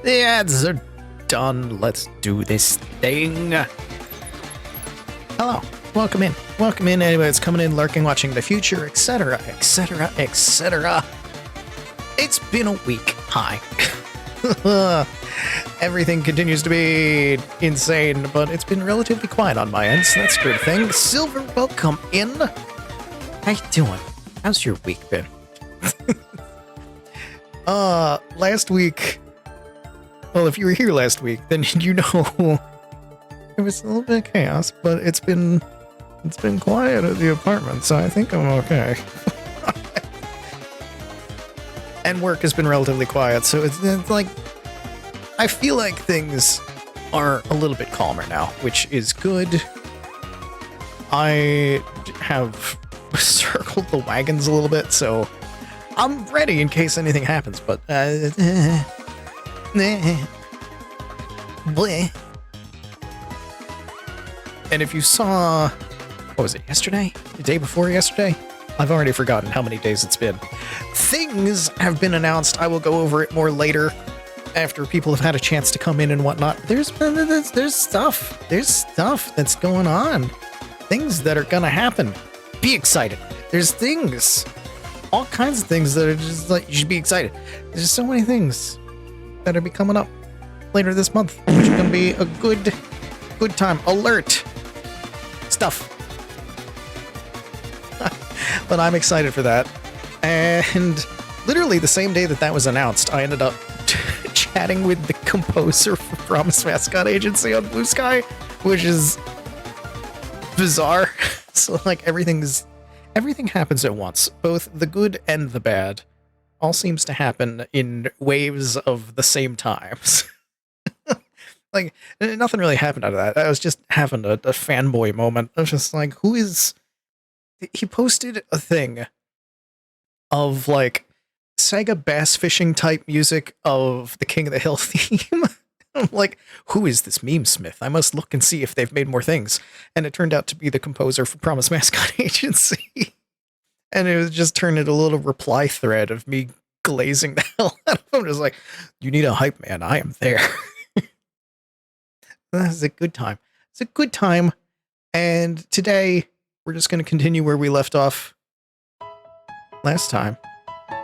The ads are done. Let's do this thing. Hello. Welcome in. Welcome in, anybody that's coming in, lurking, watching the future, etc., etc., etc. It's been a week. Hi. Everything continues to be insane, but it's been relatively quiet on my end, so that's a good thing. Silver, welcome in. How you doing? How's your week been? Last week... Well, if you were here last week, then you know it was a little bit of chaos, but it's been quiet at the apartment, so I think I'm okay. And work has been relatively quiet, so it's like I feel like things are a little bit calmer now, which is good. I have circled the wagons a little bit, so I'm ready in case anything happens, but bleh. And if you saw, what was it, yesterday? The day before yesterday? I've already forgotten how many days it's been. Things have been announced. I will go over it more later after people have had a chance to come in and whatnot. There's stuff. There's stuff that's going on. Things that are gonna happen. Be excited. There's things. All kinds of things that are just like, you should be excited. There's so many things that are be coming up later this month, which is going to be a good time. Alert stuff. But I'm excited for that. And literally the same day that that was announced, I ended up chatting with the composer for Promise Mascot Agency on Bluesky, which is bizarre. So like everything happens at once, both the good and the bad. All seems to happen in waves of the same times. Like, nothing really happened out of that. I was just having a fanboy moment. I was just like, who is... He posted a thing of, like, Sega bass fishing type music of the King of the Hill theme. I'm like, who is this meme smith? I must look and see if they've made more things. And it turned out to be the composer for Promise Mascot Agency. And it was just turned into a little reply thread of me glazing the hell out of him. Just like, you need a hype man, I am there. That's a good time. It's a good time. And today, we're just going to continue where we left off last time.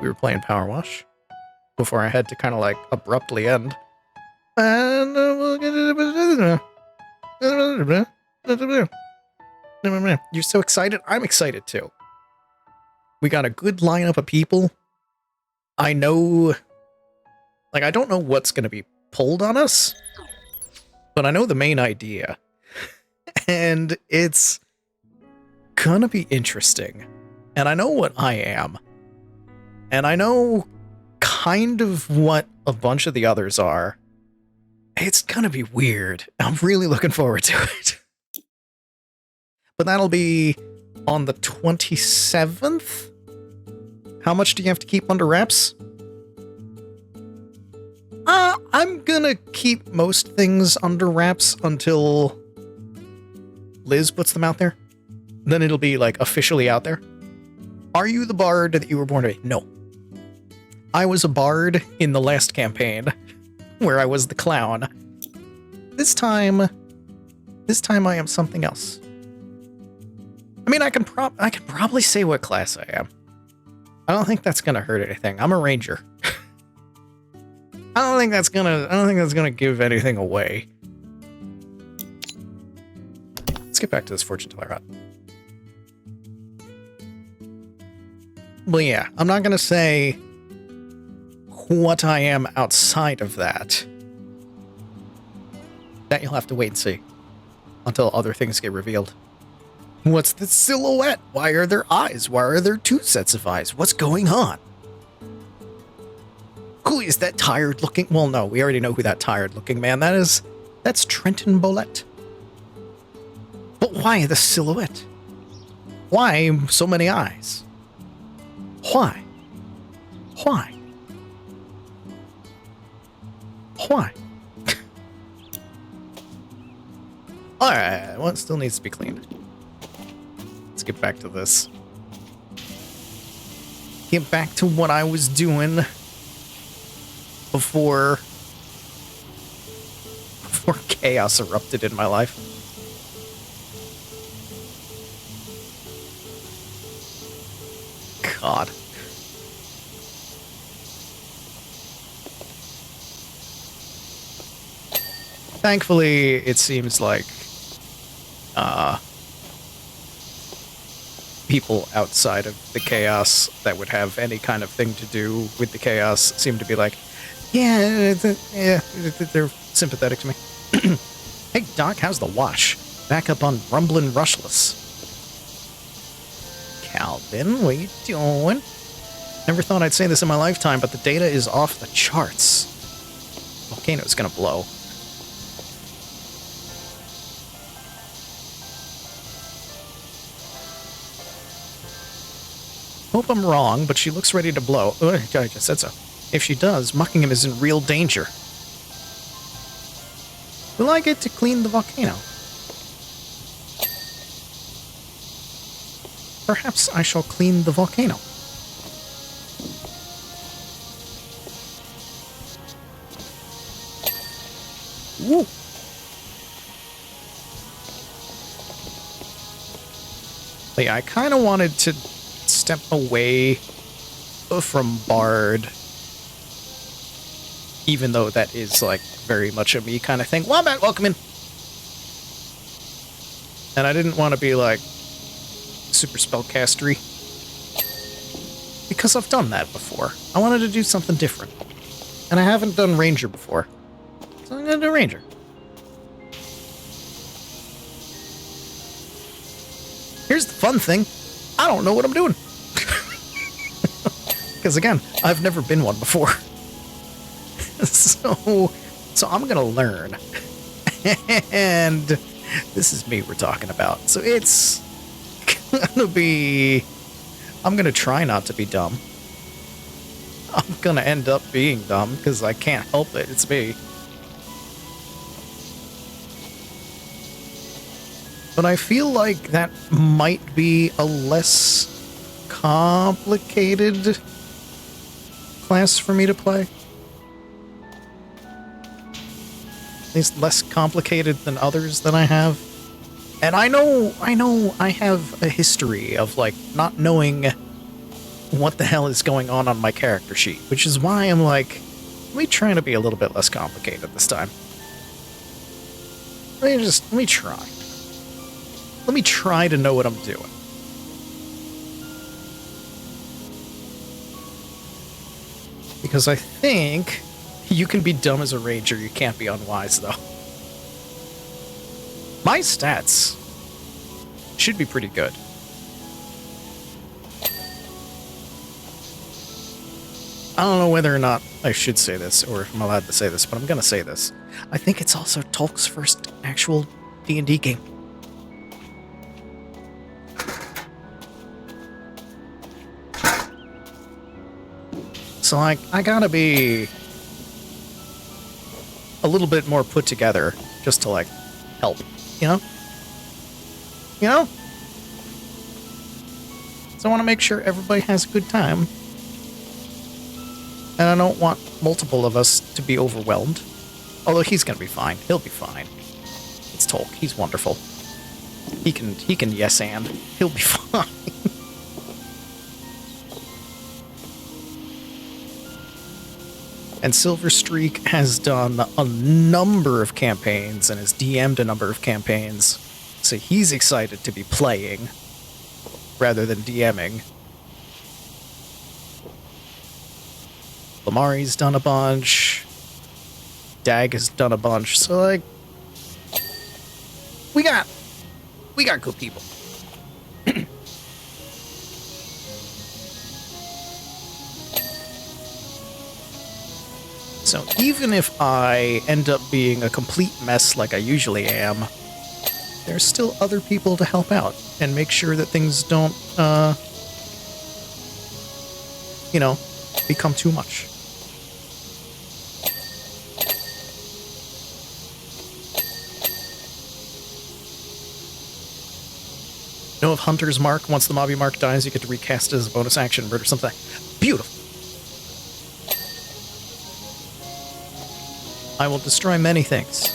We were playing Powerwash before I had to kind of like abruptly end. And we'll get it. You're so excited? I'm excited too. We got a good lineup of people. I know, like, I don't know what's going to be pulled on us, but I know the main idea. And it's gonna be interesting. And I know what I am. And I know kind of what a bunch of the others are. It's gonna be weird. I'm really looking forward to it. But that'll be on the 27th? How much do you have to keep under wraps? I'm gonna keep most things under wraps until Liz puts them out there. Then it'll be, like, officially out there. Are you the bard that you were born to be? No. I was a bard in the last campaign, where I was the clown. This time I am something else. I mean, I can probably say what class I am. I don't think that's gonna hurt anything. I'm a ranger. I don't think that's gonna give anything away. Let's get back to this fortune teller hut. Well, yeah, I'm not gonna say what I am outside of that. That you'll have to wait and see until other things get revealed. What's the silhouette? Why are there eyes? Why are there two sets of eyes? What's going on? Who is that tired looking? Well, no, we already know who that tired looking man that is. That's Trenton Bolette. But why the silhouette? Why so many eyes? Why? Why? Why? Alright, well, it still needs to be cleaned. Let's get back to this. Get back to what I was doing before chaos erupted in my life. God. Thankfully, it seems like people outside of the chaos that would have any kind of thing to do with the chaos seem to be like, yeah, they're sympathetic to me. Hey, Doc, how's the wash? Back up on Rumblin' Rushless. Calvin, what you doing? Never thought I'd say this in my lifetime, but the data is off the charts. Volcano's gonna blow. Hope I'm wrong, but she looks ready to blow. I just said so. If she does, Muckingham is in real danger. Will I get to clean the volcano? Perhaps I shall clean the volcano. Woo! Yeah, I kind of wanted to step away from Bard, even though that is like very much a me kind of thing. Wombat, welcome in. And I didn't want to be like super spellcastery because I've done that before. I wanted to do something different, and I haven't done Ranger before, so I'm gonna do Ranger. Here's the fun thing. I don't know what I'm doing. Because again, I've never been one before. So I'm gonna learn. And this is me we're talking about. So it's gonna be... I'm gonna try not to be dumb. I'm gonna end up being dumb because I can't help it. It's me. But I feel like that might be a less complicated class for me to play. At least less complicated than others that I have. And I know I have a history of, like, not knowing what the hell is going on my character sheet, which is why I'm like, let me try to be a little bit less complicated this time. Let me try. Let me try to know what I'm doing. Because I think you can be dumb as a ranger, you can't be unwise, though. My stats should be pretty good. I don't know whether or not I should say this, or if I'm allowed to say this, but I'm gonna say this. I think it's also Tolk's first actual D&D game. So I gotta be a little bit more put together just to, like, help, you know? You know? So I want to make sure everybody has a good time. And I don't want multiple of us to be overwhelmed. Although he's gonna be fine. He'll be fine. It's Tolk. He's wonderful. He can yes and. He'll be fine. And Silverstreak has done a number of campaigns and has DM'd a number of campaigns, so he's excited to be playing rather than DMing. Lamari's done a bunch. Dag has done a bunch, so, like, we got good people. So even if I end up being a complete mess like I usually am, there's still other people to help out and make sure that things don't, you know, become too much. You know, if Hunter's Mark, once the Mobby Mark dies, you get to recast it as a bonus action or something. Beautiful. I will destroy many things.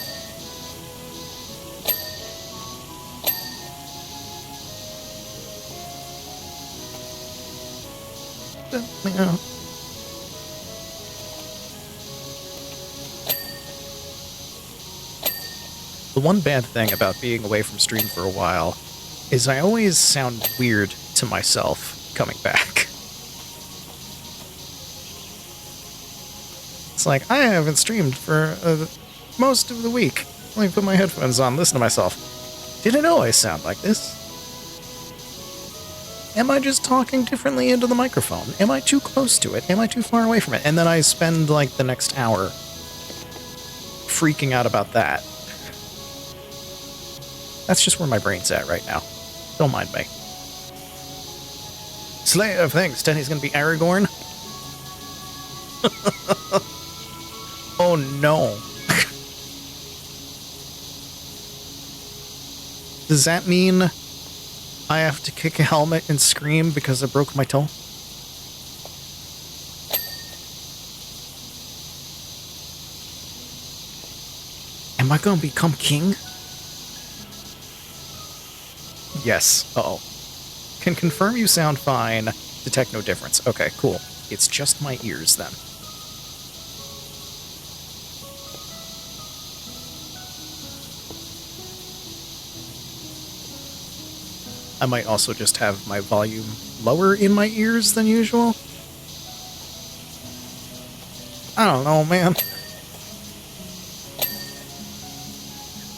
Yeah. The one bad thing about being away from stream for a while is I always sound weird to myself coming back. It's like, I haven't streamed for most of the week. Let me put my headphones on, listen to myself. Didn't always sound like this. Am I just talking differently into the microphone? Am I too close to it? Am I too far away from it? And then I spend, like, the next hour freaking out about that. That's just where my brain's at right now. Don't mind me. Slayer of Things. Tenny's gonna be Aragorn? Oh no. Does that mean I have to kick a helmet and scream because I broke my toe? Am I gonna become king? Yes. Uh-oh. Can confirm you sound fine. Detect no difference. Okay, cool. It's just my ears then. I might also just have my volume lower in my ears than usual. I don't know, man.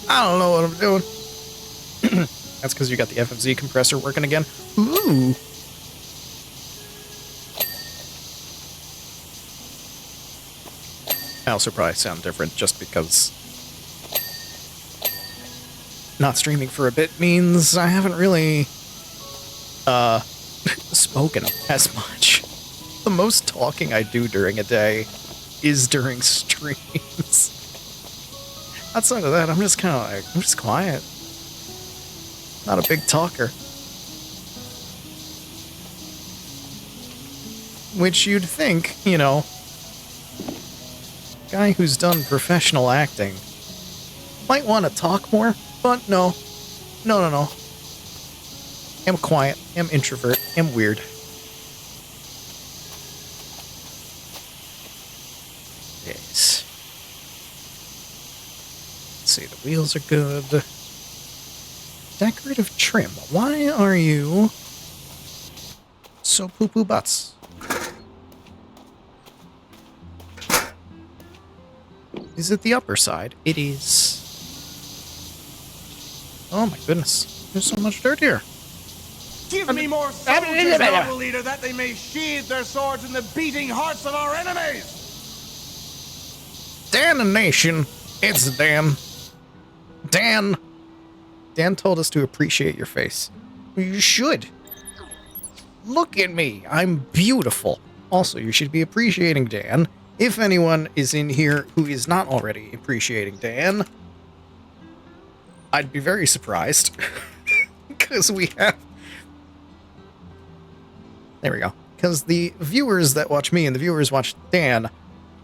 I don't know what I'm doing. That's because you got the FFZ compressor working again. Ooh. I also probably sound different just because not streaming for a bit means I haven't really spoken as much. The most talking I do during a day is during streams. Outside of that, I'm just kind of like, I'm just quiet. Not a big talker. Which you'd think, you know, guy who's done professional acting might want to talk more, but no. No. I'm quiet. I'm introvert. I'm weird. Yes. Let's see, the wheels are good. Decorative trim. Why are you so poo-poo butts? Is it the upper side? It is. Oh my goodness. There's so much dirt here. Give me more soldiers, noble leader, that they may sheathe their swords in the beating hearts of our enemies! Damnation! It's Dan. Dan! Dan told us to appreciate your face. You should. Look at me. I'm beautiful. Also, you should be appreciating Dan. If anyone is in here who is not already appreciating Dan, I'd be very surprised. Because we have... There we go. Because the viewers that watch me and the viewers watch Dan,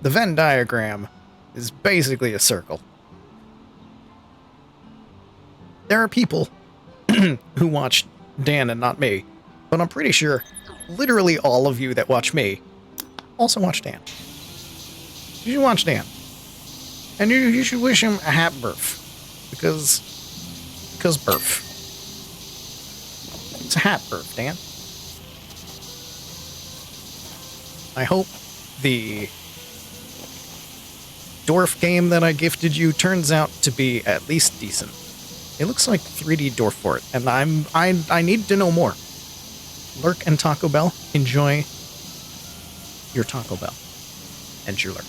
the Venn diagram is basically a circle. There are people who watch Dan and not me, but I'm pretty sure literally all of you that watch me also watch Dan. You should watch Dan. And you should wish him a happy birth. Because birth. It's a happy birth, Dan. I hope the dwarf game that I gifted you turns out to be at least decent. It looks like 3D dwarf fort, and I need to know more. Lurk and Taco Bell, enjoy your Taco Bell and your Lurk.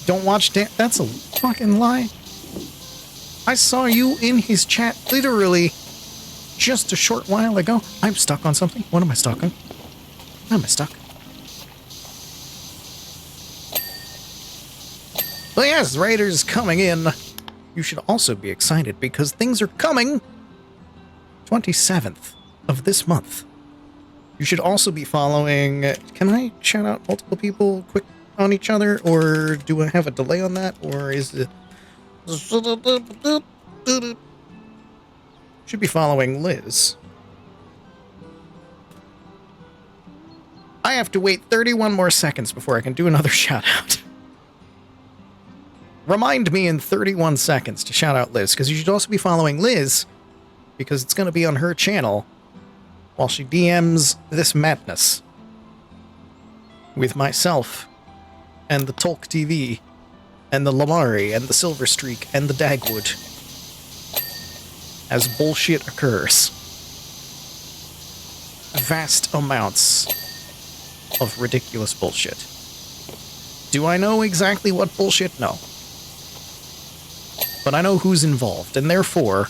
Don't watch Dan. That's a fucking lie. I saw you in his chat literally just a short while ago. I'm stuck on something. What am I stuck on? How am I stuck? But yes, Raiders coming in. You should also be excited because things are coming 27th of this month. You should also be following... Can I shout out multiple people quick on each other? Or do I have a delay on that? Or is it... Should be following Liz. I have to wait 31 more seconds before I can do another shout-out. Remind me in 31 seconds to shout out Liz, because you should also be following Liz, because it's going to be on her channel while she DMs this madness with myself and the Tolk TV and the Lamari and the Silver Streak and the Dagwood as bullshit occurs. Vast amounts of ridiculous bullshit. Do I know exactly what bullshit? No. But I know who's involved, and therefore,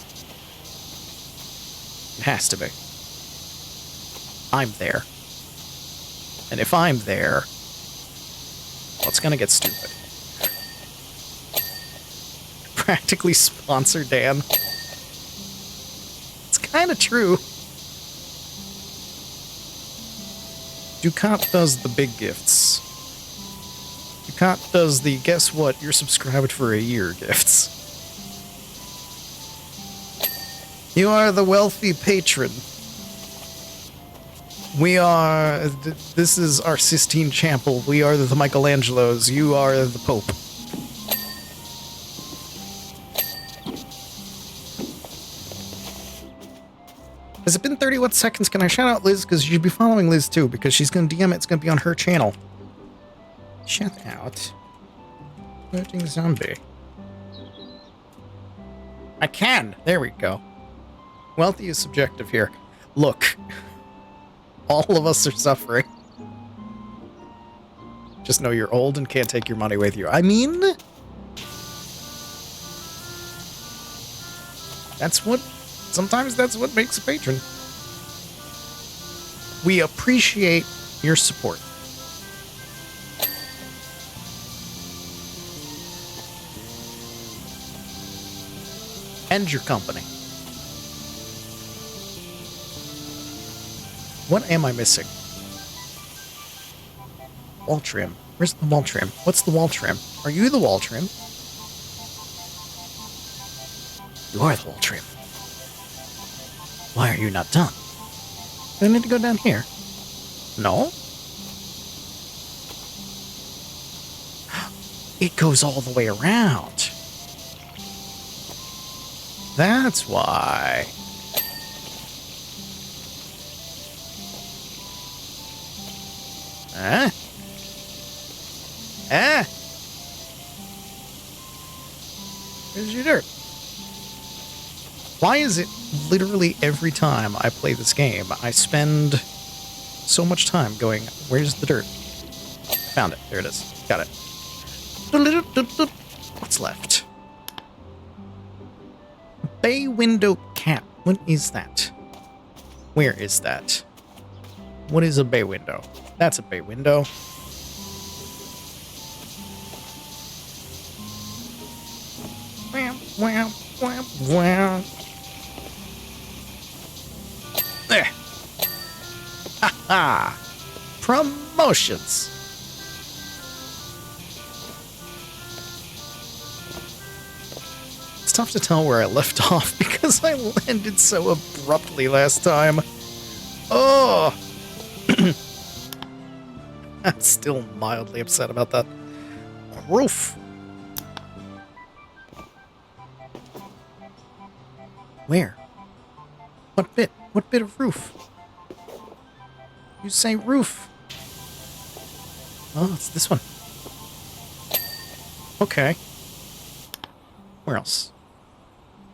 it has to be. I'm there. And if I'm there, well, it's gonna get stupid. Practically sponsor Dan. It's kinda true. Ducat does the big gifts. Ducat does the guess what, you're subscribed for a year gifts. You are the wealthy patron. We are... This is our Sistine Chapel. We are the Michelangelos. You are the Pope. Has it been 31 seconds? Can I shout out Liz? Because you should be following Liz too, because she's going to DM it. It's going to be on her channel. Shout out. ImplodingZombie. I can. There we go. Wealthy is subjective here. Look. All of us are suffering. Just know you're old and can't take your money with you. I mean... That's what... Sometimes that's what makes a patron. We appreciate your support. And your company. What am I missing? Wall trim. Where's the wall trim? What's the wall trim? Are you the wall trim? You are the wall trim. Why are you not done? Do I need to go down here? No? It goes all the way around. That's why. Huh? Ah! Where's your dirt? Why is it literally every time I play this game, I spend so much time going, where's the dirt? Found it. There it is. Got it. What's left? Bay window cap. What is that? Where is that? What is a bay window? That's a bay window. Wow, wow, wow. There. Ha ha. Promotions. It's tough to tell where I left off because I landed so abruptly last time. Oh. I'm still mildly upset about that. Roof. Where? What bit? What bit of roof? You say roof. Oh, it's this one. Okay. Where else?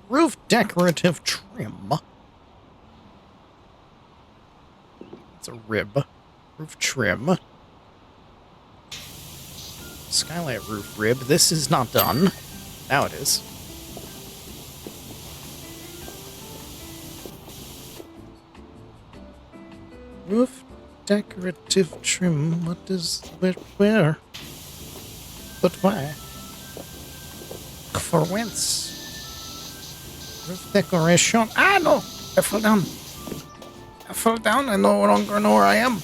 Roof decorative trim. It's a rib. Roof trim. Skylight roof rib. This is not done. Now it is. Roof decorative trim. What is... Where? But why? For whence? Roof decoration. Ah, no! I fell down. I fell down. I no longer know where I am.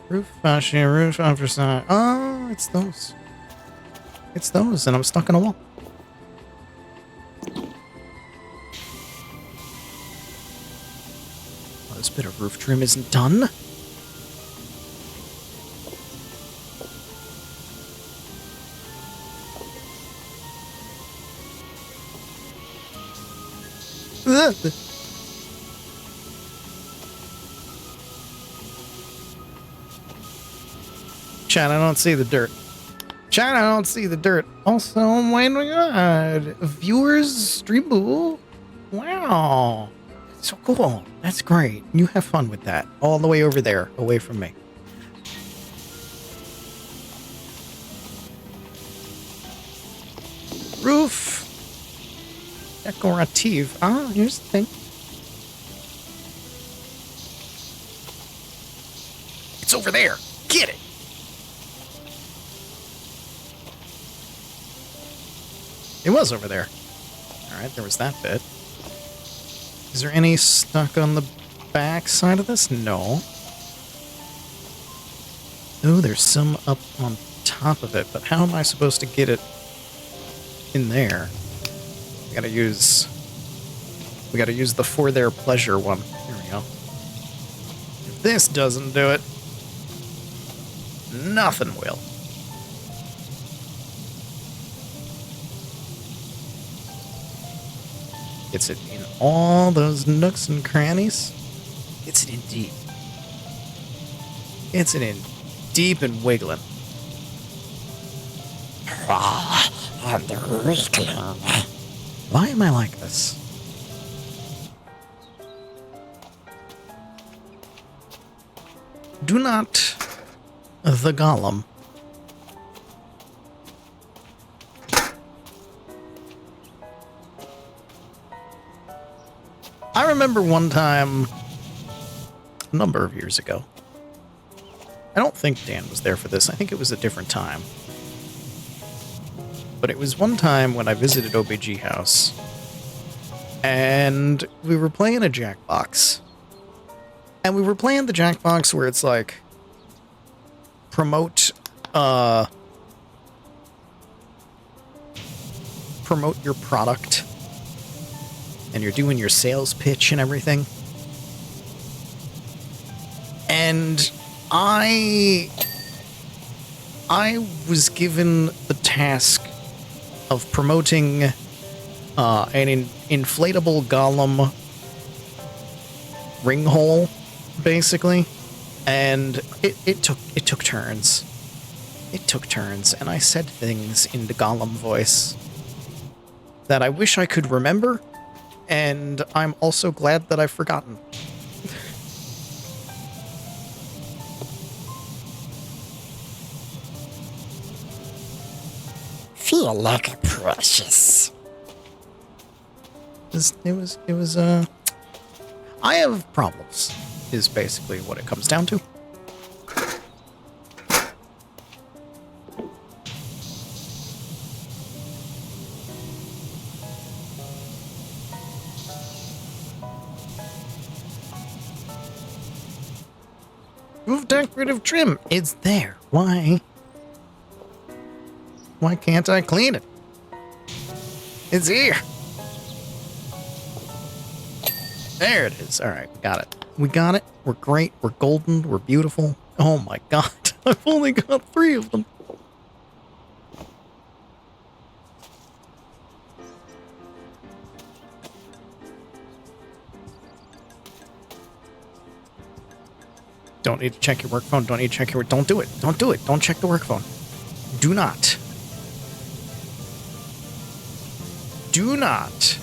Roof Washy, roof oversized. Oh, it's those. It's those, and I'm stuck in a wall. Oh, this bit of roof trim isn't done. Chat, I don't see the dirt. Chat, I don't see the dirt. Also, oh my god. Viewers, stream boo. Wow. So cool. That's great. You have fun with that. All the way over there, away from me. Roof. Decorative. Ah, here's the thing. It's over there. Get it. It was over there. Alright, there was that bit. Is there any stuck on the back side of this? No. Oh, there's some up on top of it, but how am I supposed to get it in there? We gotta use the for their pleasure one. Here we go. If this doesn't do it, nothing will. Gets it in all those nooks and crannies. Gets it in deep. Gets it in deep and wiggling. And wriggling. Why am I like this? Do not the golem. I remember one time, a number of years ago. I don't think Dan was there for this. I think it was a different time. But it was one time when I visited OBG House, and we were playing a Jackbox. And we were playing the Jackbox where it's like, promote your product. And you're doing your sales pitch and everything. And I was given the task of promoting an inflatable golem ring hole, basically. And it took turns. It took turns, and I said things in the golem voice that I wish I could remember. And I'm also glad that I've forgotten. Feel like precious. It was I have problems, is basically what it comes down to. Roof decorative trim. It's there. Why? Why can't I clean it? It's here. There it is. All right, we got it. We got it. We're great. We're golden. We're beautiful. Oh my god. I've only got 3 of them. Don't need to check your work phone. Don't need to check your... Don't do it. Don't do it. Don't check the work phone. Do not. Do not.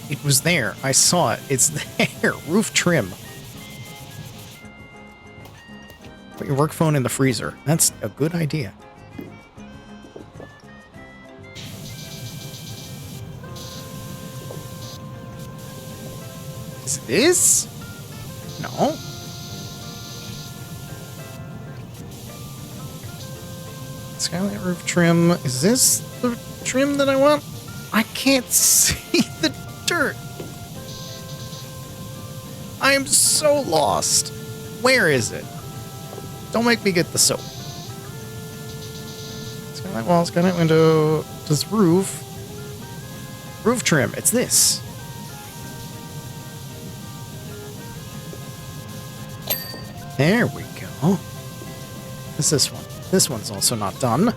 It was there. I saw it. It's there. Roof trim. Put your work phone in the freezer. That's a good idea. Is this? No. Skylight roof trim. Is this the trim that I want? I can't see the dirt. I am so lost. Where is it? Don't make me get the soap. Skylight wall, skylight window. This roof. Roof trim. It's this. There we go. is this one. This one's also not done.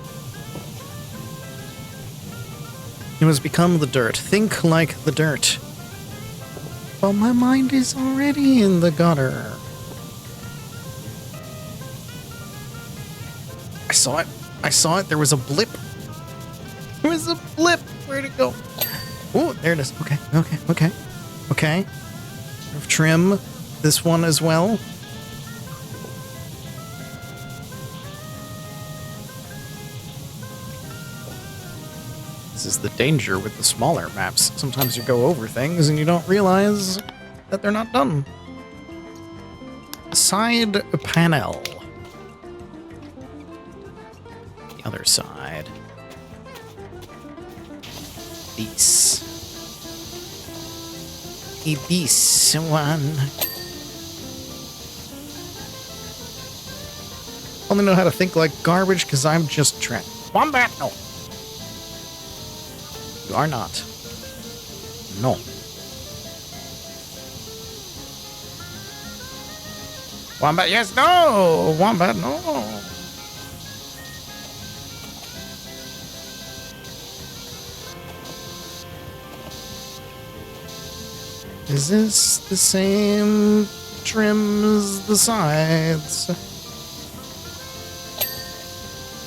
It has become the dirt. Think like the dirt. But my mind is already in the gutter. I saw it. I saw it. There was a blip. There was a blip. Where'd it go? Oh, there it is. Okay, okay, okay. Okay. Trim this one as well. This is the danger with the smaller maps. Sometimes you go over things and you don't realize that they're not done. Side panel. The other side. This. This one. Only know how to think like garbage because I'm just Trent. Wombat, no. You are not. No. Wombat, yes, no! Wombat, no! Is this the same trim as the sides?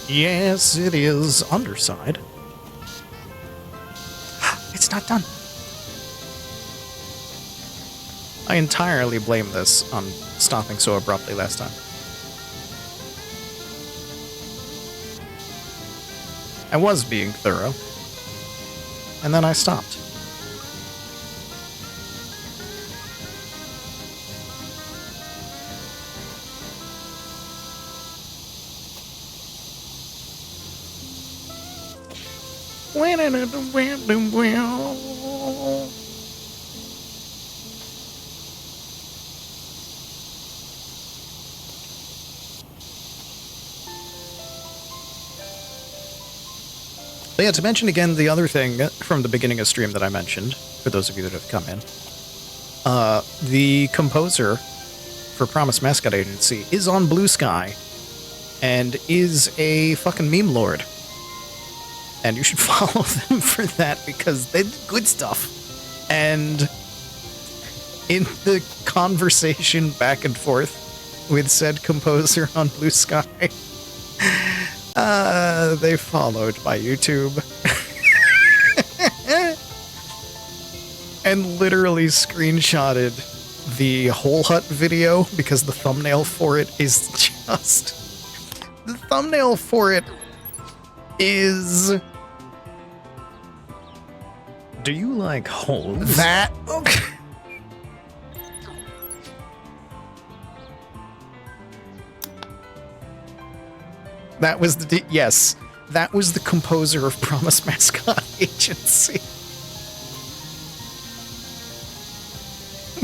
Yes, it is. Underside. It's not done. I entirely blame this on stopping so abruptly last time. I was being thorough, and then I stopped. But yeah, to mention again the other thing from the beginning of stream that I mentioned, for those of you that have come in, the composer for Promise Mascot Agency is on Bluesky and is a fucking meme lord. And you should follow them for that because they did good stuff. And in the conversation back and forth with said composer on Bluesky, they followed my YouTube and literally screenshotted the Whole Hut video because the thumbnail for it is just... The thumbnail for it is... Do you like holes? That... Okay. That was the... Yes. That was the composer of Promise Mascot Agency.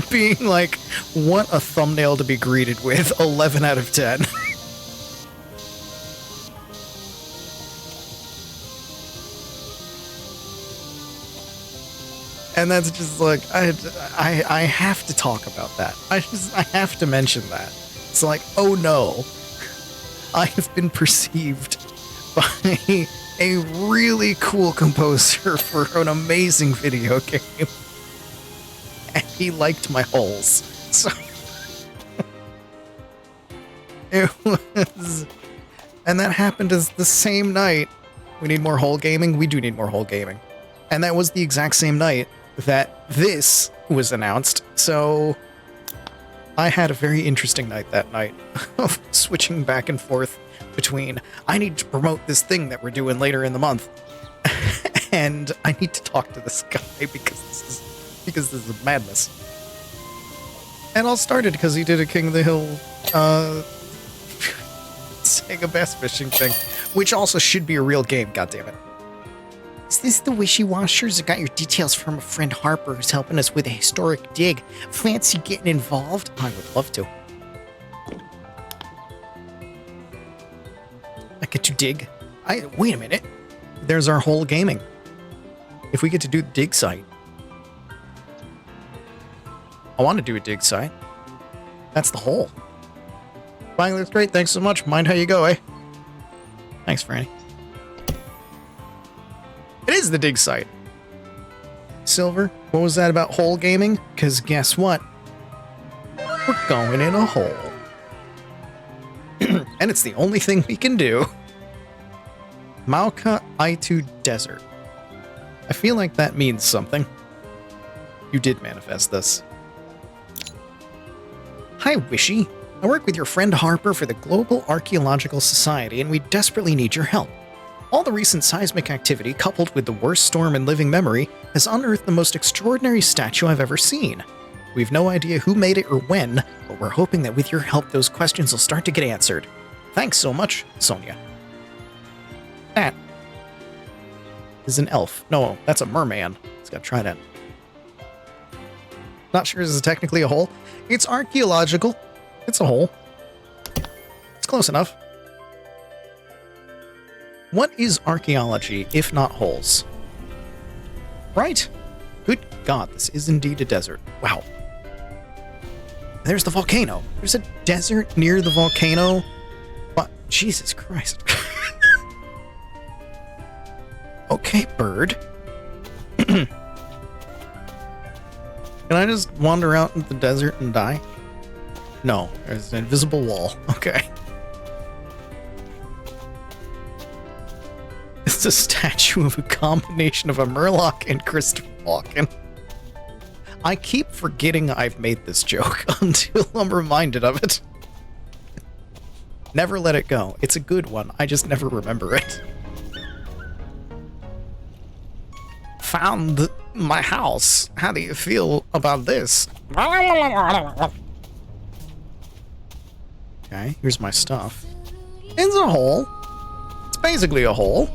Being like, what a thumbnail to be greeted with. 11 out of 10. And that's just like, I have to talk about that. I have to mention that. It's like, oh no, I have been perceived by a really cool composer for an amazing video game. And he liked my holes. So it was, and that happened as the same night. We need more hole gaming. We do need more hole gaming. And that was the exact same night that this was announced, so I had a very interesting night that night of switching back and forth between I need to promote this thing that we're doing later in the month and I need to talk to this guy because this is madness. And all started because he did a King of the Hill Sega bass fishing thing, which also should be a real game, goddammit. Is this the Wishy-Washers? I got your details from a friend Harper who's helping us with a historic dig. Fancy getting involved? I would love to. I get to dig. Wait a minute. There's our whole gaming. If we get to do the dig site. I want to do a dig site. That's the hole. Bye, that's great. Thanks so much. Mind how you go, eh? Thanks, Franny. It is the dig site. Silver, what was that about hole gaming? Because guess what? We're going in a hole. And it's the only thing we can do. Mauka Aitu Desert. I feel like that means something. You did manifest this. Hi, Wishy. I work with your friend Harper for the Global Archaeological Society, and we desperately need your help. All the recent seismic activity, coupled with the worst storm in living memory, has unearthed the most extraordinary statue I've ever seen. We've no idea who made it or when, but we're hoping that with your help those questions will start to get answered. Thanks so much, Sonia. That is an elf. No, that's a merman. He's got a trident. Not sure this is technically a hole. It's archaeological. It's a hole. It's close enough. What is archaeology, if not holes? Right? Good God, this is indeed a desert. Wow. There's the volcano. There's a desert near the volcano. What? Jesus Christ. Okay, bird. Can I just wander out into the desert and die? No, there's an invisible wall. Okay. It's a statue of a combination of a Murloc and Christopher Walken. I keep forgetting I've made this joke until I'm reminded of it. Never let it go. It's a good one. I just never remember it. Found my house. How do you feel about this? Okay, here's my stuff. It's a hole. It's basically a hole.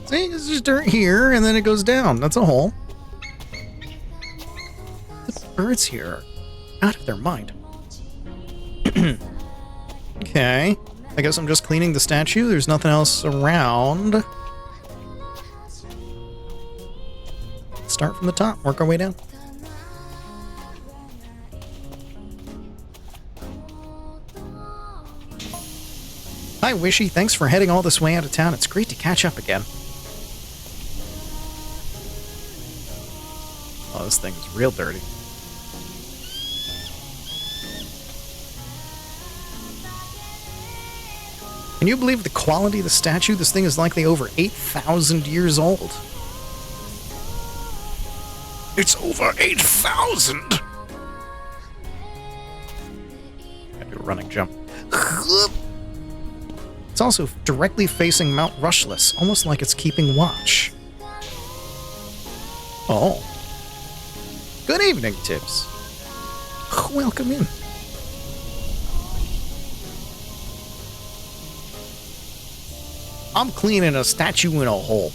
See, it's just dirt here, and then it goes down. That's a hole. The birds here are out of their mind. Okay. I guess I'm just cleaning the statue. There's nothing else around. Start from the top. Work our way down. Hi, Wishy. Thanks for heading all this way out of town. It's great to catch up again. Oh, this thing is real dirty. Can you believe the quality of the statue? This thing is likely over 8,000 years old. It's over 8,000! I do a running jump. It's also directly facing Mount Rushless, almost like it's keeping watch. Oh. Good evening, Tibbs. Welcome in. I'm cleaning a statue in a hole.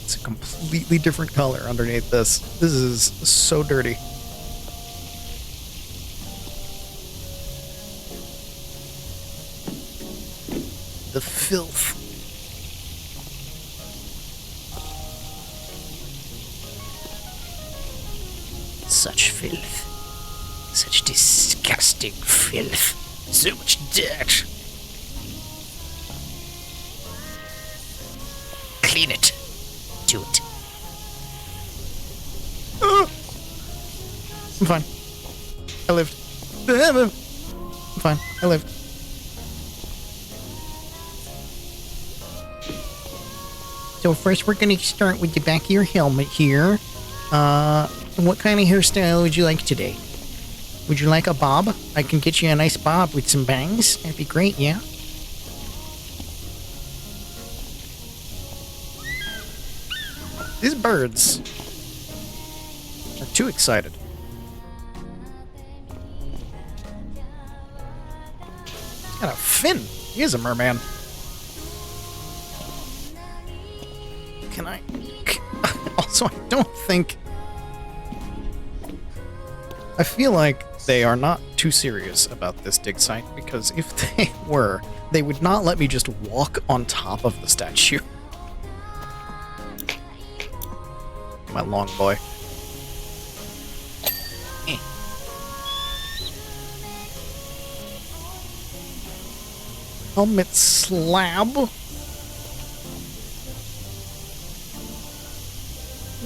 It's a completely different color underneath this. This is so dirty. The filth. Such filth. Such disgusting filth. So much dirt. Clean it. Do it. I'm fine. I lived. I'm fine. I lived. So first we're going to start with the back of your helmet here. What kind of hairstyle would you like today? Would you like a bob? I can get you a nice bob with some bangs. That'd be great, yeah? These birds are too excited. He's got a fin. He is a merman. Can I... Also, I don't think... I feel like they are not too too serious about this dig site, because if they were, they would not let me just walk on top of the statue. My long boy. Helmet slab?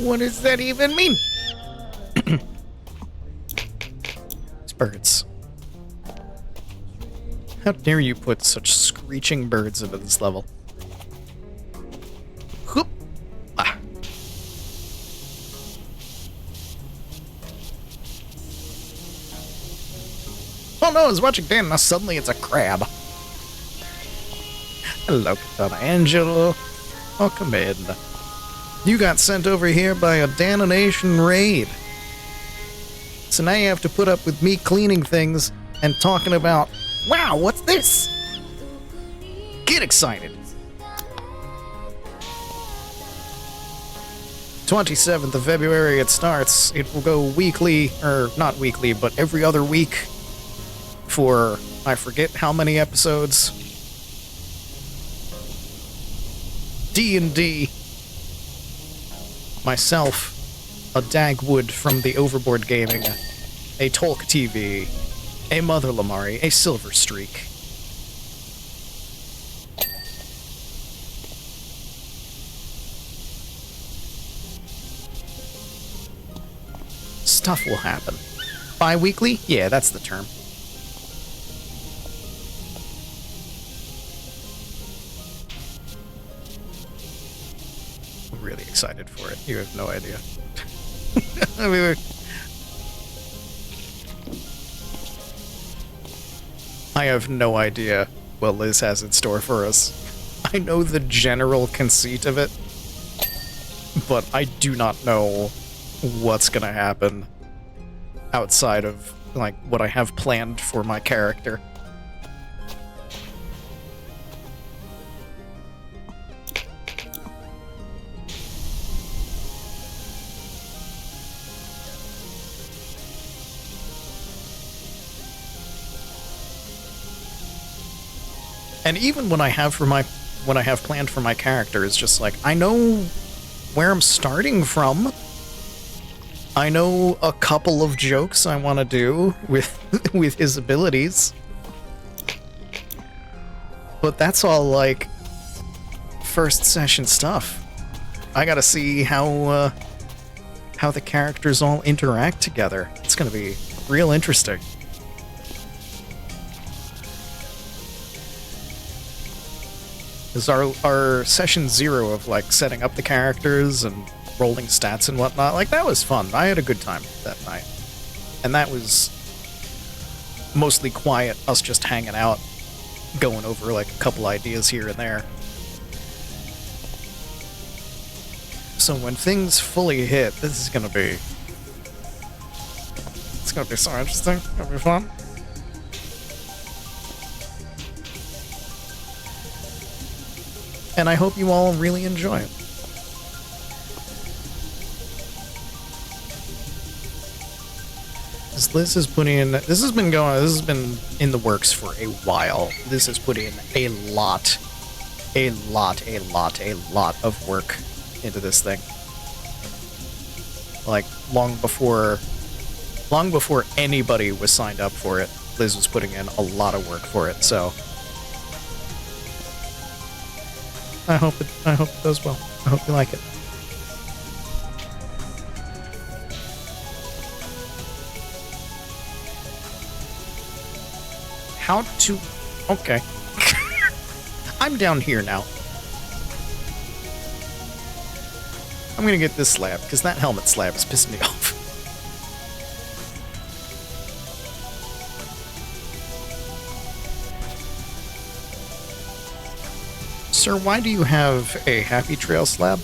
What does that even mean? It's birds. How dare you put such screeching birds into this level? Whoop! Ah. Oh no, I was watching Dan, now suddenly it's a crab. Hello, Katana Angelo. Welcome in. You got sent over here by a Danonation raid. So now you have to put up with me cleaning things and talking about, wow, what's this? Get excited. 27th of February it starts. It will go weekly, or not weekly, but every other week for, I forget how many episodes. D&D. Myself, a Dagwood from the Overboard Gaming, a Tolk TV, a Mother Lamari, a Silver Streak. Stuff will happen. Bi-weekly? Yeah, that's the term. Really excited for it. You have no idea. I mean, I have no idea what Liz has in store for us. I know the general conceit of it, but I do not know what's gonna happen outside of, like, what I have planned for my character. And even what I have planned for my character is just like, I know where I'm starting from. I know a couple of jokes I want to do with his abilities. But that's all, like, first session stuff. I gotta see how the characters all interact together. It's gonna be real interesting. Because our session 0 of, like, setting up the characters and rolling stats and whatnot, like, that was fun. I had a good time that night. And that was mostly quiet, us just hanging out, going over, like, a couple ideas here and there. So when things fully hit, this is gonna be... It's gonna be so interesting. It's gonna be fun. And I hope you all really enjoy it. As Liz has put in, this has been in the works for a while. This has put in a lot of work into this thing. Like, long before anybody was signed up for it, Liz was putting in a lot of work for it, so... I hope it does well. I hope you like it. How to... Okay. I'm down here now. I'm gonna get this slab, because that helmet slab is pissing me off. Sir, why do you have a Happy Trail slab?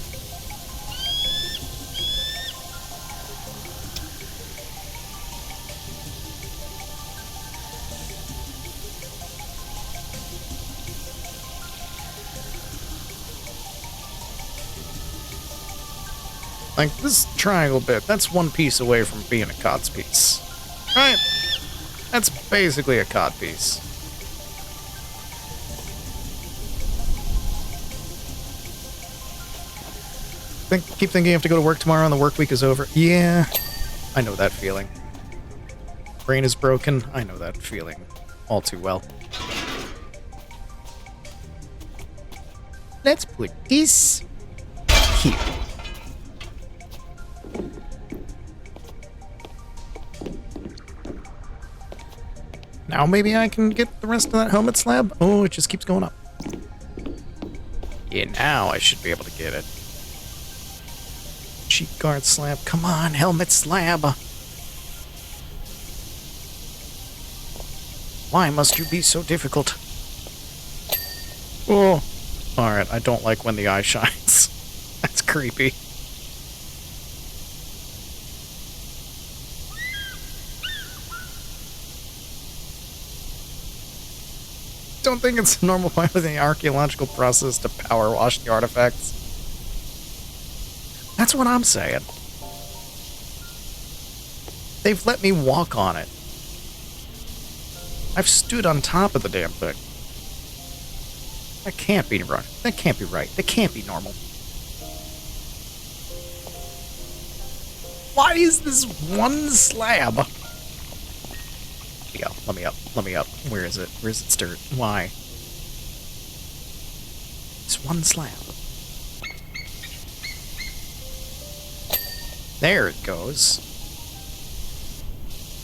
Like, this triangle bit, that's one piece away from being a COTS piece. Right? That's basically a codpiece. Keep thinking you have to go to work tomorrow and the work week is over. Yeah, I know that feeling. Brain is broken. I know that feeling all too well. Let's put this here. Now maybe I can get the rest of that helmet slab? Oh, it just keeps going up. Yeah, now I should be able to get it. Cheek guard slab. Come on, helmet slab. Why must you be so difficult? Oh. Alright, I don't like when the eye shines. That's creepy. Don't think it's a normal point within the archaeological process to power wash the artifacts. That's what I'm saying. They've let me walk on it. I've stood on top of the damn thing. That can't be right. That can't be right. That can't be normal. Why is this one slab? Yeah, let me up. Let me up. Where is it? Where's its dirt? Why? It's one slab. There it goes.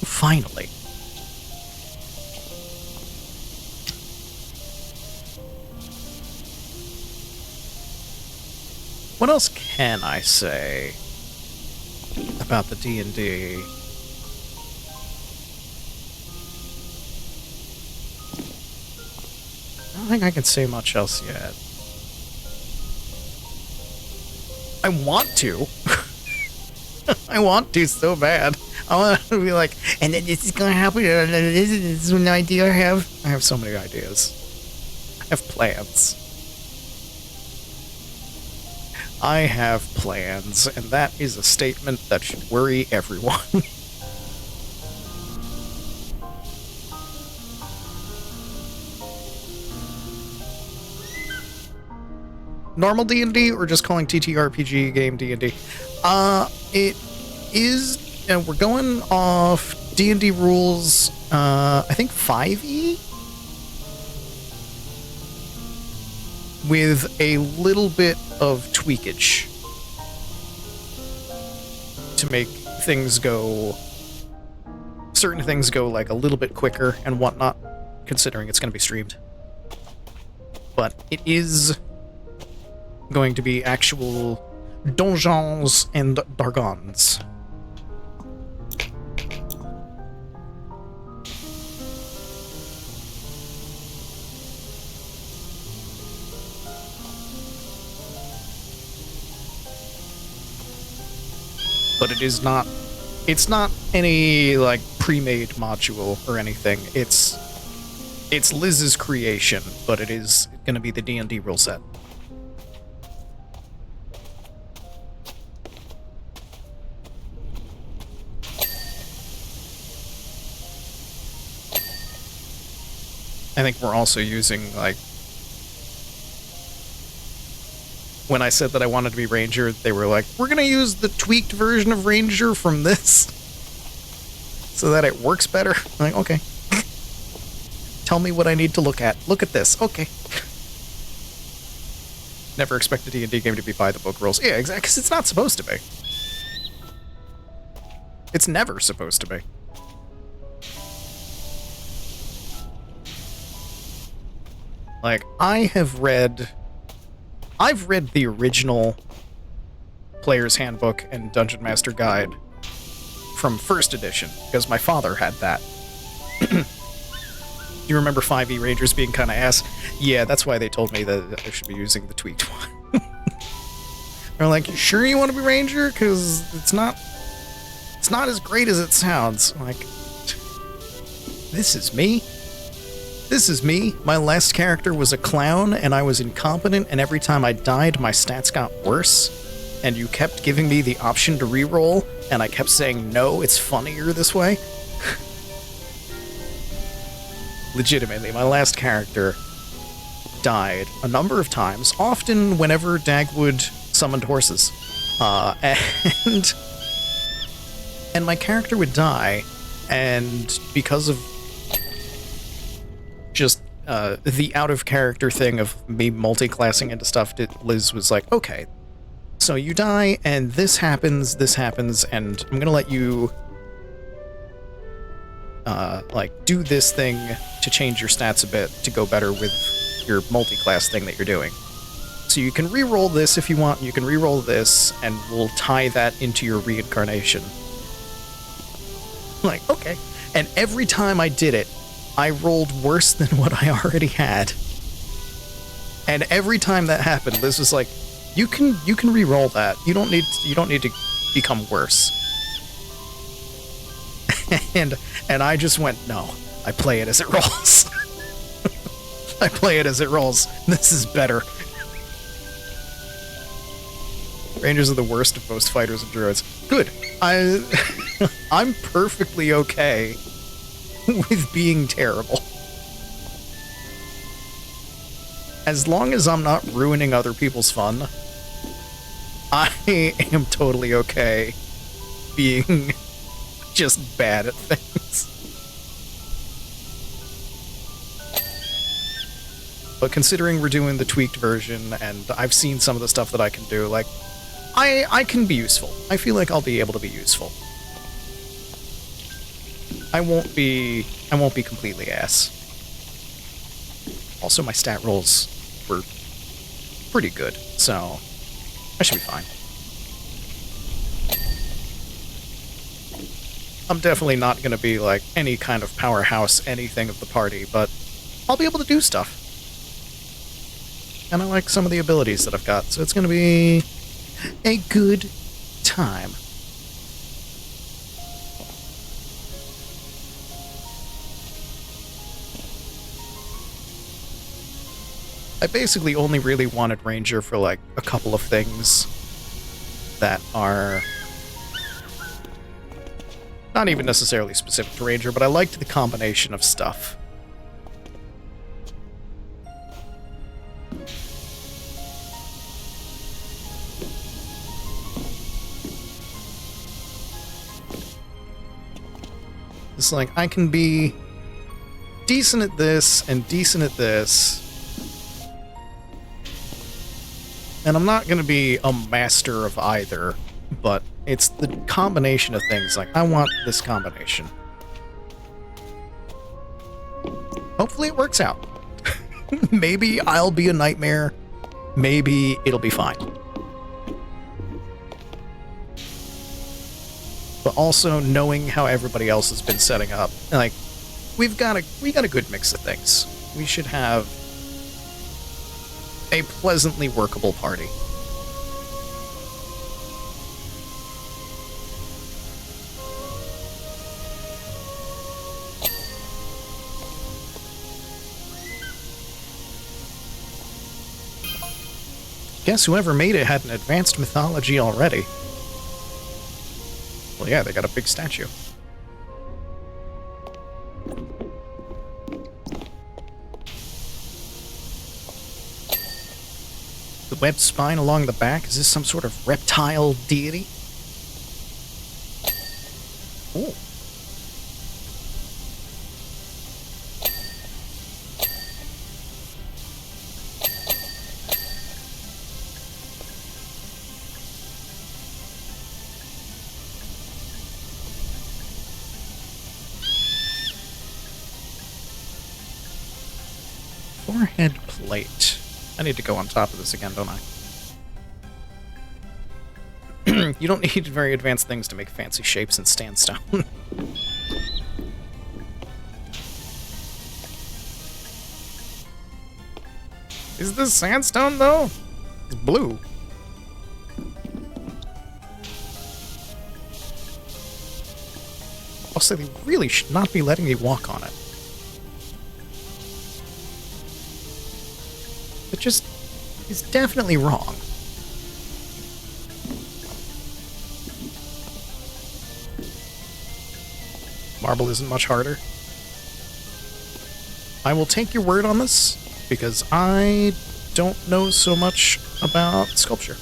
Finally. What else can I say about the D&D? I don't think I can say much else yet. I want to. I want to so bad. I want to be like, and then this is gonna happen. This is an idea I have. I have so many ideas. I have plans. I have plans, and that is a statement that should worry everyone. Normal D&D or just calling TTRPG game D&D? It is, and we're going off D&D rules, I think 5e? With a little bit of tweakage to make things go, certain things go like a little bit quicker and whatnot, considering it's going to be streamed. But it is going to be actual donjons and dragons. But it is not, it's not any like pre-made module or anything. It's Liz's creation, but it is going to be the D&D rule set. I think we're also using, like, when I said that I wanted to be Ranger, they were like, we're gonna use the tweaked version of Ranger from this so that it works better. I'm like, okay. Tell me what I need to look at. Look at this. Okay. Never expect a D&D game to be by the book rules. Yeah, exactly, because it's not supposed to be. It's never supposed to be. Like, I've read the original Player's Handbook and Dungeon Master Guide from first edition, because my father had that. Do you remember 5e Rangers being kind of ass? Yeah, that's why they told me that I should be using the tweaked one. They're like, you sure you want to be Ranger? Because it's not as great as it sounds. I'm like, this is me? This is me. My last character was a clown, and I was incompetent, and every time I died, my stats got worse. And you kept giving me the option to reroll, and I kept saying, no, it's funnier this way. legitimately, my last character died a number of times, often whenever Dagwood summoned horses. And my character would die, and because of just the out-of-character thing of me multi-classing into stuff, Liz was like, okay, so you die, and this happens, and I'm gonna let you, like, do this thing to change your stats a bit to go better with your multi-class thing that you're doing. So you can re-roll this if you want, you can re-roll this, and we'll tie that into your reincarnation. Like, okay. And every time I did it, I rolled worse than what I already had. And every time that happened, Liz was like, you can re-roll that. You don't need to become worse. and I just went, no. I play it as it rolls. I play it as it rolls. This is better. Rangers are the worst of most fighters and druids. Good. I'm perfectly okay with being terrible. As long as I'm not ruining other people's fun, I am totally okay being just bad at things. But considering we're doing the tweaked version, and I've seen some of the stuff that I can do, like, I can be useful. I feel like I'll be able to be useful. I won't be completely ass. Also, my stat rolls were pretty good, so I should be fine. I'm definitely not going to be, like, any kind of powerhouse anything of the party, but I'll be able to do stuff. And I like some of the abilities that I've got, so it's going to be a good time. I basically only really wanted Ranger for, like, a couple of things that are not even necessarily specific to Ranger, but I liked the combination of stuff. It's like, I can be decent at this and decent at this, and I'm not going to be a master of either, but it's the combination of things. Like, I want this combination. Hopefully it works out. Maybe I'll be a nightmare. Maybe it'll be fine. But also knowing how everybody else has been setting up, like, we got a good mix of things. We should have a pleasantly workable party. Guess whoever made it had an advanced mythology already. Well, yeah, they got a big statue. The webbed spine along the back, is this some sort of reptile deity? Ooh. Forehead plate. I need to go on top of this again, don't I? You don't need very advanced things to make fancy shapes in sandstone. Is this sandstone, though? It's blue. Also, they really should not be letting me walk on it. It just is definitely wrong. Marble isn't much harder. I will take your word on this, because I don't know so much about sculpture.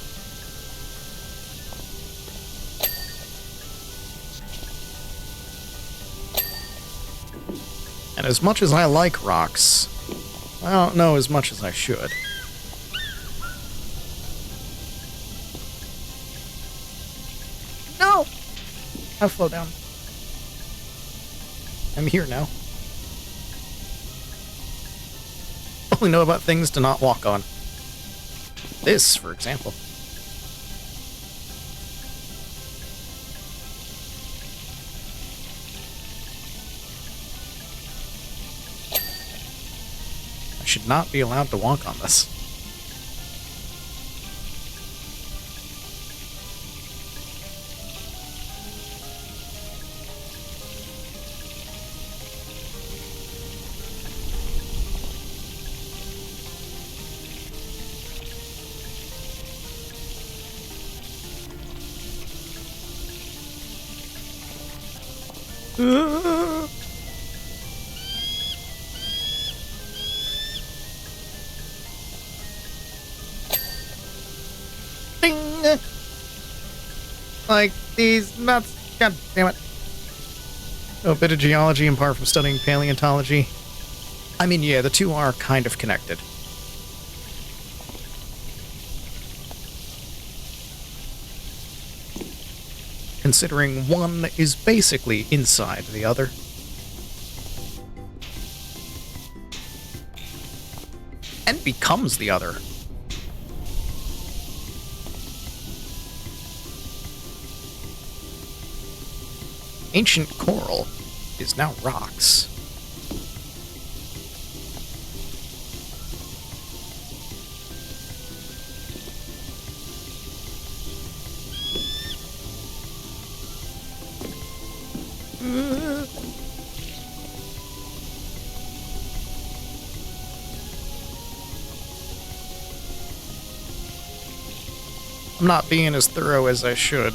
And as much as I like rocks, I don't know as much as I should. No! I'll slow down. I'm here now. Only know about things to not walk on. This, for example. I should not be allowed to walk on this. Ding! Like these nuts. God damn it. A bit of geology and part from studying paleontology. I mean, yeah, the two are kind of connected. Considering one is basically inside the other. And becomes the other. Ancient coral is now rocks. I'm not being as thorough as I should.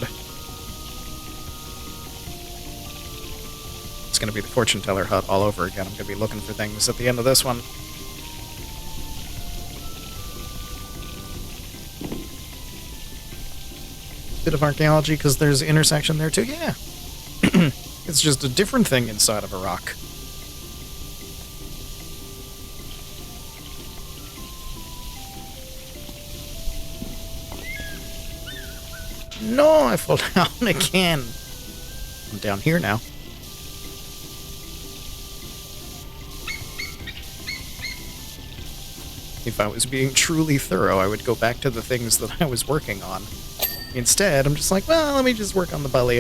It's going to be the fortune teller hut all over again. I'm going to be looking for things at the end of this one. Bit of archaeology because there's an intersection there too. Yeah. It's just a different thing inside of a rock. No, I fell down again. I'm down here now. If I was being truly thorough, I would go back to the things that I was working on. Instead, I'm just like, well, let me just work on the belly.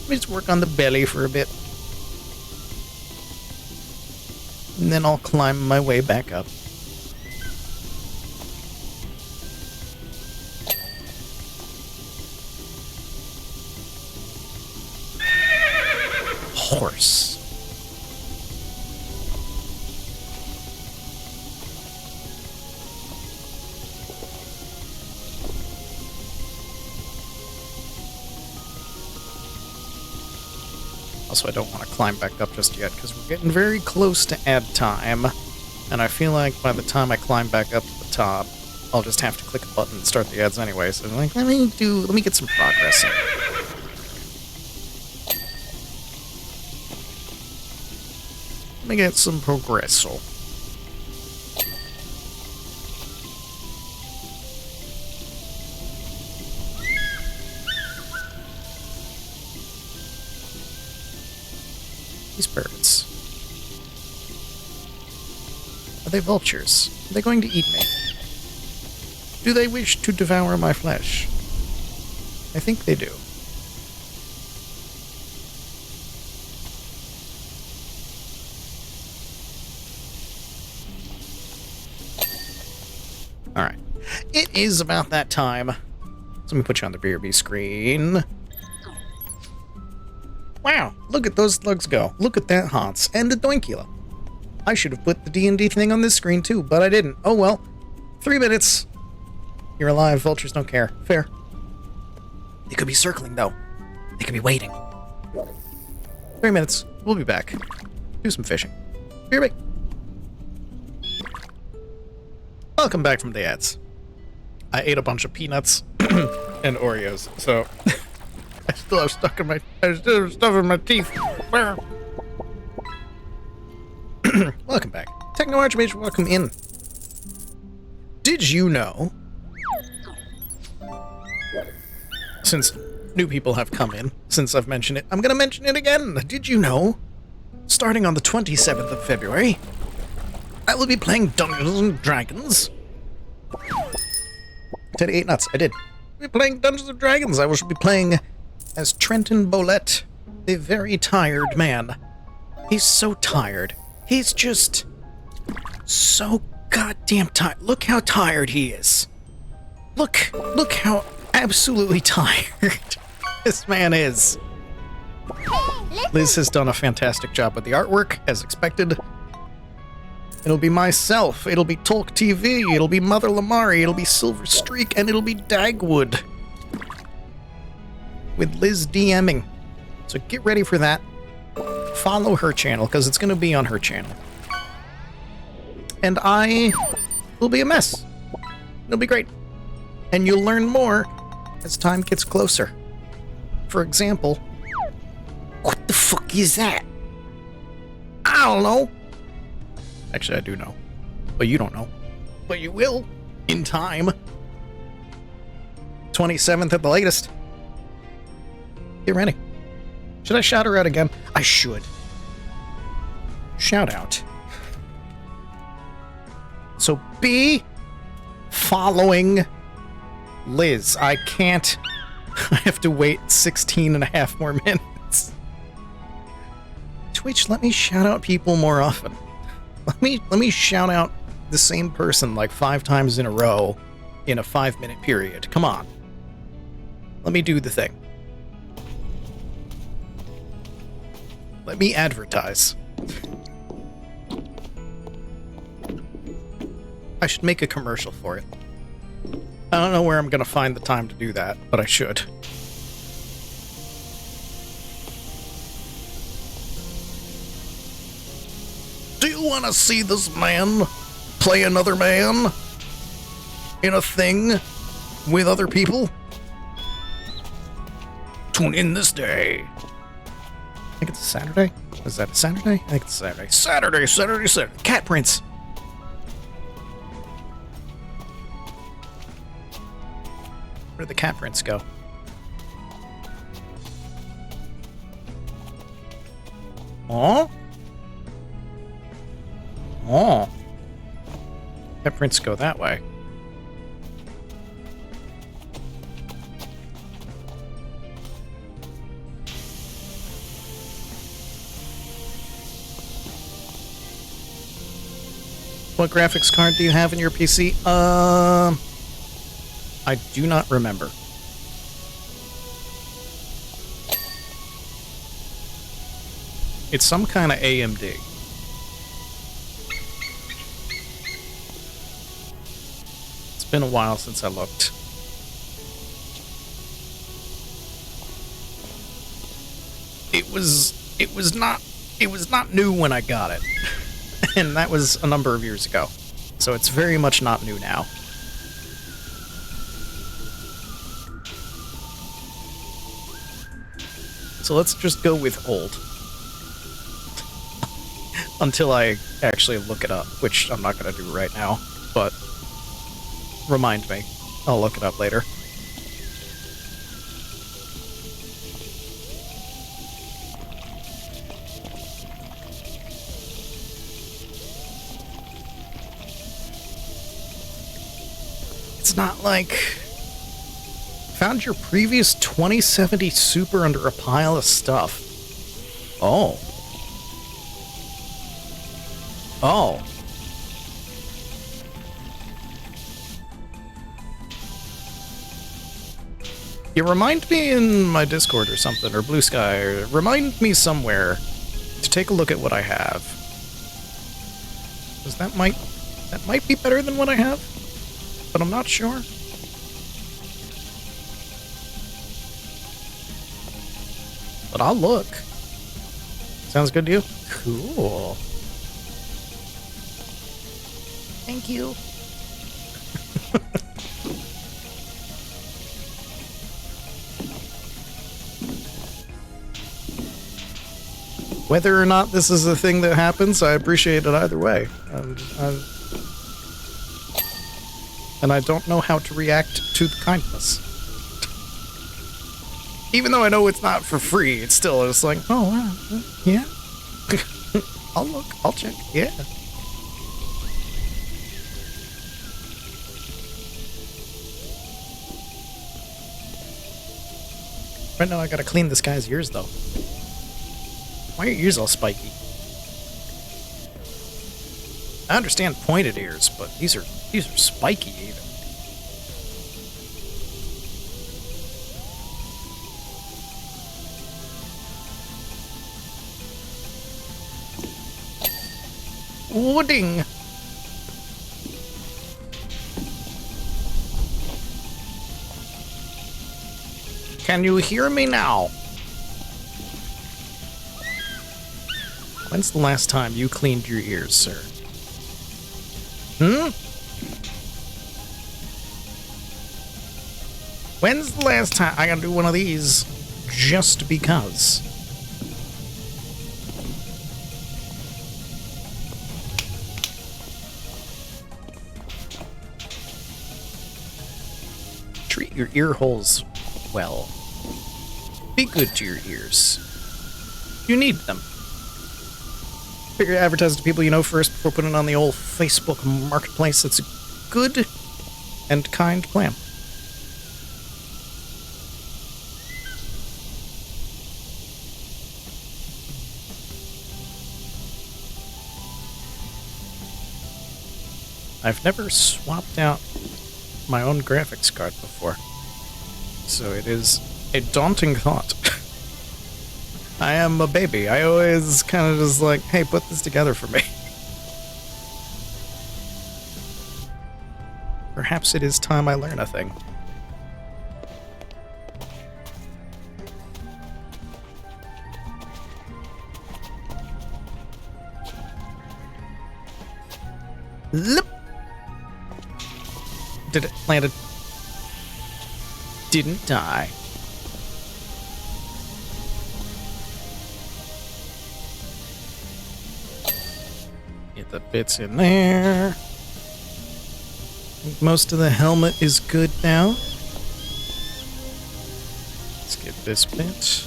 Let me just work on the belly for a bit. And then I'll climb my way back up. Horse. Also, I don't want to climb back up just yet, because we're getting very close to ad time, and I feel like by the time I climb back up to the top, I'll just have to click a button and start the ads anyway, so I'm like, let me get some progress in. Let me get some progresso. These birds. Are they vultures? Are they going to eat me? Do they wish to devour my flesh? I think they do. Alright. It is about that time. So let me put you on the BRB screen. Wow, look at those slugs go. Look at that Hans and the Doinkula. I should have put the D&D thing on this screen too, but I didn't. Oh well. 3 minutes. You're alive, vultures don't care. Fair. They could be circling though. They could be waiting. 3 minutes. We'll be back. Do some fishing. BRB. welcome back from the ads. I ate a bunch of peanuts and Oreos, so I still have stuff in my teeth. Welcome back. Techno Archmage, welcome in. Did you know, since new people have come in, since I've mentioned it, I'm gonna mention it again. Did you know, starting on the 27th of February, I will be playing Dungeons and Dragons. Teddy ate nuts. I did. We'll be playing Dungeons and Dragons. I will be playing as Trenton Bolette, the very tired man. He's so tired. He's just so goddamn tired. Look how tired he is. Look how absolutely tired this man is. Liz has done a fantastic job with the artwork, as expected. It'll be myself, it'll be Tolk TV, it'll be Mother Lamari, it'll be Silver Streak, and it'll be Dagwood. With Liz DMing. So get ready for that. Follow her channel, because it's going to be on her channel. And I will be a mess. It'll be great. And you'll learn more as time gets closer. For example... What the fuck is that? I don't know. Actually, I do know. But you don't know. But you will. In time. 27th at the latest. Get ready. Should I shout her out again? I should. Shout out. So be following Liz. I can't. I have to wait 16 and a half more minutes. Twitch, let me shout out people more often. Let me shout out the same person like 5 times in a row in a 5-minute period. Come on. Let me do the thing. Let me advertise. I should make a commercial for it. I don't know where I'm gonna find the time to do that, but I should. Do you want to see this man play another man in a thing with other people? Tune in this day. I think it's a Saturday. Is that a Saturday? I think it's a Saturday. Saturday. Cat Prince. Where did the cat prints go? Oh? Oh. Cat prints go that way. What graphics card do you have in your PC? I do not remember. It's some kind of AMD. It's been a while since I looked. It was not new when I got it. And that was a number of years ago. So it's very much not new now. So let's just go with old. Until I actually look it up, which I'm not going to do right now, but remind me. I'll look it up later. It's not like... Found your previous 2070 Super under a pile of stuff. Oh. Oh. You remind me in my Discord or something, or Bluesky, or remind me somewhere to take a look at what I have. Because that might be better than what I have, but I'm not sure. But I'll look. Sounds good to you? Cool. Thank you. Whether or not this is a thing that happens, I appreciate it either way. And I don't know how to react to the kindness. Even though I know it's not for free, it's still just like, oh, wow, yeah. I'll look, I'll check, yeah. Right now I gotta clean this guy's ears, though. Why are your ears all spiky? I understand pointed ears, but these are spiky even. Wooding. Can you hear me now? When's the last time you cleaned your ears, sir? When's the last time I gotta do one of these just because? Treat your ear holes well. Be good to your ears. You need them. Figure advertise to people you know first before putting it on the old Facebook marketplace. It's a good and kind plan. I've never swapped out my own graphics card before, so it is a daunting thought. I am a baby. I always kind of just like, hey, put this together for me. Perhaps it is time I learn a thing. Lip. Did it landed? Didn't die. Get the bits in there. I think most of the helmet is good now. Let's get this bit.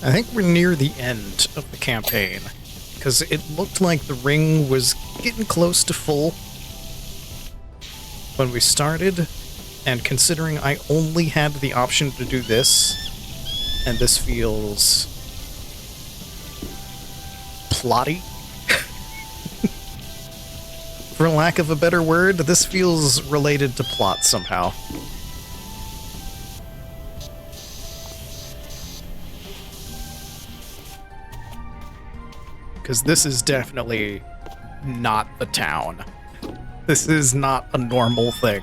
I think we're near the end of the campaign, because it looked like the ring was getting close to full when we started, and considering I only had the option to do this, and this feels plotty, for lack of a better word, this feels related to plot somehow. Because this is definitely not the town. This is not a normal thing.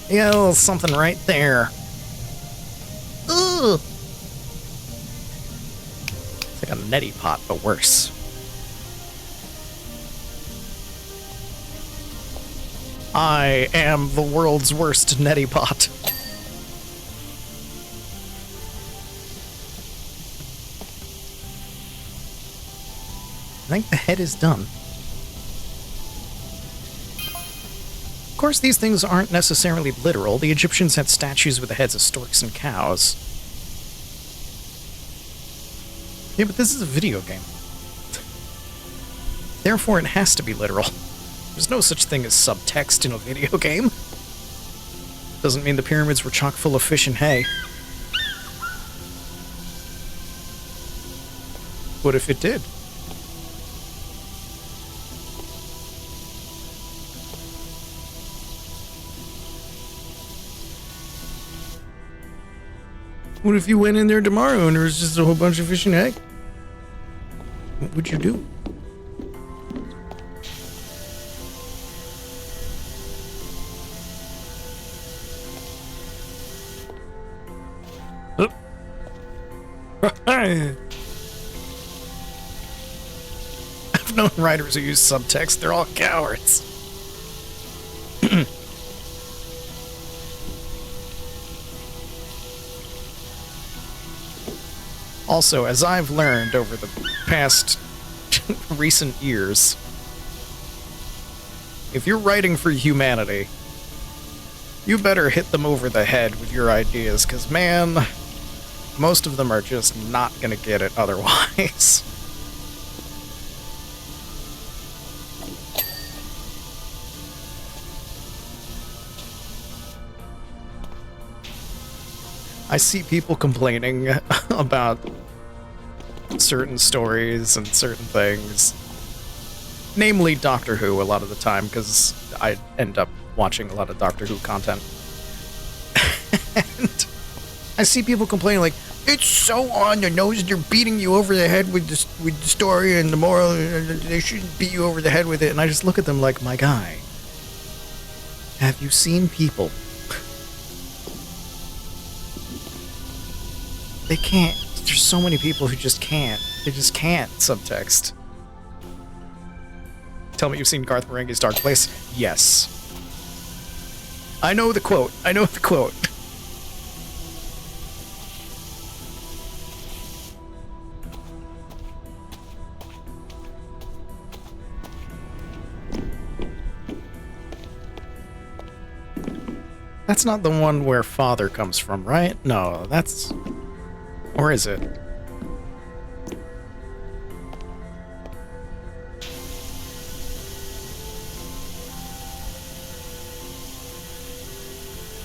Yeah, a little something right there. Ugh! It's like a neti pot, but worse. I am the world's worst neti pot. I think the head is done. Of course, these things aren't necessarily literal. The Egyptians had statues with the heads of storks and cows. Yeah, but this is a video game. Therefore, it has to be literal. There's no such thing as subtext in a video game. Doesn't mean the pyramids were chock full of fish and hay. What if it did? What if you went in there tomorrow and there was just a whole bunch of fish and hay? What would you do? I've known writers who use subtext. They're all cowards. Also, as I've learned over the past recent years, if you're writing for humanity, you better hit them over the head with your ideas, because, man, most of them are just not gonna get it otherwise. I see people complaining about certain stories and certain things. Namely Doctor Who a lot of the time, because I end up watching a lot of Doctor Who content. And I see people complaining like, it's so on the nose, they're beating you over the head with the story and the moral, they shouldn't beat you over the head with it. And I just look at them like, my guy, have you seen people? They can't. There's so many people who just can't. They just can't subtext. Tell me you've seen Garth Marenghi's Dark Place? Yes. I know the quote. I know the quote. That's not the one where father comes from, right? No, that's... Or is it?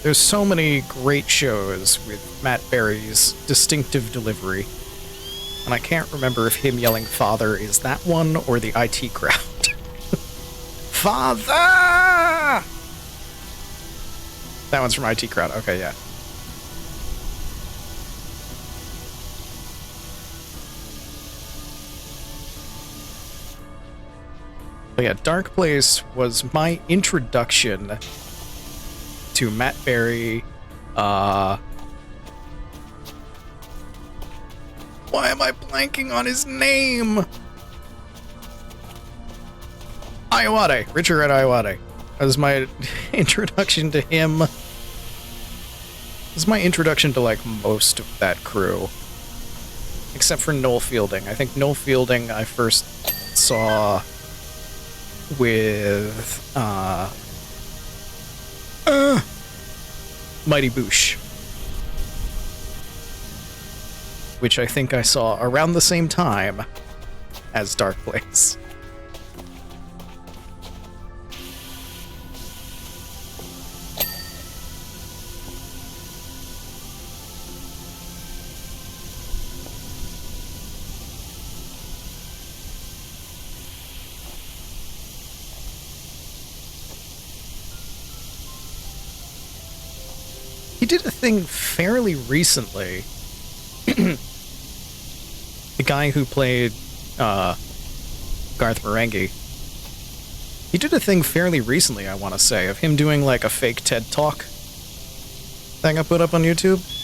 There's so many great shows with Matt Berry's distinctive delivery, and I can't remember if him yelling father is that one or the IT crowd. Father! That one's from IT crowd. Okay, yeah. But yeah, Dark Place was my introduction to Matt Berry. Why am I blanking on his name? Iwate. Richard Iwate. That was my introduction to him. This is my introduction to, like, most of that crew. Except for Noel Fielding. I think Noel Fielding I first saw with Mighty Boosh, which I think I saw around the same time as Dark Place. He did a thing fairly recently. The guy who played Garth Marenghi. He did a thing fairly recently, I want to say, of him doing like a fake TED Talk thing I put up on YouTube.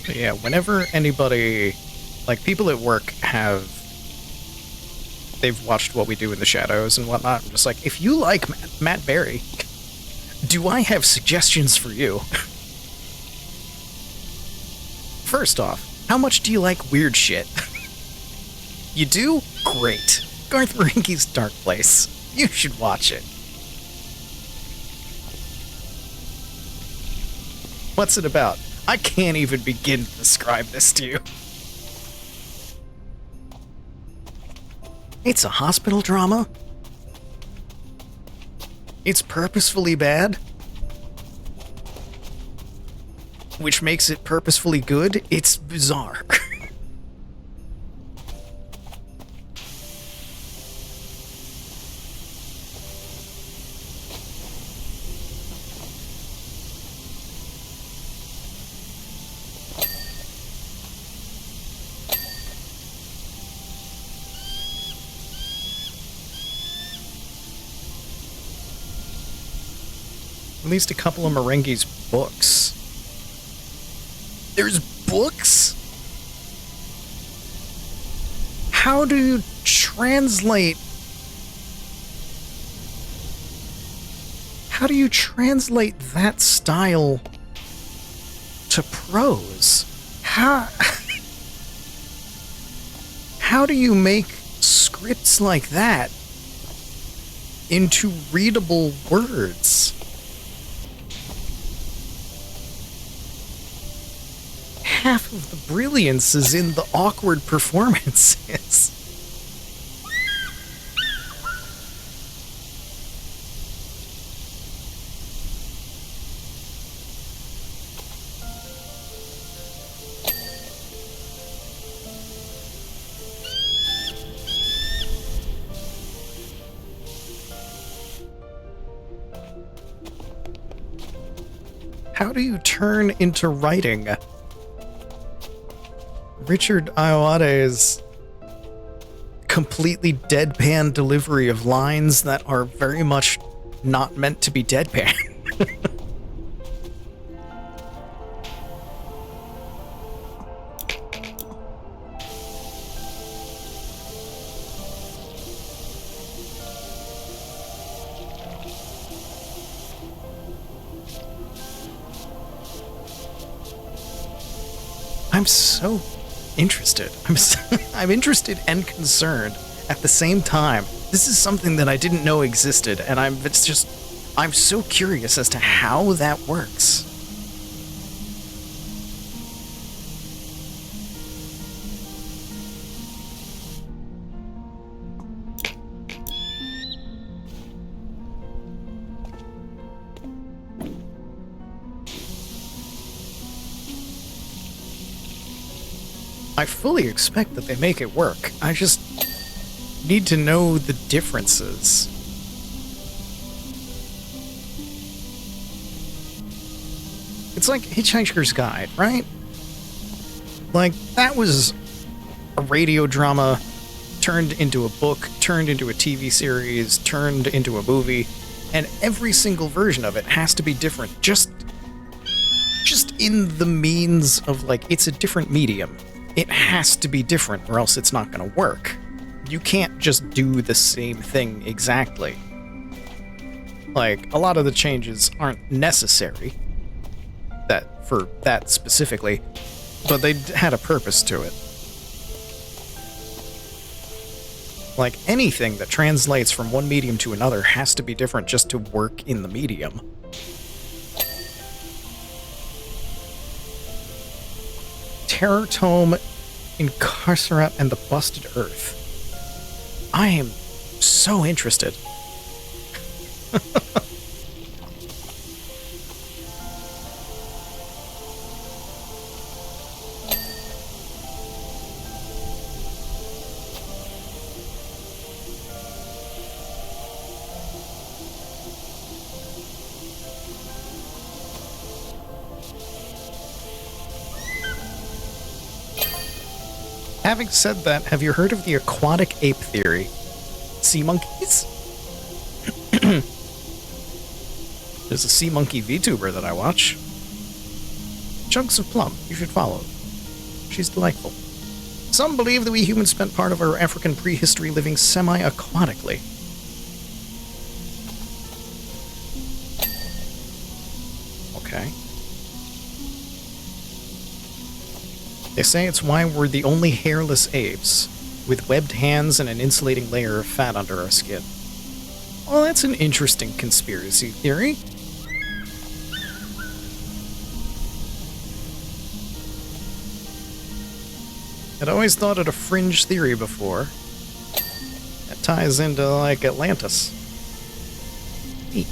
But yeah, whenever anybody, like people at work they've watched What We Do in the Shadows and whatnot, I'm just like, if you like Matt Berry, do I have suggestions for you? First off, how much do you like weird shit? You do? Great. Garth Marenghi's Dark Place. You should watch it. What's it about? I can't even begin to describe this to you. It's a hospital drama. It's purposefully bad, which makes it purposefully good. It's bizarre. At least a couple of Merengue's books. There's books? How do you translate? How do you translate that style to prose? How do you make scripts like that into readable words? Half of the brilliance is in the awkward performances. How do you turn into writing Richard Ayoade's completely deadpan delivery of lines that are very much not meant to be deadpan? I'm so interested. I'm interested and concerned at the same time. This is something that I didn't know existed, and I'm so curious as to how that works. I fully expect that they make it work. I just need to know the differences. It's like Hitchhiker's Guide, right? Like, that was a radio drama turned into a book, turned into a TV series, turned into a movie, and every single version of it has to be different, just in the means of, like, it's a different medium. It has to be different or else it's not going to work. You can't just do the same thing exactly. Like, a lot of the changes aren't necessary for that specifically, but they had a purpose to it. Like, anything that translates from one medium to another has to be different just to work in the medium. Terror Tome, Incarcerat, and the Busted Earth. I am so interested. Having said that, have you heard of the aquatic ape theory? Sea monkeys? There's a sea monkey VTuber that I watch. Chunks of Plum, you should follow. She's delightful. Some believe that we humans spent part of our African prehistory living semi-aquatically. Okay. They say it's why we're the only hairless apes, with webbed hands and an insulating layer of fat under our skin. Well, that's an interesting conspiracy theory. I'd always thought it a fringe theory before. That ties into, like, Atlantis. Neat.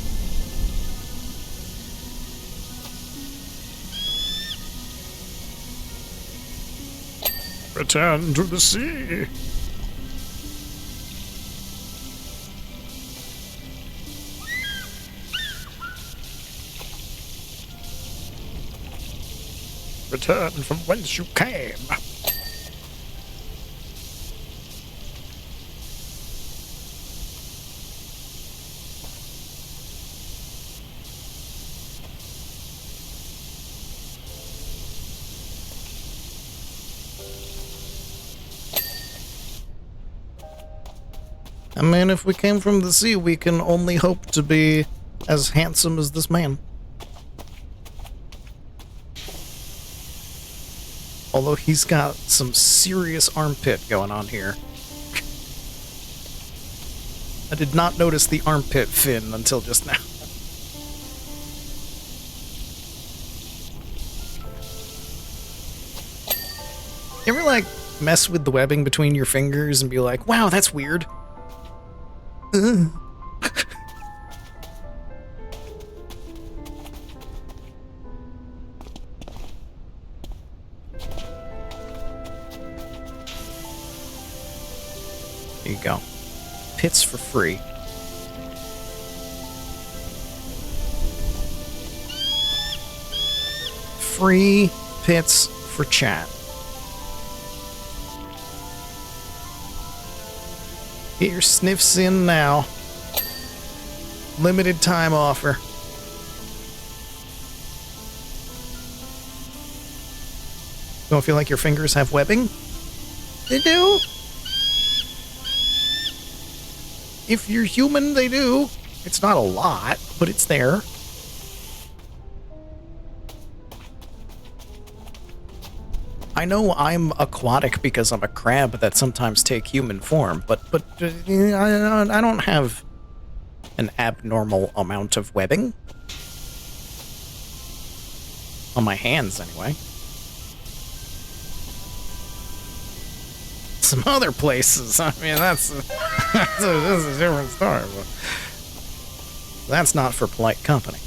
Return to the sea. Return from whence you came. I mean, if we came from the sea, we can only hope to be as handsome as this man. Although he's got some serious armpit going on here. I did not notice the armpit fin until just now. You ever, like, mess with the webbing between your fingers and be like, wow, that's weird? Ugh. There you go. Pits for free. Free pits for chat. Get your sniffs in now. Limited time offer. Don't feel like your fingers have webbing? They do. If you're human, they do. It's not a lot, but it's there. I know I'm aquatic because I'm a crab that sometimes take human form, but I don't have an abnormal amount of webbing. On my hands, anyway. Some other places, I mean, that's a different story, but that's not for polite company.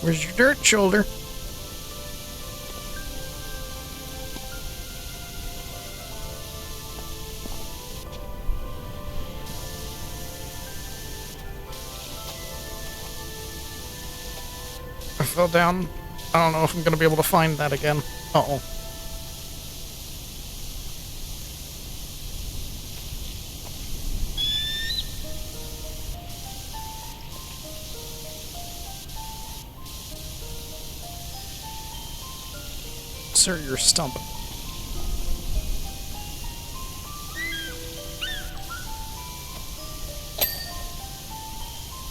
Where's your dirt shoulder? I fell down. I don't know if I'm gonna be able to find that again. Uh-oh. Sir, you're stumbling.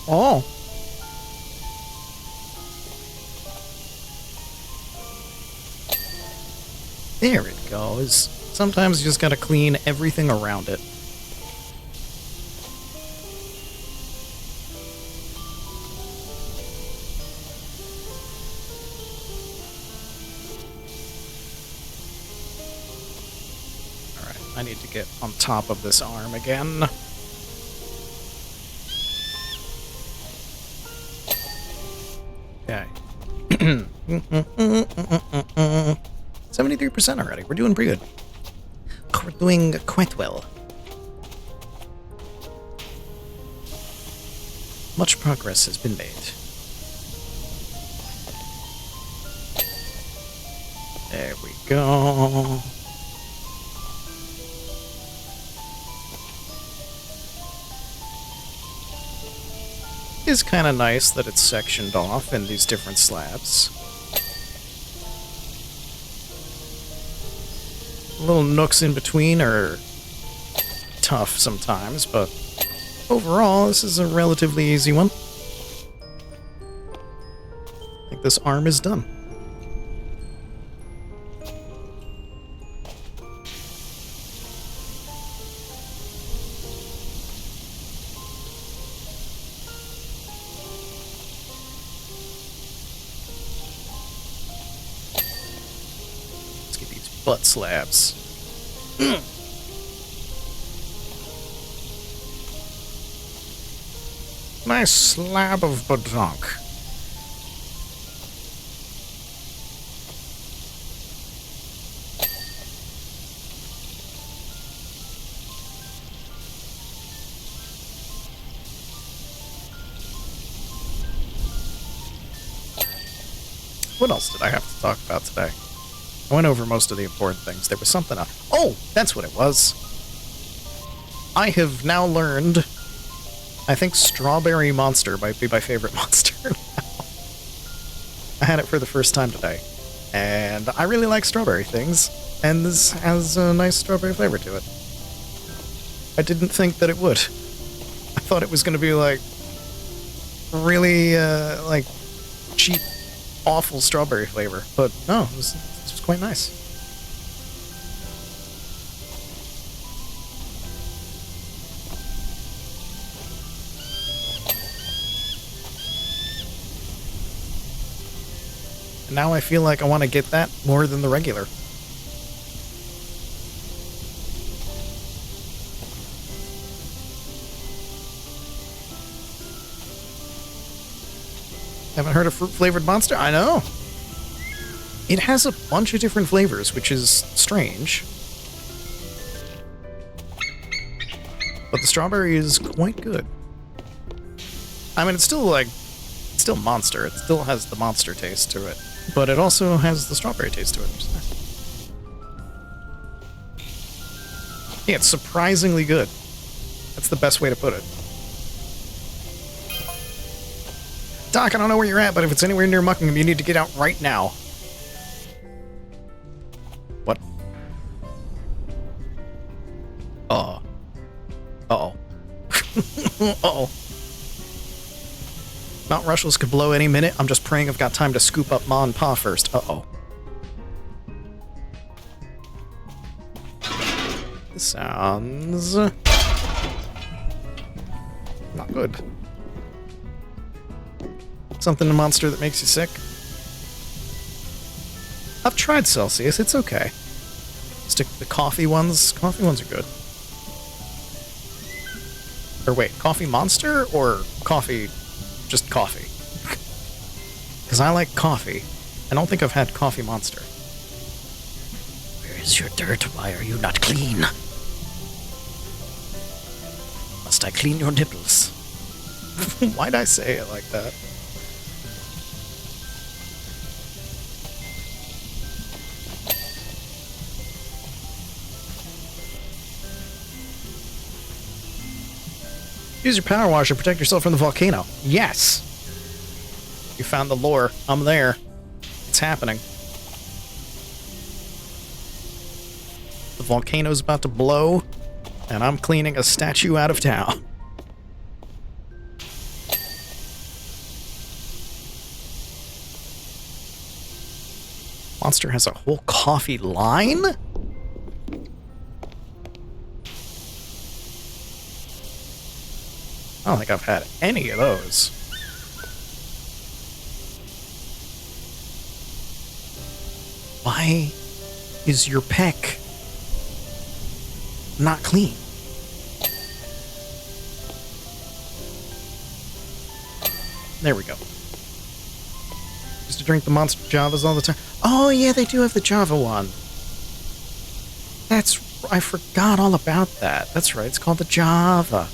Oh. There it goes. Sometimes you just gotta clean everything around it. I need to get on top of this arm again. Okay. 73% already. We're doing pretty good. We're doing quite well. Much progress has been made. There we go. It's kind of nice that it's sectioned off in these different slabs. Little nooks in between are tough sometimes, but overall, this is a relatively easy one. I think this arm is done. Butt slabs. Nice slab of badonk. What else did I have to talk about today? I went over most of the important things. There was something else. Oh, that's what it was. I have now learned, I think Strawberry Monster might be my favorite monster now. I had it for the first time today, and I really like strawberry things, and this has a nice strawberry flavor to it. I didn't think that it would. I thought it was going to be like really like cheap, awful strawberry flavor, but no, it was quite nice. And now I feel like I want to get that more than the regular. Haven't heard of fruit-flavored monster? I know! It has a bunch of different flavors, which is strange. But the strawberry is quite good. I mean, it's still like... It's still monster. It still has the monster taste to it. But it also has the strawberry taste to it, which is nice. Yeah, it's surprisingly good. That's the best way to put it. Doc, I don't know where you're at, but if it's anywhere near Muckingham, you need to get out right now. What? Uh-oh. Uh-oh. Uh-oh. Mount Rushells could blow any minute. I'm just praying I've got time to scoop up Ma and Pa first. Uh-oh. This sounds... not good. Something in Monster that makes you sick? I've tried Celsius. It's okay. Stick to the coffee ones. Coffee ones are good. Or wait, Coffee Monster or coffee... just coffee? Because I like coffee. I don't think I've had Coffee Monster. Where is your dirt? Why are you not clean? Must I clean your nipples? Why'd I say it like that? Use your power wash to protect yourself from the volcano. Yes! You found the lore. I'm there. It's happening. The volcano's about to blow, and I'm cleaning a statue out of town. Monster has a whole coffee line? I don't think I've had any of those. Why is your peck not clean? There we go. Used to drink the Monster Javas all the time. Oh yeah, they do have the Java one. I forgot all about that. That's right, it's called the Java.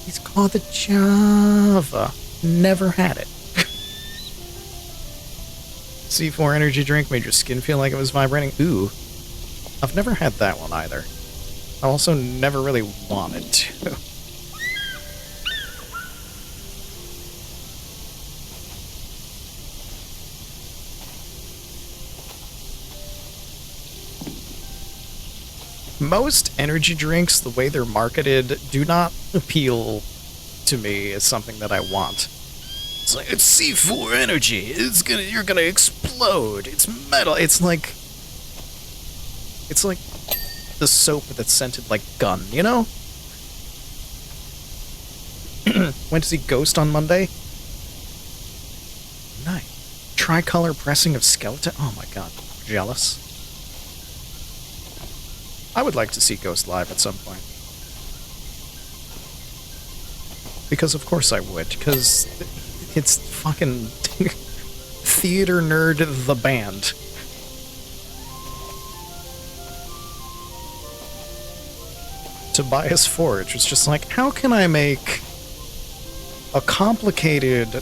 It's called the Java. Never had it. C4 energy drink made your skin feel like it was vibrating. Ooh. I've never had that one either. I also never really wanted to. Most energy drinks, the way they're marketed, do not appeal to me as something that I want. It's like, it's C4 energy. You're gonna explode. It's metal. It's like the soap that's scented like gun, you know? Went to see Ghost on Monday. Nice. Tricolor pressing of skeleton. Oh my god. Jealous. I would like to see Ghost live at some point. Because of course I would, because it's fucking Theater Nerd the band. Tobias Forge was just like, how can I make a complicated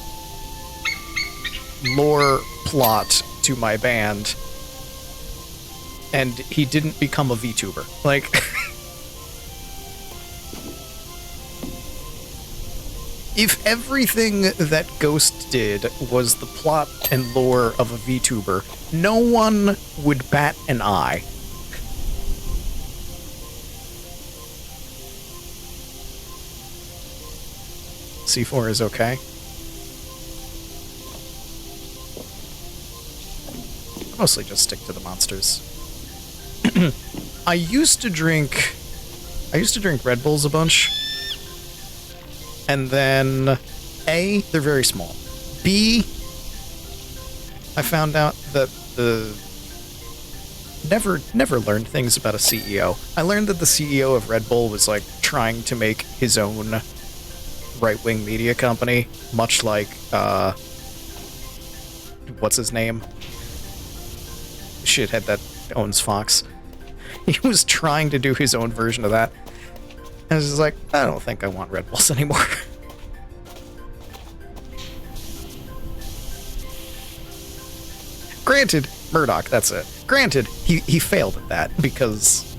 lore plot to my band, and he didn't become a VTuber. Like, if everything that Ghost did was the plot and lore of a VTuber, no one would bat an eye. C4 is okay. Mostly just stick to the monsters. I used to drink Red Bulls a bunch. And then A, they're very small. B, I found out that never learned things about a CEO. I learned that the CEO of Red Bull was like trying to make his own right-wing media company, much like what's his name? Shithead that owns Fox. He was trying to do his own version of that. And I was just like, I don't think I want Red Bulls anymore. Granted, Murdoch, that's it. Granted, he failed at that because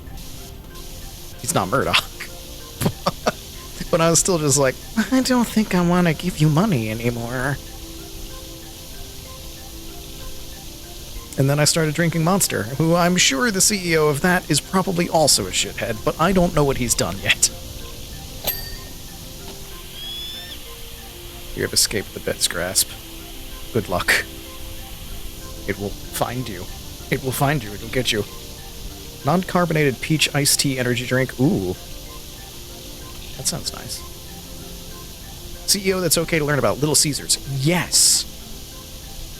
he's not Murdoch. But I was still just like, I don't think I want to give you money anymore. And then I started drinking Monster, who I'm sure the CEO of that is probably also a shithead, but I don't know what he's done yet. You have escaped the Bet's grasp. Good luck. It will find you. It will find you. It'll get you. Non-carbonated peach iced tea energy drink. Ooh. That sounds nice. CEO that's okay to learn about. Little Caesars. Yes.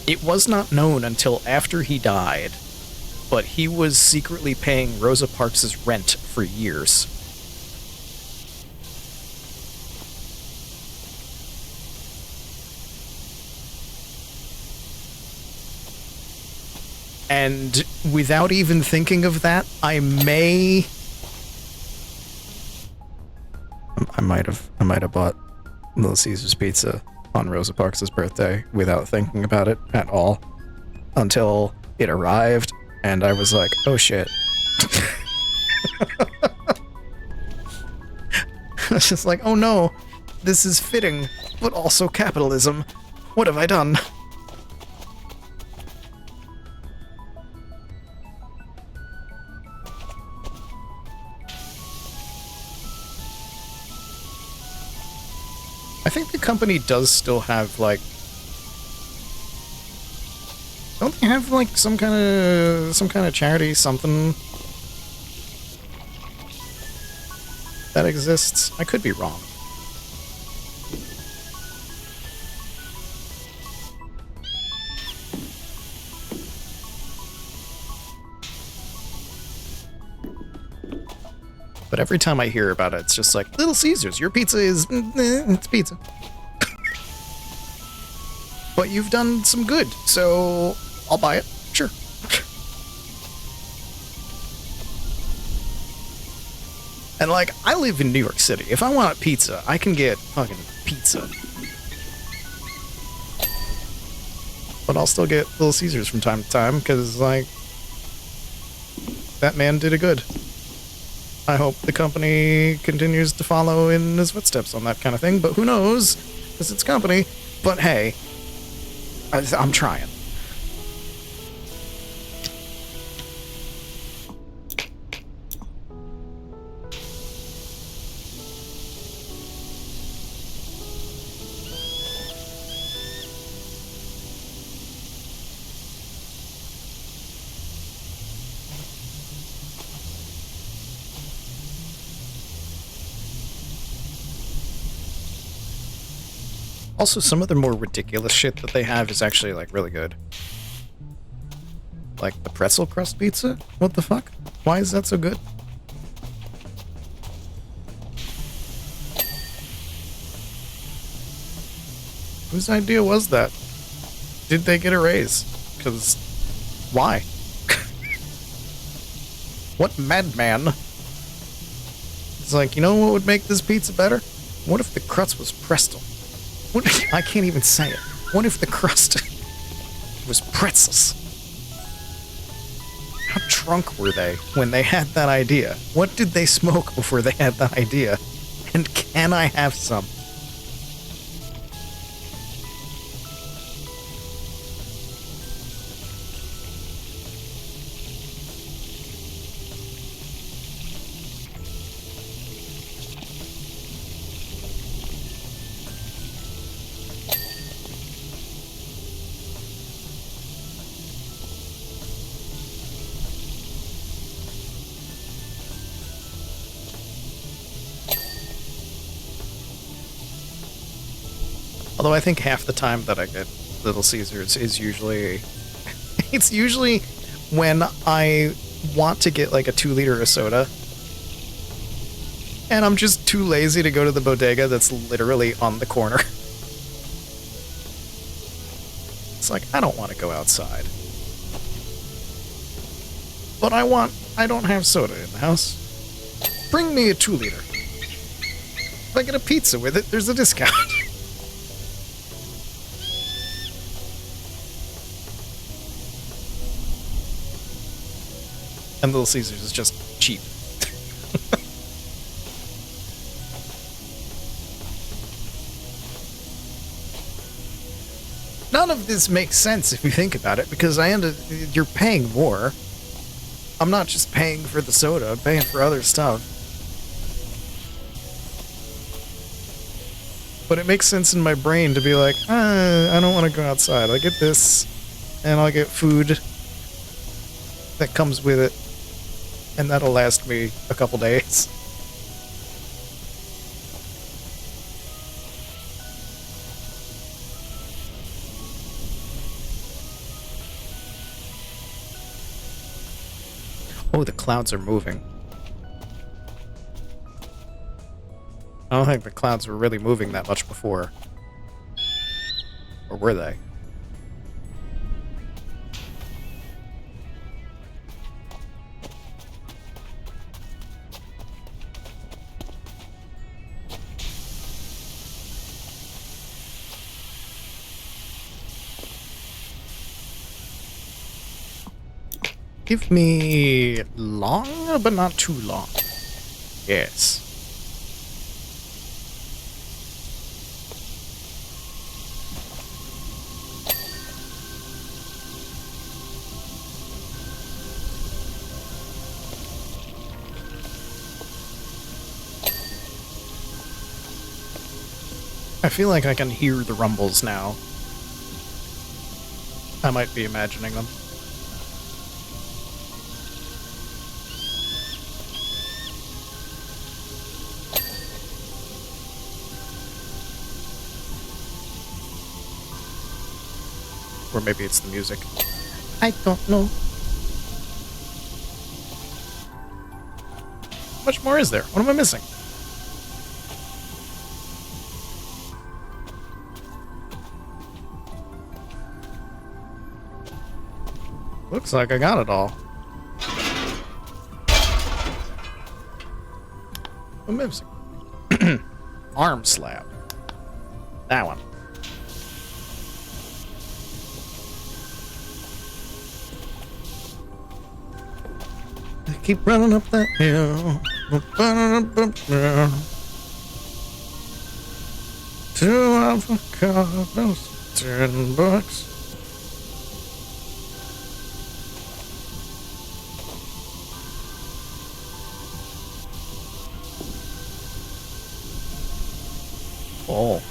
It was not known until after he died, but he was secretly paying Rosa Parks' rent for years. And without even thinking of that, I might have bought Little Caesars pizza on Rosa Parks' birthday without thinking about it at all until it arrived, and I was like, oh shit. I was just like, oh no, this is fitting, but also capitalism. What have I done? I think the company does still have, like... Don't they have, like, some kind of charity, something... that exists? I could be wrong. But every time I hear about it, it's just like, Little Caesars, your pizza is... it's pizza. But you've done some good, so I'll buy it. Sure. And, like, I live in New York City. If I want pizza, I can get fucking pizza. But I'll still get Little Caesars from time to time, because, like, that man did a good. I hope the company continues to follow in his footsteps on that kind of thing, but who knows, because it's company. But hey, I'm trying. Also, some of the more ridiculous shit that they have is actually, like, really good. Like, the pretzel crust pizza? What the fuck? Why is that so good? Whose idea was that? Did they get a raise? Because, why? What madman? It's like, you know what would make this pizza better? What if the crust was presto? What if, I can't even say it. What if the crust was pretzels. How drunk were they when they had that idea? What did they smoke before they had that idea? And can I have some? Although I think half the time that I get Little Caesars is usually... it's usually when I want to get like a 2-liter of soda, and I'm just too lazy to go to the bodega that's literally on the corner. It's like, I don't want to go outside. But I don't have soda in the house. Bring me a 2-liter. If I get a pizza with it, there's a discount. And Little Caesars is just cheap. None of this makes sense if you think about it, because you're paying more. I'm not just paying for the soda, I'm paying for other stuff. But it makes sense in my brain to be like, I don't want to go outside. I'll get this, and I'll get food that comes with it. And that'll last me a couple days. Oh, the clouds are moving. I don't think the clouds were really moving that much before. Or were they? Give me long, but not too long. Yes. I feel like I can hear the rumbles now. I might be imagining them. Or maybe it's the music. I don't know. How much more is there? What am I missing? Looks like I got it all. What am I missing? Arm slab. That one. Keep running up that hill. 2 avocados, $10. Oh.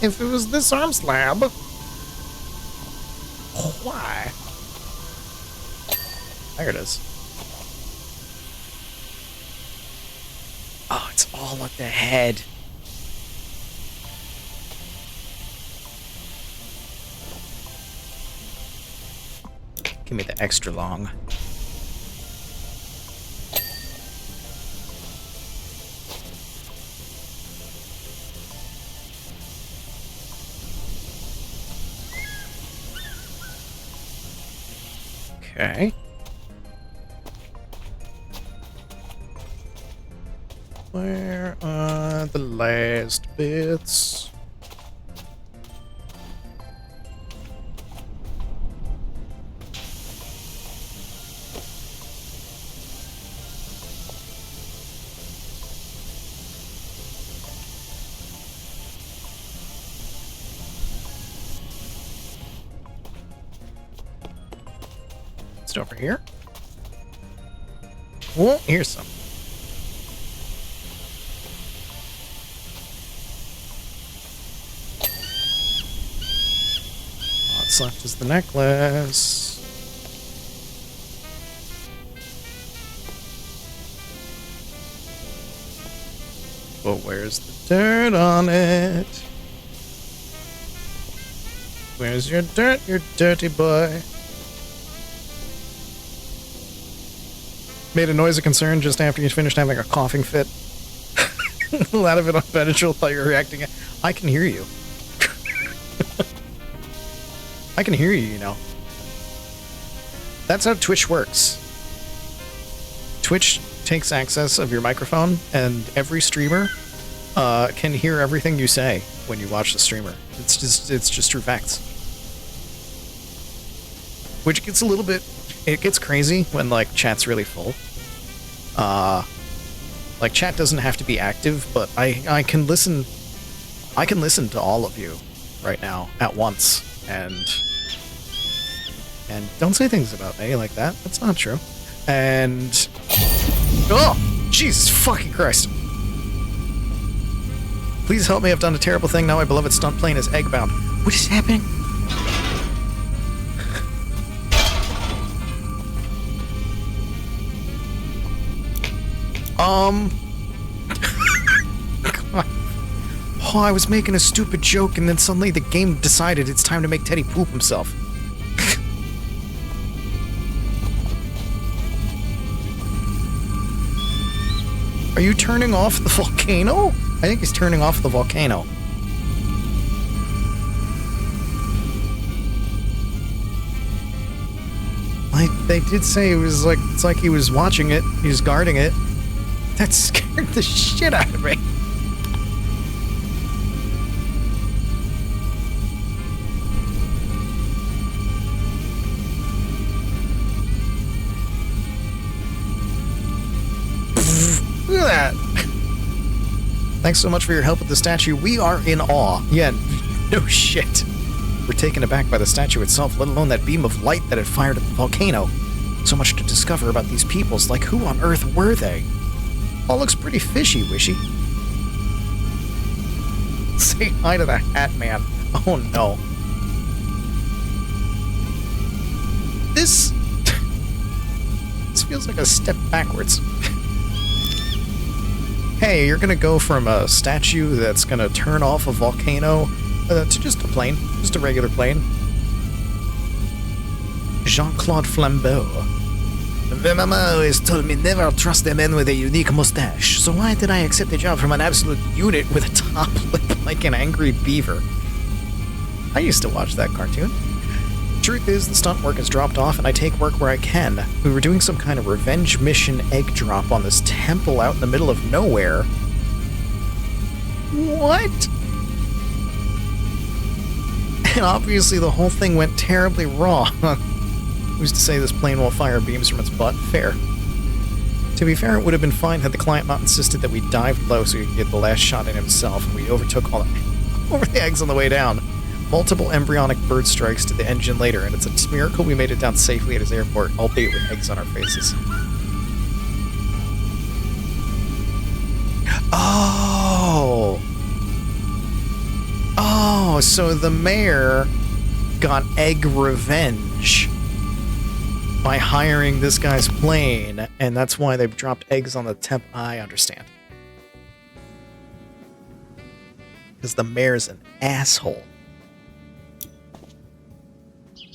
If it was this arm slab, why? There it is. Oh, it's all at the head. Give me the extra long. Okay. Where are the last bits? It's over here. Oh, here's some. What's left is the necklace. But where's the dirt on it? Where's your dirt, you dirty boy? Made a noise of concern just after you finished having a coughing fit. A lot of it on Benadryl, thought you were reacting. I can hear you. I can hear you, you know. That's how Twitch works. Twitch takes access of your microphone, and every streamer can hear everything you say when you watch the streamer. It's just true facts. Which gets a little bit... It gets crazy when, like, chat's really full. Like, chat doesn't have to be active, but I can listen... I can listen to all of you right now at once, and don't say things about me like that. That's not true. And... Oh! Jesus fucking Christ. Please help me, I've done a terrible thing. Now my beloved stunt plane is egg-bound. What is happening? Oh, I was making a stupid joke and then suddenly the game decided it's time to make Teddy poop himself. Are you turning off the volcano? I think he's turning off the volcano. They did say it was like, it's like he was watching it, he was guarding it. That scared the shit out of me. Look at that. Thanks so much for your help with the statue. We are in awe. Yeah, no shit. We're taken aback by the statue itself, let alone that beam of light that had fired at the volcano. So much to discover about these peoples, like who on earth were they? All looks pretty fishy, Wishy. Say hi to the Hat Man. Oh no. This feels like a step backwards. Hey, you're gonna go from a statue that's gonna turn off a volcano to just a plane. Just a regular plane. Jean-Claude Flambeau. The mama always told me never trust a man with a unique mustache, so why did I accept a job from an absolute unit with a top lip like an angry beaver? I used to watch that cartoon. Truth is, the stunt work has dropped off and I take work where I can. We were doing some kind of revenge mission egg drop on this temple out in the middle of nowhere. What? And obviously the whole thing went terribly wrong. Who's to say this plane won't fire beams from its butt? Fair. To be fair, it would have been fine had the client not insisted that we dived low so he could get the last shot in himself, and we overtook all over the eggs on the way down. Multiple embryonic bird strikes to the engine later, and it's a miracle we made it down safely at his airport, albeit with eggs on our faces. Oh! Oh, so the mayor got egg revenge by hiring this guy's plane, and that's why they've dropped eggs on the temp. I understand. Because the mayor's an asshole. Can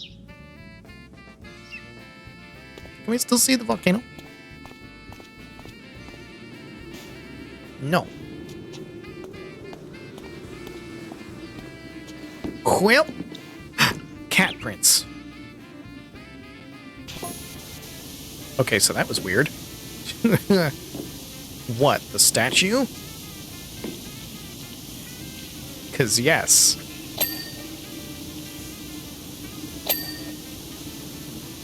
we still see the volcano? No. Well, cat prints. Okay, so that was weird. What, the statue? Because yes.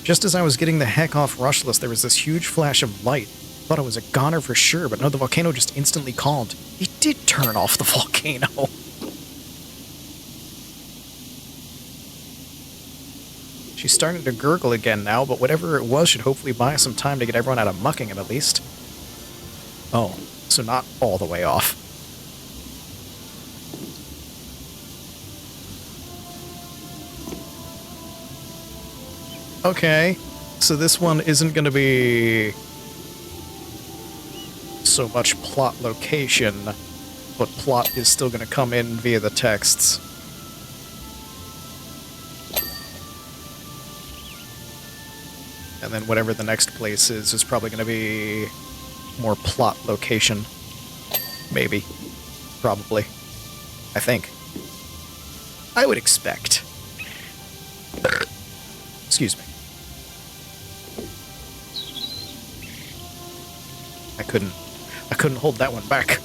Just as I was getting the heck off Rushless, there was this huge flash of light. Thought it was a goner for sure, but no, the volcano just instantly calmed. It did turn off the volcano. She's starting to gurgle again now, but whatever it was should hopefully buy us some time to get everyone out of Muckingham at least. Oh, so not all the way off. Okay, so this one isn't going to be so much plot location, but plot is still going to come in via the texts. And then whatever the next place is probably going to be more plot location. Maybe. Probably. I think. I would expect. Excuse me. I couldn't hold that one back.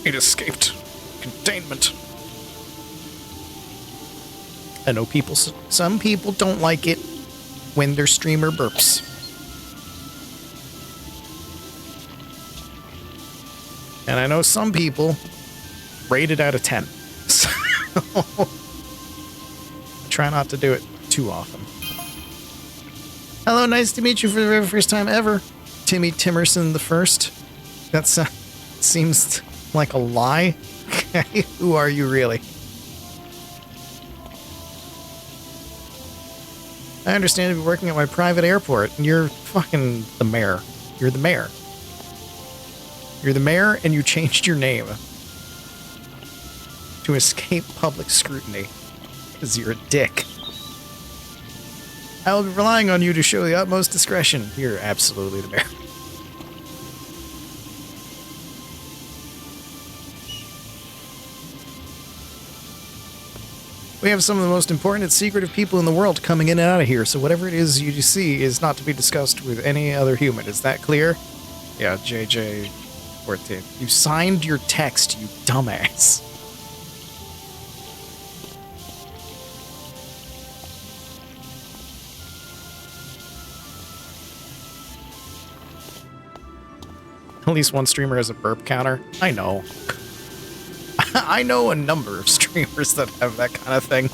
It escaped containment. I know some people don't like it when their streamer burps. And I know some people rate it out of 10. So try not to do it too often. Hello, nice to meet you for the very first time ever. Timmy Timerson the First. That seems like a lie. Okay, who are you really? I understand you're working at my private airport, and you're fucking the mayor. You're the mayor. You're the mayor, and you changed your name to escape public scrutiny, because you're a dick. I will be relying on you to show the utmost discretion. You're absolutely the mayor. We have some of the most important and secretive people in the world coming in and out of here, so whatever it is you see is not to be discussed with any other human. Is that clear? Yeah, JJ 14. You signed your text, you dumbass. At least one streamer has a burp counter. I know. I know a number of streamers that have that kind of thing.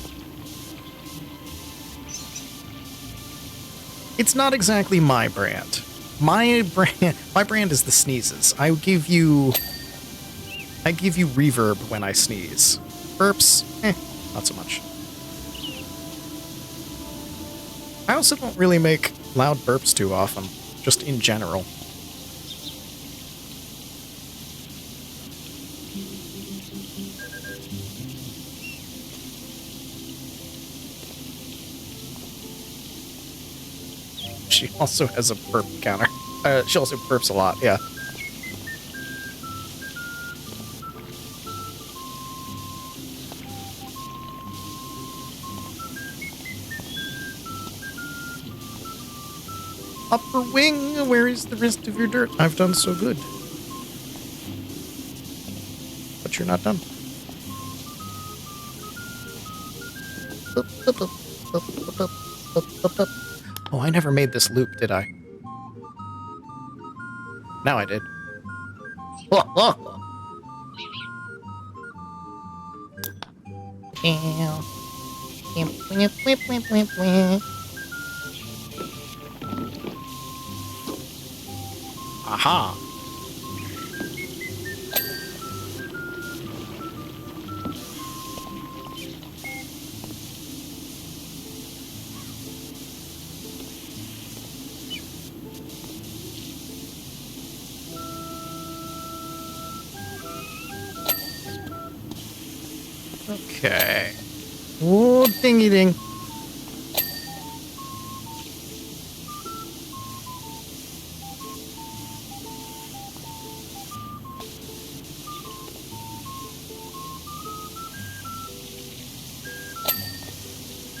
It's not exactly my brand. My brand is the sneezes. I give you reverb when I sneeze. Burps, not so much. I also don't really make loud burps too often, just in general. She also has a burp counter. She also burps a lot, yeah. Upper wing, where is the rest of your dirt? I've done so good. But you're not done. Oh, I never made this loop, did I? Now I did. Aha! Okay. Whoa, dingy ding.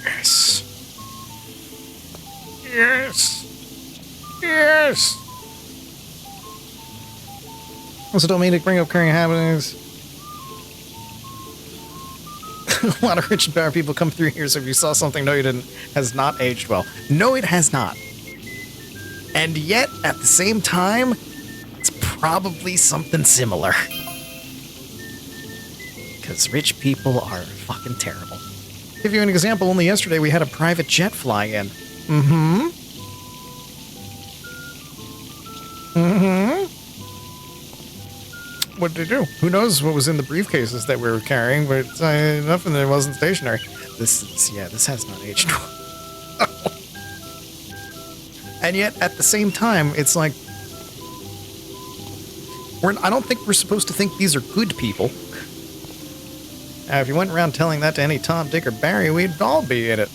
Yes. Yes. Yes. Also, don't mean to bring up current happenings. A lot of rich and powerful people come through here, so if you saw something, no, you didn't, has not aged well. No, it has not. And yet, at the same time, it's probably something similar. Because rich people are fucking terrible. To give you an example, only yesterday we had a private jet fly in. Mm-hmm. Mm-hmm. What did they do? Who knows what was in the briefcases that we were carrying, but nothing that wasn't stationary. This has not aged well. And yet, at the same time, it's like, I don't think we're supposed to think these are good people. If you went around telling that to any Tom, Dick, or Barry, we'd all be in it.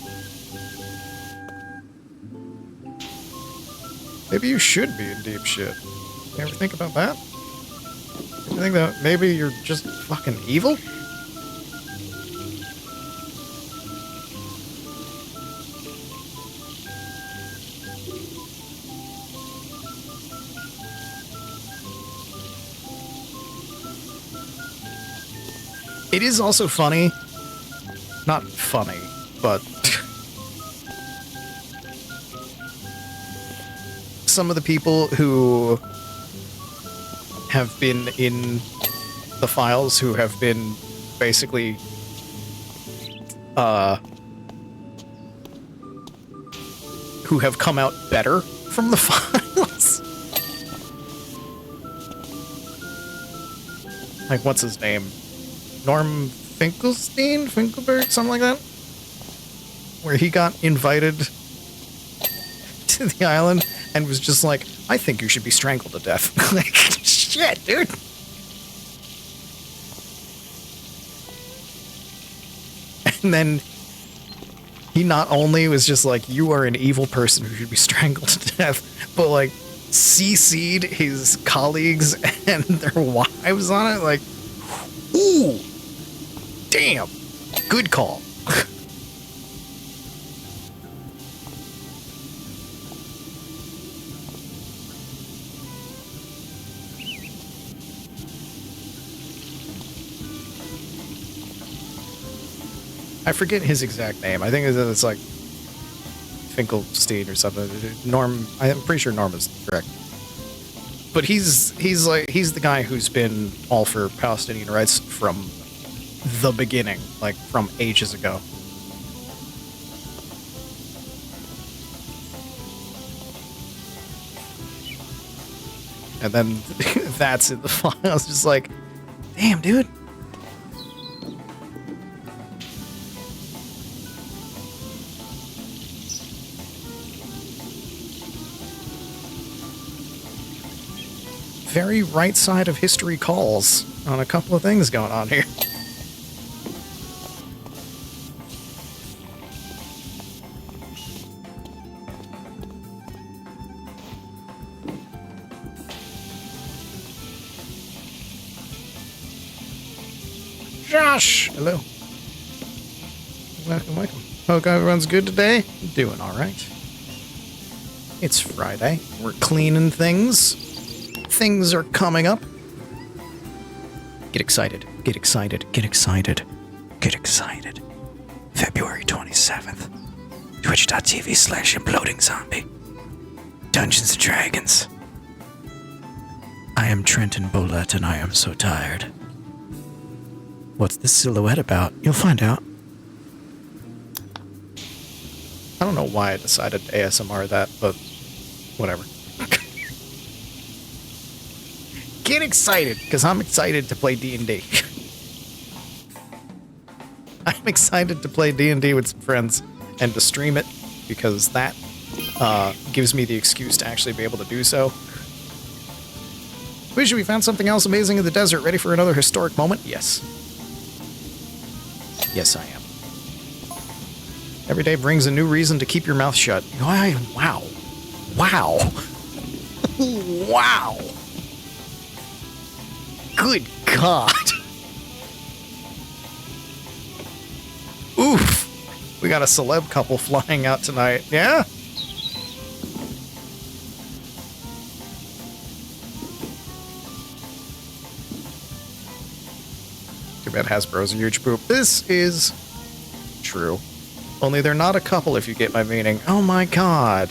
Maybe you should be in deep shit. You ever think about that? You think that maybe you're just fucking evil? It is also funny. Not funny, but some of the people who have been in the files, who have been basically who have come out better from the files. Like, what's his name? Norm Finkelberg, something like that? Where he got invited to the island and was just like, I think you should be strangled to death. Like, shit, dude. And then he not only was just like, you are an evil person who should be strangled to death, but like CC'd his colleagues and their wives on it. Like, ooh, damn, good call. I forget his exact name. I think it's like Finkelstein or something. Norm, I'm pretty sure Norm is correct. But he's the guy who's been all for Palestinian rights from the beginning, like from ages ago. And then that's in the file. I was just like, damn, dude. Very right side of history calls on a couple of things going on here. Josh! Hello. Welcome, welcome. Hope everyone's good today? Doing alright. It's Friday. We're cleaning things. Things are coming up. Get excited. Get excited. Get excited. Get excited. February 27th. Twitch.tv/ImplodingZombie. Dungeons & Dragons. I am Trenton Bolette and I am so tired. What's this silhouette about? You'll find out. I don't know why I decided to ASMR that, but whatever. Get excited, because I'm excited to play D&D. I'm excited to play D&D with some friends and to stream it, because that gives me the excuse to actually be able to do so. Wish we found something else amazing in the desert, ready for another historic moment? Yes. Yes, I am. Every day brings a new reason to keep your mouth shut. Wow. Wow. Wow. Good God. Oof. We got a celeb couple flying out tonight. Yeah? Too bad Hasbro's a huge poop. This is true. Only they're not a couple, if you get my meaning. Oh my god.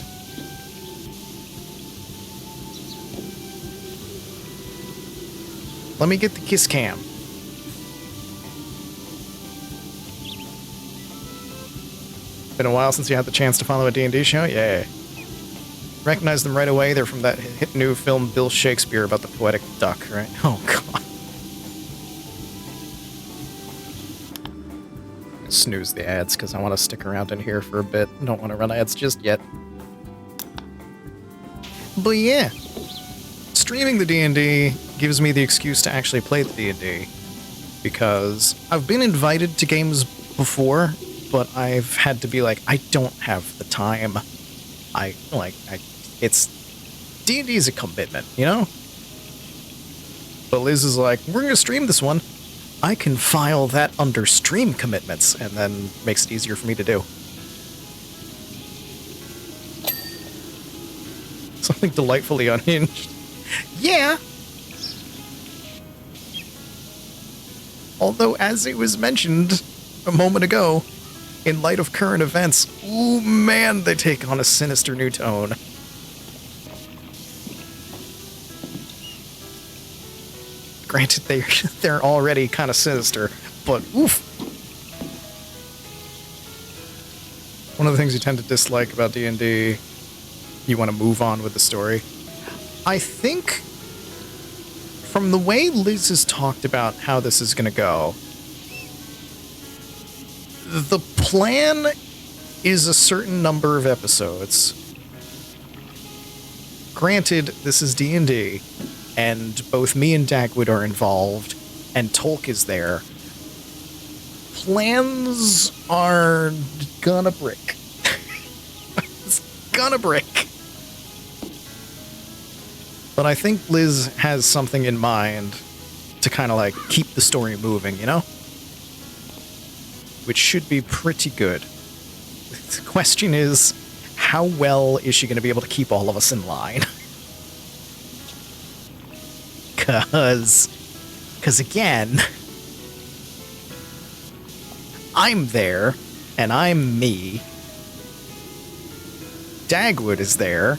Let me get the kiss cam. Been a while since you had the chance to follow a D&D show? Yay. Recognize them right away. They're from that hit new film Bill Shakespeare about the poetic duck, right? Oh, God. Snooze the ads, because I want to stick around in here for a bit. Don't want to run ads just yet. But yeah. Streaming the D&D gives me the excuse to actually play the D&D. Because I've been invited to games before, but I've had to be like, I don't have the time. It's D&D is a commitment, you know? But Liz is like, we're gonna stream this one. I can file that under stream commitments, and then makes it easier for me to do. Something delightfully unhinged. Yeah! Although, as it was mentioned a moment ago, in light of current events, ooh man, they take on a sinister new tone. Granted, they're already kind of sinister, but oof. One of the things you tend to dislike about D&D, you want to move on with the story. I think, from the way Liz has talked about how this is going to go, the plan is a certain number of episodes. Granted, this is D&D, and both me and Dagwood are involved, and Tolk is there. Plans are gonna break. It's gonna break. But I think Liz has something in mind to kind of like keep the story moving, you know? Which should be pretty good. The question is, how well is she going to be able to keep all of us in line? Cause again, I'm there, and I'm me. Dagwood is there,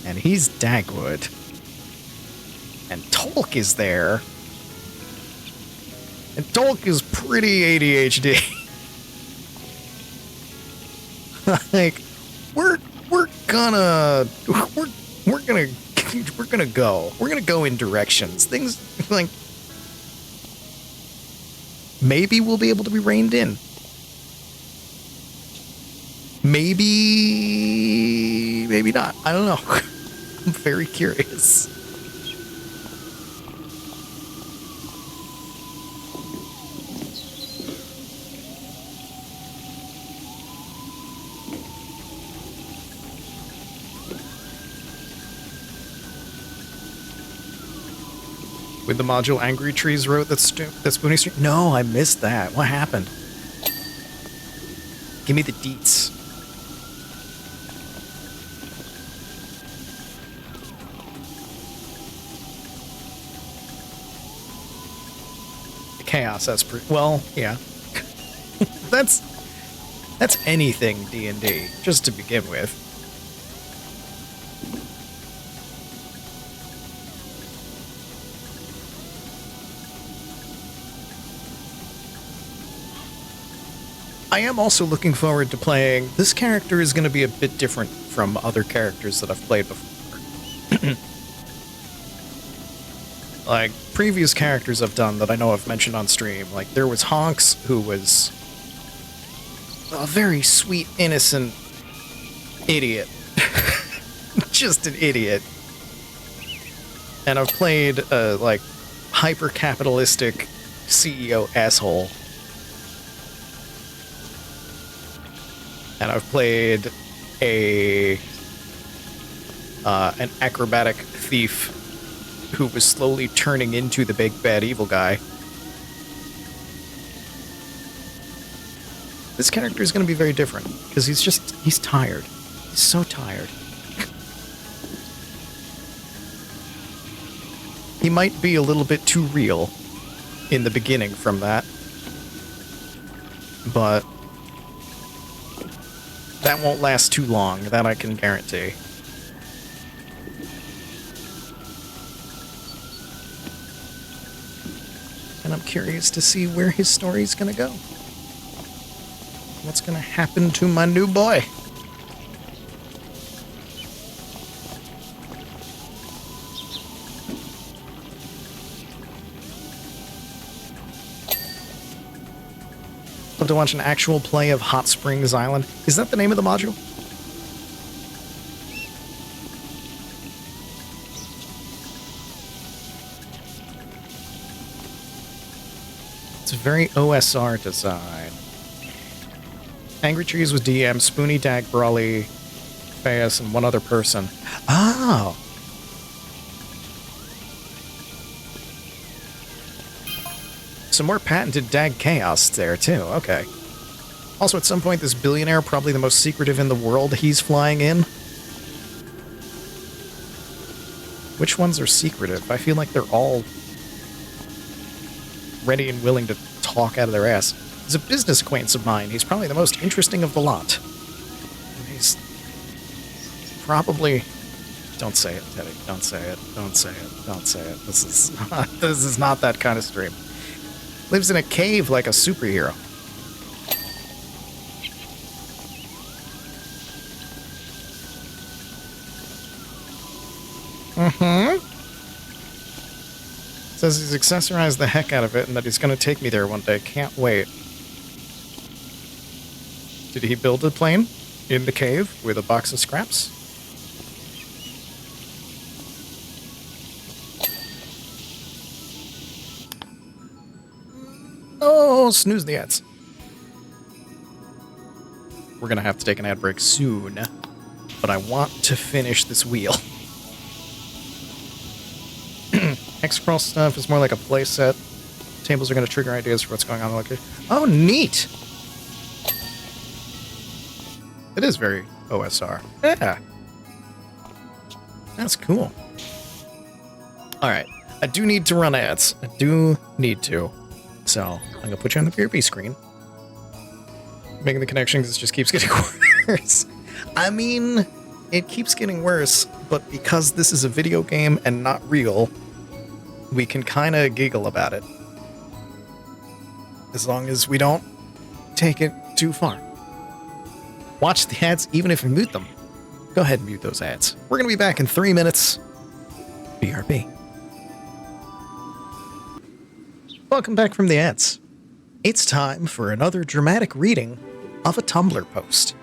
and he's Dagwood. And Tolk is there, and Tolk is pretty ADHD. Like, we're gonna go in directions. Things like maybe we'll be able to be reined in. Maybe not. I don't know. I'm very curious. With the module Angry Trees wrote that Spoonie Street? No, I missed that. What happened? Give me the deets. Chaos, that's pretty... Well, yeah. That's anything D&D, just to begin with. I am also looking forward to playing... This character is going to be a bit different from other characters that I've played before. Like, previous characters I've done that I know I've mentioned on stream. Like, there was Honks, who was a very sweet, innocent idiot. Just an idiot. And I've played a, like, hyper-capitalistic CEO asshole. And I've played an acrobatic thief who was slowly turning into the big bad evil guy. This character is going to be very different, because he's tired. He's so tired. He might be a little bit too real, in the beginning from that. But that won't last too long, that I can guarantee. And I'm curious to see where his story's gonna go. What's gonna happen to my new boy? Love to watch an actual play of Hot Springs Island. Is that the name of the module? It's a very OSR design. Angry Trees was DM, Spoony, Dag, Brawley, Fayas, and one other person. Oh! Some more patented Dag Chaos there, too. Okay. Also, at some point, this billionaire, probably the most secretive in the world, he's flying in. Which ones are secretive? I feel like they're all ready and willing to talk out of their ass. He's a business acquaintance of mine. He's probably the most interesting of the lot. And he's probably... Don't say it, Teddy. Don't say it. Don't say it. Don't say it. This is not that kind of stream. Lives in a cave like a superhero. Says he's accessorized the heck out of it and that he's going to take me there one day. Can't wait. Did he build a plane in the cave with a box of scraps? Oh, snooze the ads. We're going to have to take an ad break soon, but I want to finish this wheel. X-Crawl stuff is more like a playset. Tables are going to trigger ideas for what's going on in the location. Oh, neat! It is very OSR. Yeah. That's cool. Alright. I do need to run ads. I do need to. So, I'm going to put you on the PRP screen. Making the connection because it just keeps getting worse. I mean, it keeps getting worse, but because this is a video game and not real, we can kind of giggle about it. As long as we don't take it too far. Watch the ads even if you mute them. Go ahead and mute those ads. We're going to be back in 3 minutes. BRB. Welcome back from the ads. It's time for another dramatic reading of a Tumblr post.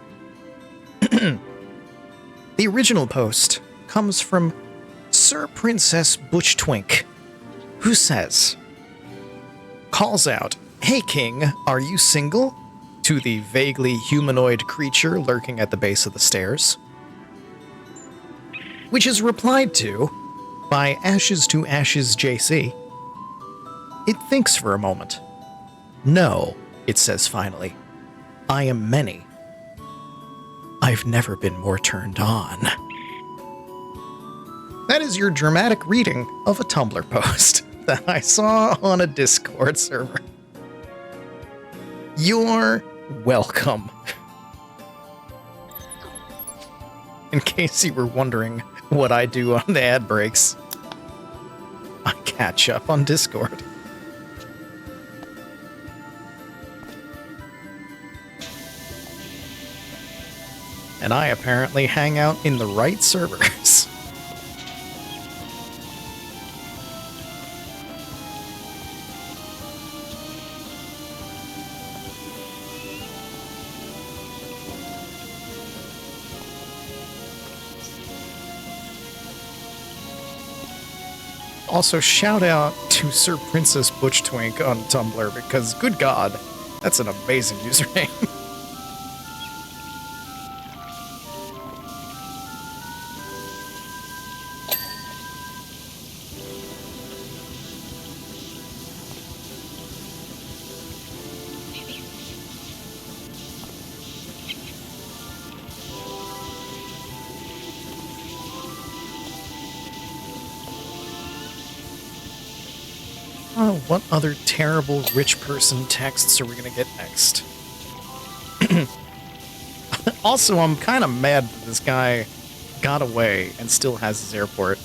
The original post comes from Sir Princess Butch Twink, who says, calls out, "Hey King, are you single?" to the vaguely humanoid creature lurking at the base of the stairs. Which is replied to by Ashes to Ashes JC. It thinks for a moment. "No," it says finally. "I am many. I've never been more turned on." That is your dramatic reading of a Tumblr post that I saw on a Discord server. You're welcome. In case you were wondering what I do on the ad breaks, I catch up on Discord. And I apparently hang out in the right servers. Also, shout out to Sir Princess Butch Twink on Tumblr, because good God, that's an amazing username. Oh, what other terrible rich person texts are we gonna get next? Also, I'm kind of mad that this guy got away and still has his airport.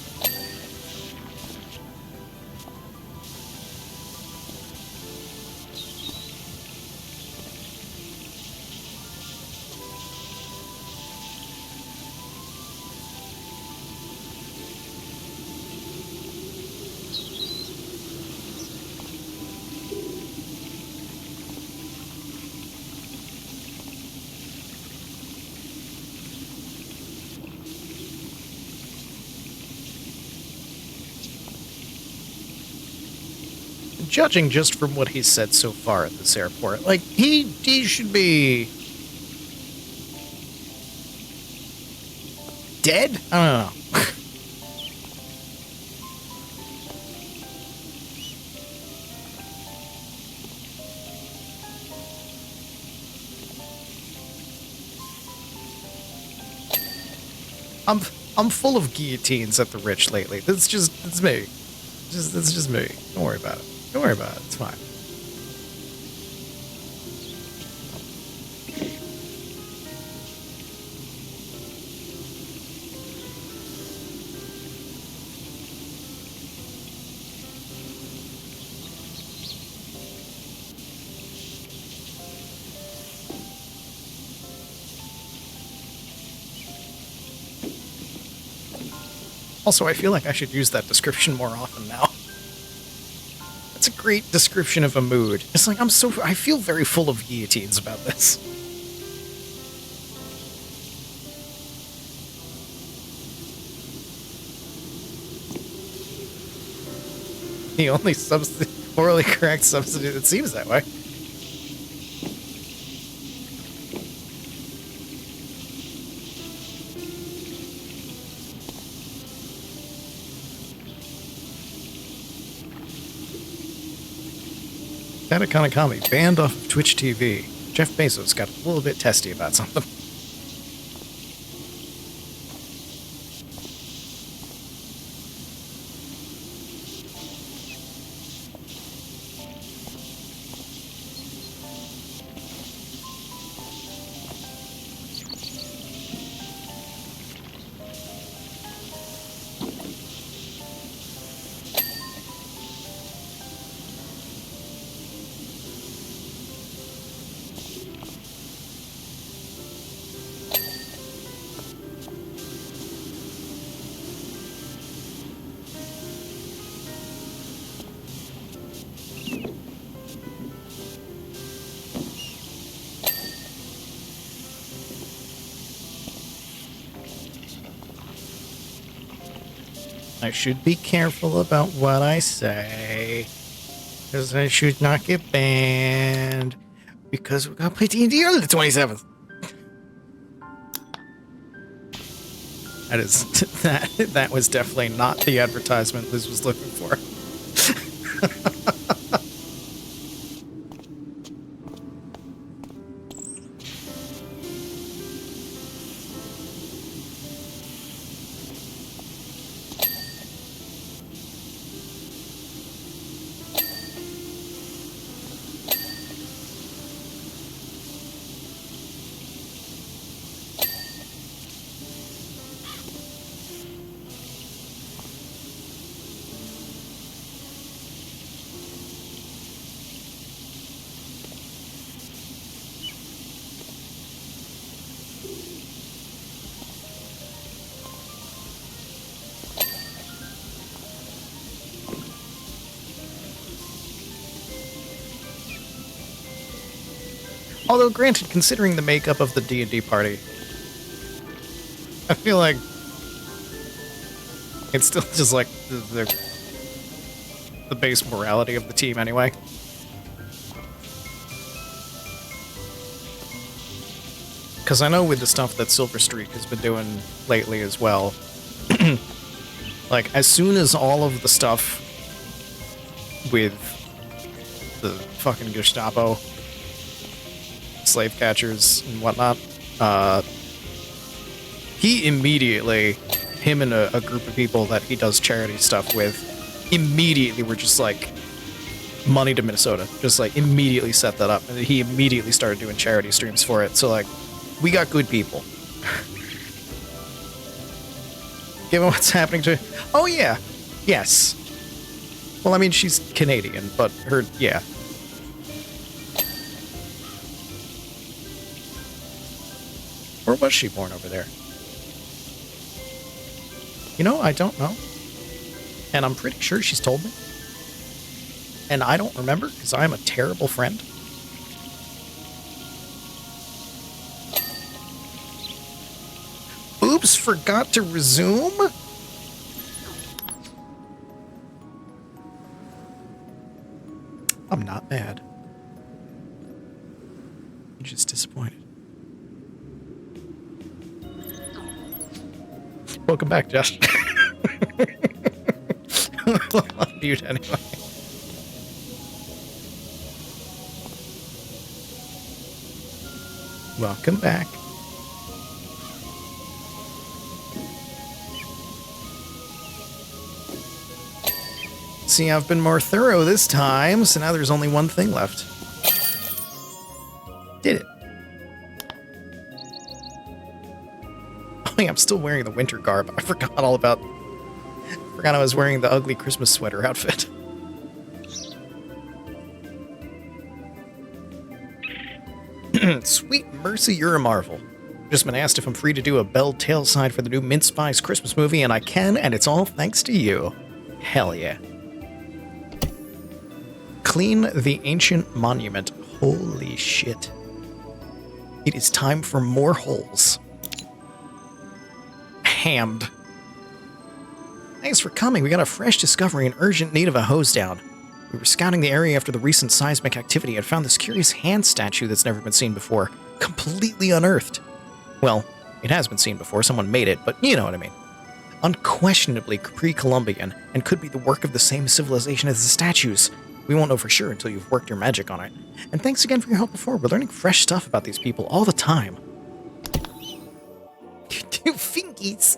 Judging just from what he's said so far at this airport, like, he should be dead? I don't know. I'm full of guillotines at the rich lately. It's me. It's just me. Don't worry about it. Don't worry about it. It's fine. Also, I feel like I should use that description more often now. That's a great description of a mood. It's like, I feel very full of guillotines about this. The only morally correct substitute that seems that way. Kanikami banned off of Twitch TV. Jeff Bezos got a little bit testy about something. I should be careful about what I say, because I should not get banned, because we're going to play D&D on the 27th. That was definitely not the advertisement Liz was looking for. Although, granted, considering the makeup of the D&D party, I feel like it's still just like the base morality of the team anyway. Because I know with the stuff that Silver Streak has been doing lately as well, like, as soon as all of the stuff with the fucking Gestapo, slave catchers and whatnot, he immediately, him and a group of people that he does charity stuff with, immediately were just like, money to Minnesota. Just like immediately set that up. And he immediately started doing charity streams for it. So like, we got good people. Given what's happening to... Oh yeah. Yes. Well, I mean, she's Canadian, but her... Yeah. Or was she born over there? You know, I don't know. And I'm pretty sure she's told me. And I don't remember, because I'm a terrible friend. Oops, forgot to resume? I'm not mad. I'm just disappointed. Welcome back, Josh. I'll mute anyway. Welcome back. See, I've been more thorough this time, so now there's only one thing left. Did it. Oh yeah, I'm still wearing the winter garb. I forgot all about... Forgot I was wearing the ugly Christmas sweater outfit. Sweet mercy, you're a marvel. Just been asked if I'm free to do a Bell Tale side for the new Mint Spice Christmas movie, and I can, and it's all thanks to you. Hell yeah. Clean the ancient monument. Holy shit. It is time for more holes. Hammed. Thanks for coming. We got a fresh discovery in urgent need of a hose down. We were scouting the area after the recent seismic activity and found this curious hand statue that's never been seen before. Completely unearthed. Well, it has been seen before. Someone made it, but you know what I mean. Unquestionably pre-Columbian, and could be the work of the same civilization as the statues. We won't know for sure until you've worked your magic on it. And thanks again for your help before. We're learning fresh stuff about these people all the time. Two fingies.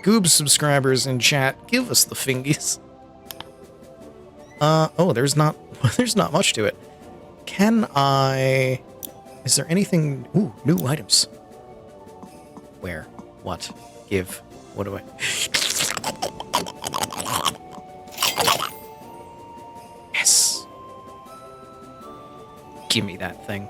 Goob subscribers in chat, give us the fingies. Oh, there's not much to it. Can I... Is there anything... Ooh, new items. Where? What? Give? What do I... Yes! Give me that thing.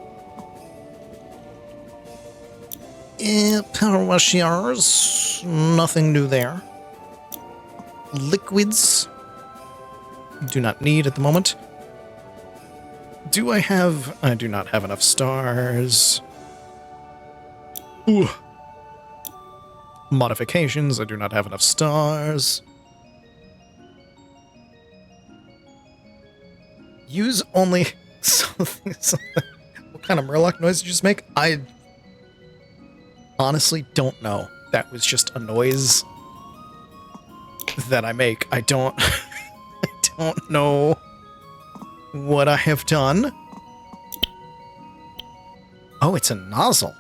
Powerwash yards. Nothing new there. Liquids. Do not need at the moment. Do I have... I do not have enough stars. Ooh. Modifications. I do not have enough stars. Use only... something. What kind of Murloc noise did you just make? I honestly don't know. That was just a noise that I make. I don't... I don't know what I have done. Oh, it's a nozzle.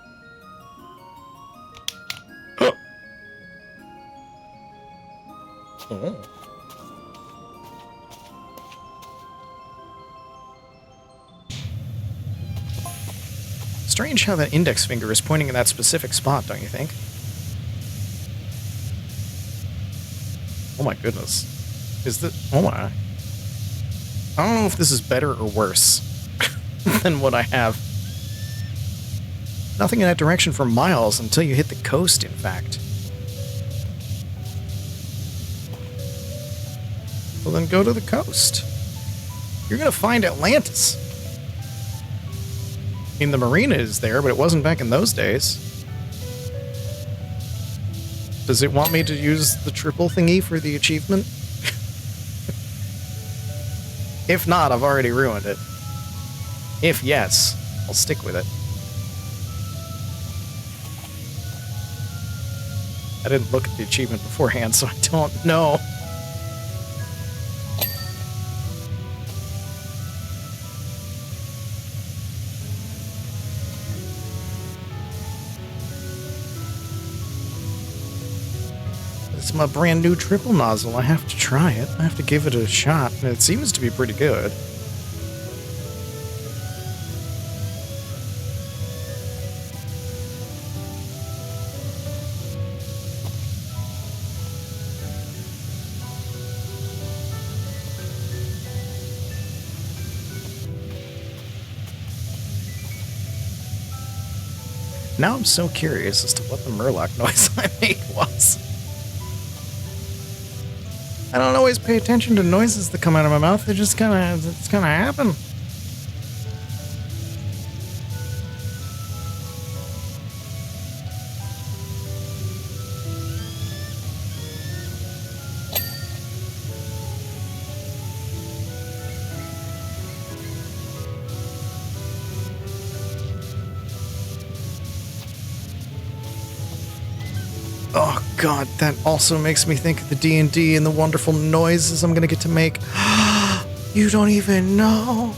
Huh. Oh. Strange how that index finger is pointing in that specific spot, don't you think? Oh my goodness. Is this... Oh my... I don't know if this is better or worse than what I have. Nothing in that direction for miles until you hit the coast, in fact. Well, then go to the coast. You're gonna find Atlantis. I mean, the marina is there, but it wasn't back in those days. Does it want me to use the triple thingy for the achievement? If not, I've already ruined it. If yes, I'll stick with it. I didn't look at the achievement beforehand, so I don't know. It's my brand new triple nozzle. I have to try it. I have to give it a shot. And it seems to be pretty good. Now I'm so curious as to what the Murloc noise I made was. I don't always pay attention to noises that come out of my mouth. They just kind of happen. Oh god, that also makes me think of the D&D and the wonderful noises I'm gonna get to make. You don't even know.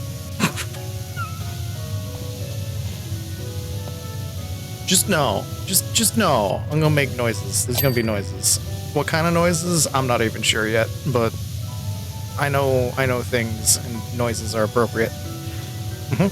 Just know. Just know. I'm gonna make noises. There's gonna be noises. What kind of noises? I'm not even sure yet, but I know things and noises are appropriate. Mm-hmm.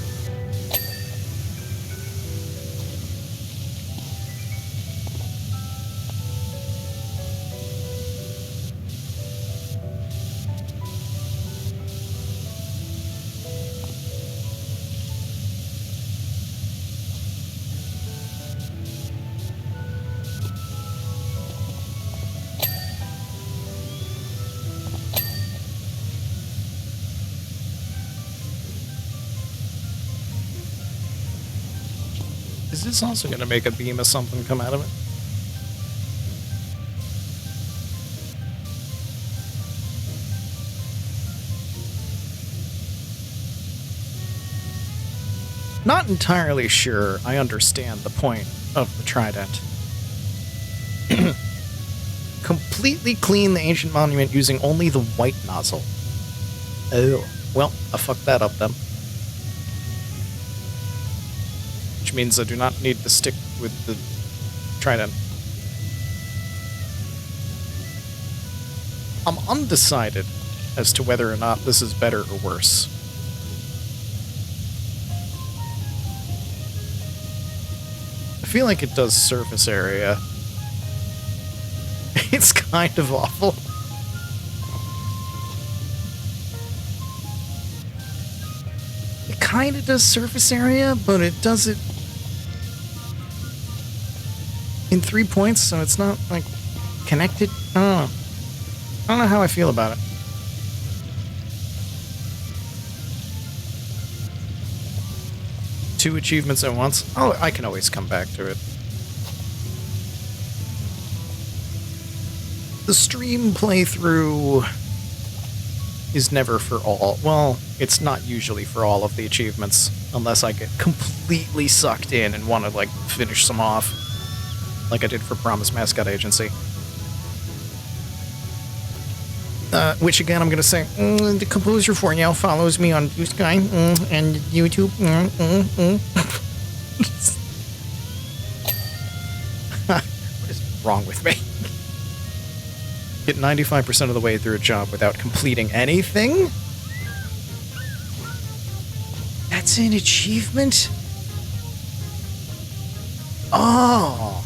Is this also going to make a beam of something come out of it? Not entirely sure I understand the point of the trident. Completely clean the ancient monument using only the white nozzle. Oh, well, I fucked that up then. Which means I do not need to stick with the trident. I'm undecided as to whether or not this is better or worse. I feel like it does surface area. It's kind of awful. It kind of does surface area, but it does it in 3 points, so it's not, like, connected. I don't know. I don't know how I feel about it. Two achievements at once? Oh, I can always come back to it. The stream playthrough is never for all. Well, it's not usually for all of the achievements, unless I get completely sucked in and want to, like, finish some off. Like I did for Promise Mascot Agency. Which again, I'm going to say, the composer for now follows me on Bluesky and YouTube. What is wrong with me? Get 95% of the way through a job without completing anything? That's an achievement? Oh!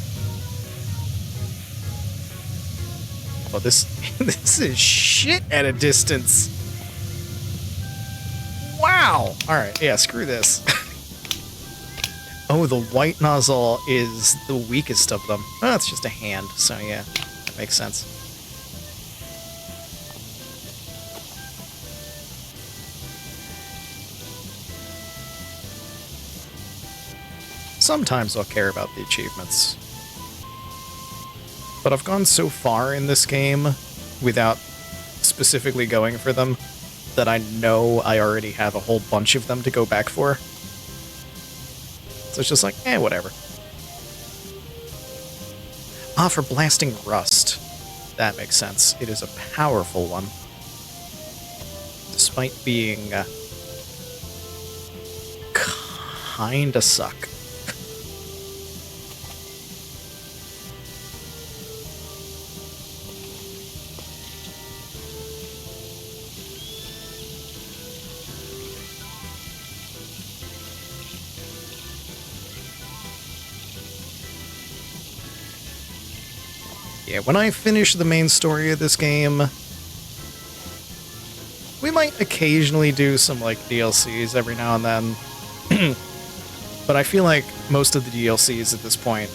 Oh, this is shit at a distance. Wow. All right. Yeah, screw this. Oh, the white nozzle is the weakest of them. Oh, it's just a hand. So yeah, that makes sense. Sometimes I'll care about the achievements. But I've gone so far in this game without specifically going for them that I know I already have a whole bunch of them to go back for. So it's just like, whatever. Ah, for blasting rust. That makes sense. It is a powerful one. Despite being kinda suck. Yeah, when I finish the main story of this game, we might occasionally do some, like, DLCs every now and then. But I feel like most of the DLCs at this point,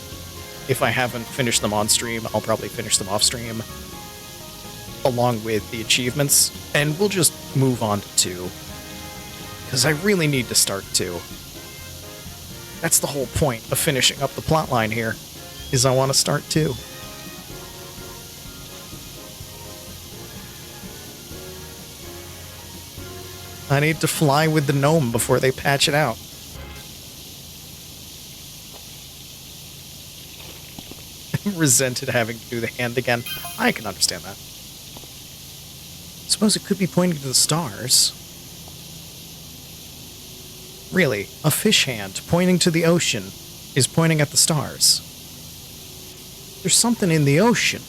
if I haven't finished them on stream, I'll probably finish them off stream, along with the achievements, and we'll just move on to 2. Because I really need to start 2. That's the whole point of finishing up the plotline here, is I want to start 2. I need to fly with the gnome before they patch it out. Resented having to do the hand again. I can understand that. Suppose it could be pointing to the stars. Really, a fish hand pointing to the ocean is pointing at the stars. There's something in the ocean.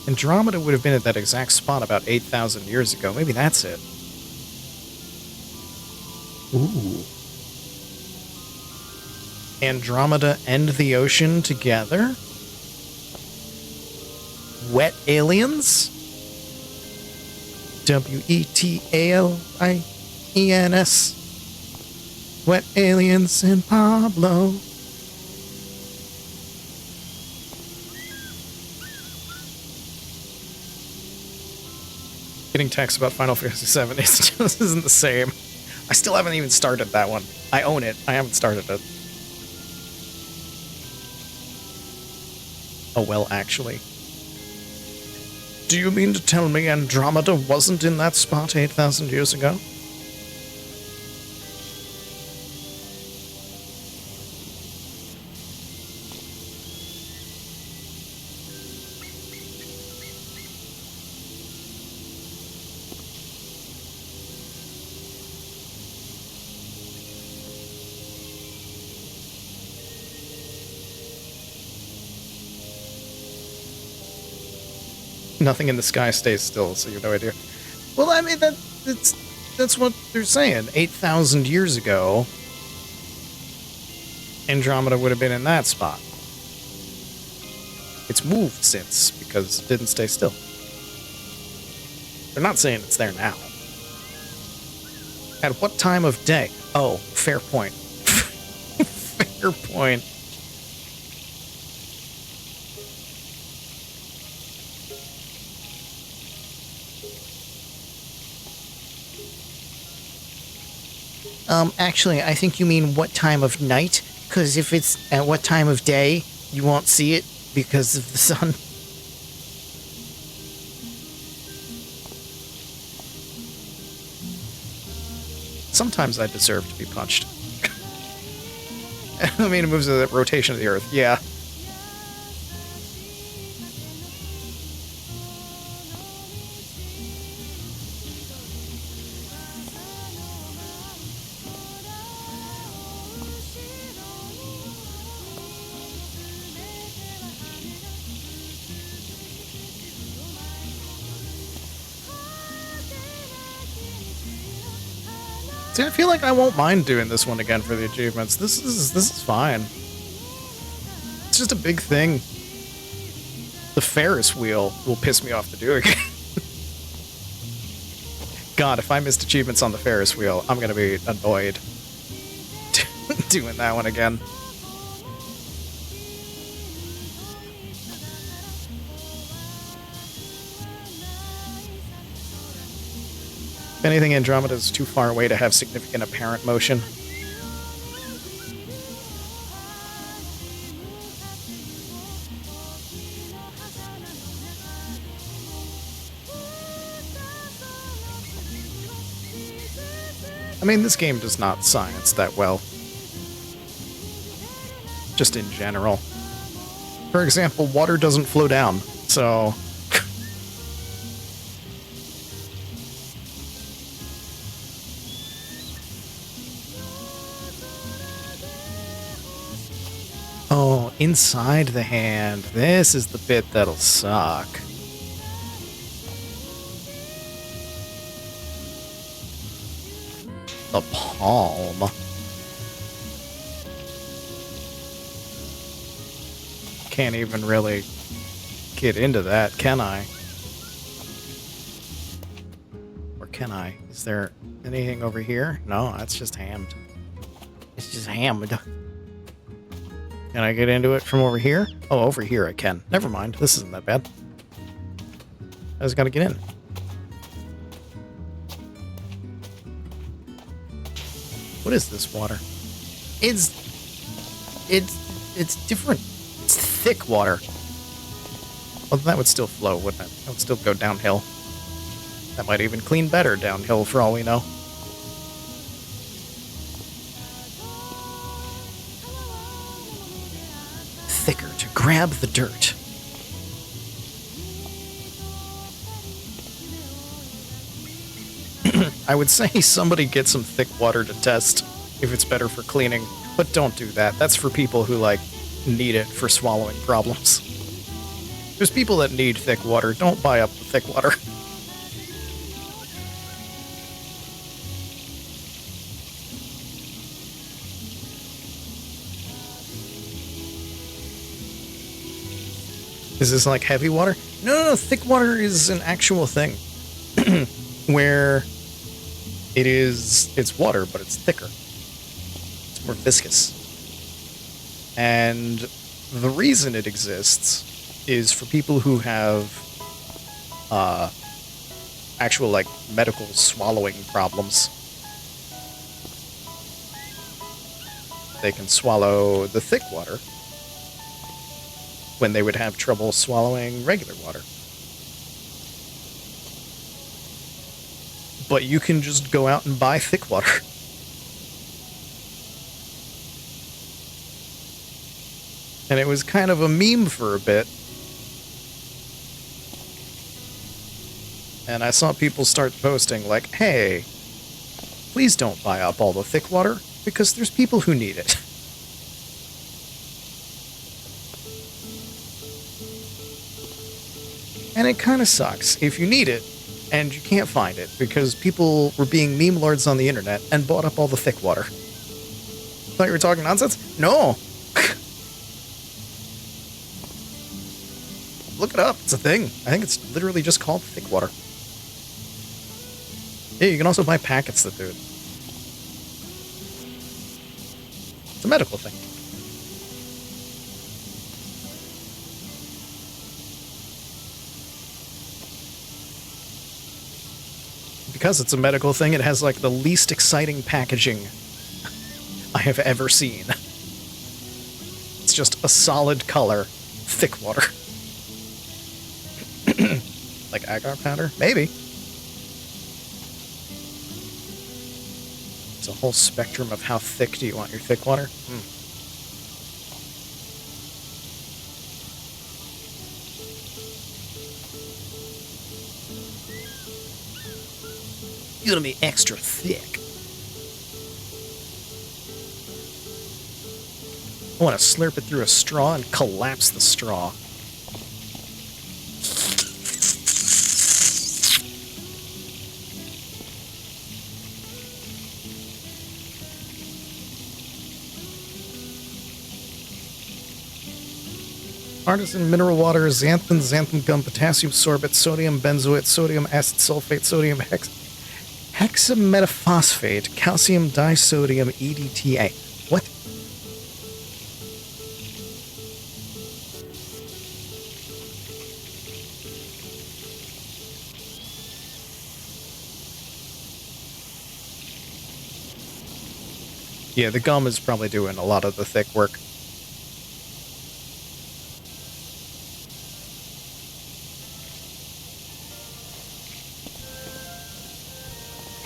Andromeda would have been at that exact spot about 8,000 years ago. Maybe that's it. Ooh. Andromeda and the ocean together? Wet aliens? WETALIENS. Wet aliens in Pablo. Getting texts about Final Fantasy VII just isn't the same. I still haven't even started that one. I own it. I haven't started it. Oh, well, actually. Do you mean to tell me Andromeda wasn't in that spot 8,000 years ago? Nothing in the sky stays still, so you have no idea. Well, I mean, that's what they're saying. 8,000 years ago, Andromeda would have been in that spot. It's moved since, because it didn't stay still. They're not saying it's there now. At what time of day? Oh, fair point. Fair point. Actually, I think you mean what time of night, because if it's at what time of day, you won't see it because of the sun. Sometimes I deserve to be punched. I mean, it moves with the rotation of the Earth, yeah. See, I feel like I won't mind doing this one again for the achievements. This is fine. It's just a big thing. The Ferris wheel will piss me off to do again. God, if I missed achievements on the Ferris wheel, I'm gonna be annoyed doing that one again. If anything, Andromeda is too far away to have significant apparent motion. I mean, this game does not science that well. Just in general. For example, water doesn't flow down, so... Oh, inside the hand. This is the bit that'll suck. The palm. Can't even really get into that, can I? Or can I? Is there anything over here? No, that's just hammed. It's just hammed. Can I get into it from over here? Oh, over here I can. Never mind. This isn't that bad. I just gotta get in. What is this water? It's different. It's thick water. Well, that would still flow, wouldn't it? That would still go downhill. That might even clean better downhill for all we know. Thicker to grab the dirt. I would say somebody get some thick water to test if it's better for cleaning, but don't do that. That's for people who, like, need it for swallowing problems. There's people that need thick water. Don't buy up the thick water. Is this like heavy water? No, thick water is an actual thing. Where it's water, but it's thicker. It's more viscous. And the reason it exists is for people who have actual, like, medical swallowing problems. They can swallow the thick water when they would have trouble swallowing regular water. But you can just go out and buy thick water. And it was kind of a meme for a bit. And I saw people start posting like, hey, please don't buy up all the thick water, because there's people who need it. And it kind of sucks if you need it and you can't find it, because people were being meme lords on the internet and bought up all the thick water. Thought you were talking nonsense? No! Look it up. It's a thing. I think it's literally just called thick water. Yeah, you can also buy packets that do it. It's a medical thing. Because it's a medical thing, it has, like, the least exciting packaging I have ever seen. It's just a solid color, thick water. Like agar powder? Maybe. It's a whole spectrum of how thick do you want your thick water? You're gonna be extra thick. I want to slurp it through a straw and collapse the straw. Artisan mineral water, xanthan, xanthan gum, potassium sorbate, sodium benzoate, sodium acid sulfate, sodium hexametaphosphate, calcium disodium EDTA. What? Yeah, the gum is probably doing a lot of the thick work.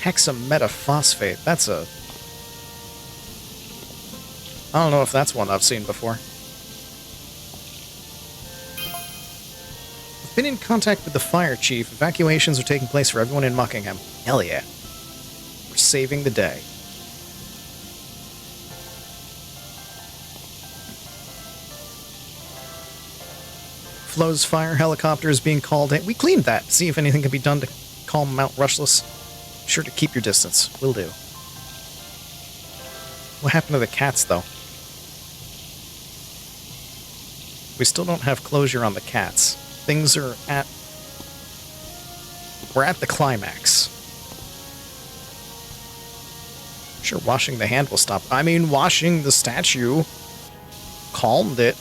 Hexametaphosphate. That's a... I don't know if that's one I've seen before. I've been in contact with the fire chief. Evacuations are taking place for everyone in Muckingham. Hell yeah. We're saving the day. Flo's fire helicopter is being called in. We cleaned that. See if anything can be done to calm Mount Rushless. Sure to keep your distance. Will do. What happened to the cats, though? We still don't have closure on the cats. things are at... We're at the climax. Sure, washing the hand will stop. I mean, washing the statue calmed it.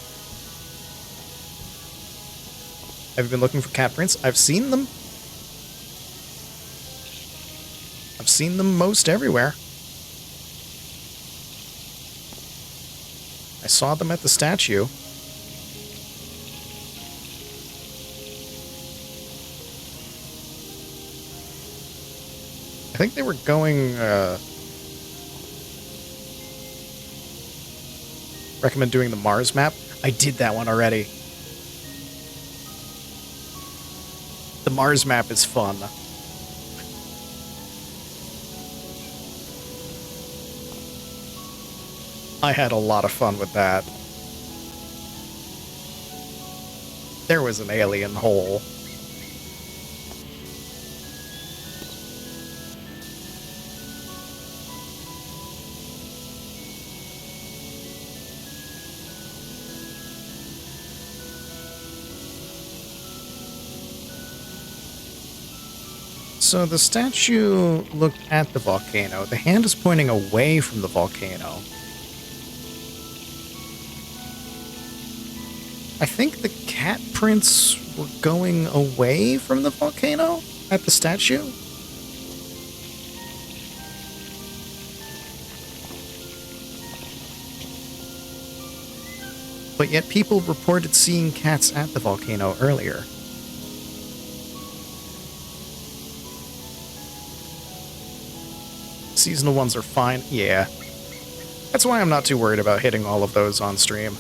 Have you been looking for cat prints? I've seen them. I've seen them most everywhere. I saw them at the statue. I think they were going, recommend doing the Mars map. I did that one already. The Mars map is fun. I had a lot of fun with that. There was an alien hole. So the statue looked at the volcano. The hand is pointing away from the volcano. I think the cat prints were going away from the volcano at the statue. But yet people reported seeing cats at the volcano earlier. Seasonal ones are fine. Yeah. That's why I'm not too worried about hitting all of those on stream.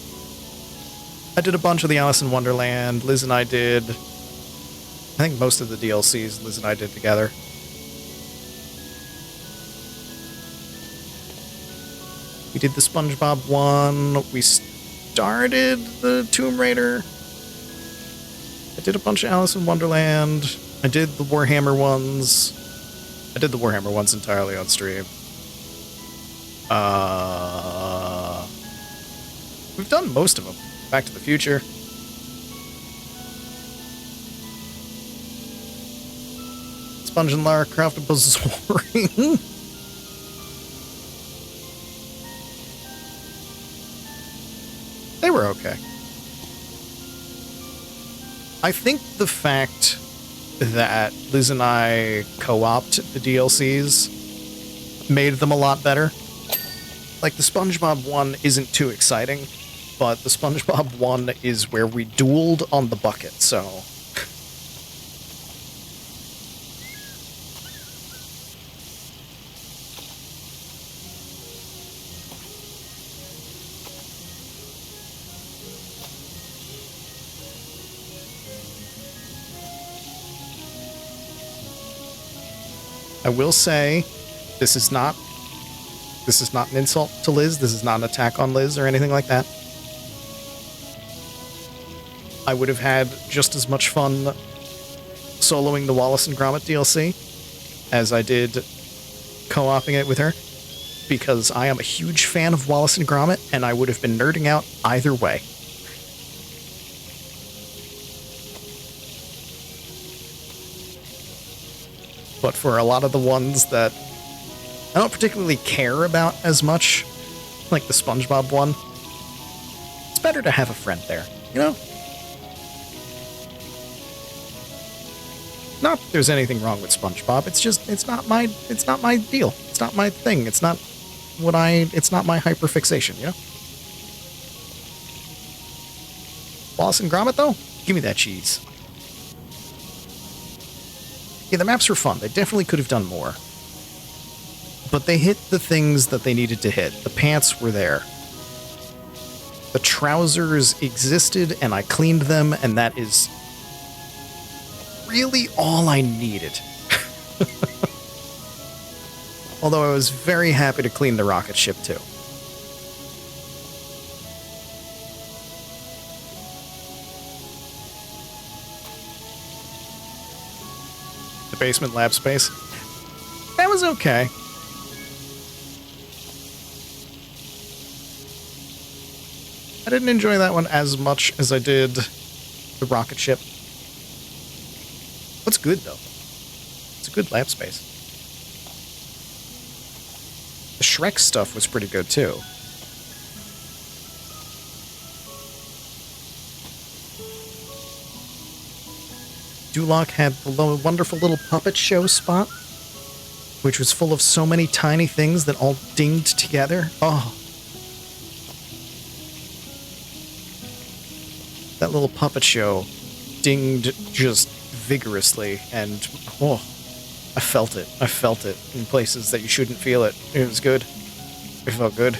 I did a bunch of the Alice in Wonderland. Liz and I did... I think most of the DLCs Liz and I did together. We did the SpongeBob one. We started the Tomb Raider. I did a bunch of Alice in Wonderland. I did the Warhammer ones. I did the Warhammer ones entirely on stream. We've done most of them. Back to the Future. Sponge and Lara Croft and Soaring. They were okay. I think the fact that Liz and I co-opted the DLCs made them a lot better. Like, the SpongeBob one isn't too exciting, but the SpongeBob one is where we dueled on the bucket, so... I will say, this is not an insult to Liz. This is not an attack on Liz or anything like that. I would have had just as much fun soloing the Wallace and Gromit DLC as I did co-oping it with her, because I am a huge fan of Wallace and Gromit, and I would have been nerding out either way. But for a lot of the ones that I don't particularly care about as much, like the SpongeBob one, it's better to have a friend there, you know? Not that there's anything wrong with SpongeBob, it's just, it's not my deal. It's not my thing. It's not my hyperfixation, you know? Wallace and Gromit, though? Give me that cheese. Yeah, the maps were fun. They definitely could have done more. But they hit the things that they needed to hit. The pants were there. The trousers existed, and I cleaned them, and that is really all I needed. Although I was very happy to clean the rocket ship, too. Basement lab space. That was okay. I didn't enjoy that one as much as I did the rocket ship. good, though. It's a good lab space. The Shrek stuff was pretty good, too. Duloc had the wonderful little puppet show spot, which was full of so many tiny things that all dinged together. Oh. That little puppet show dinged just vigorously, and oh, I felt it. I felt it in places that you shouldn't feel it. It was good. It felt good.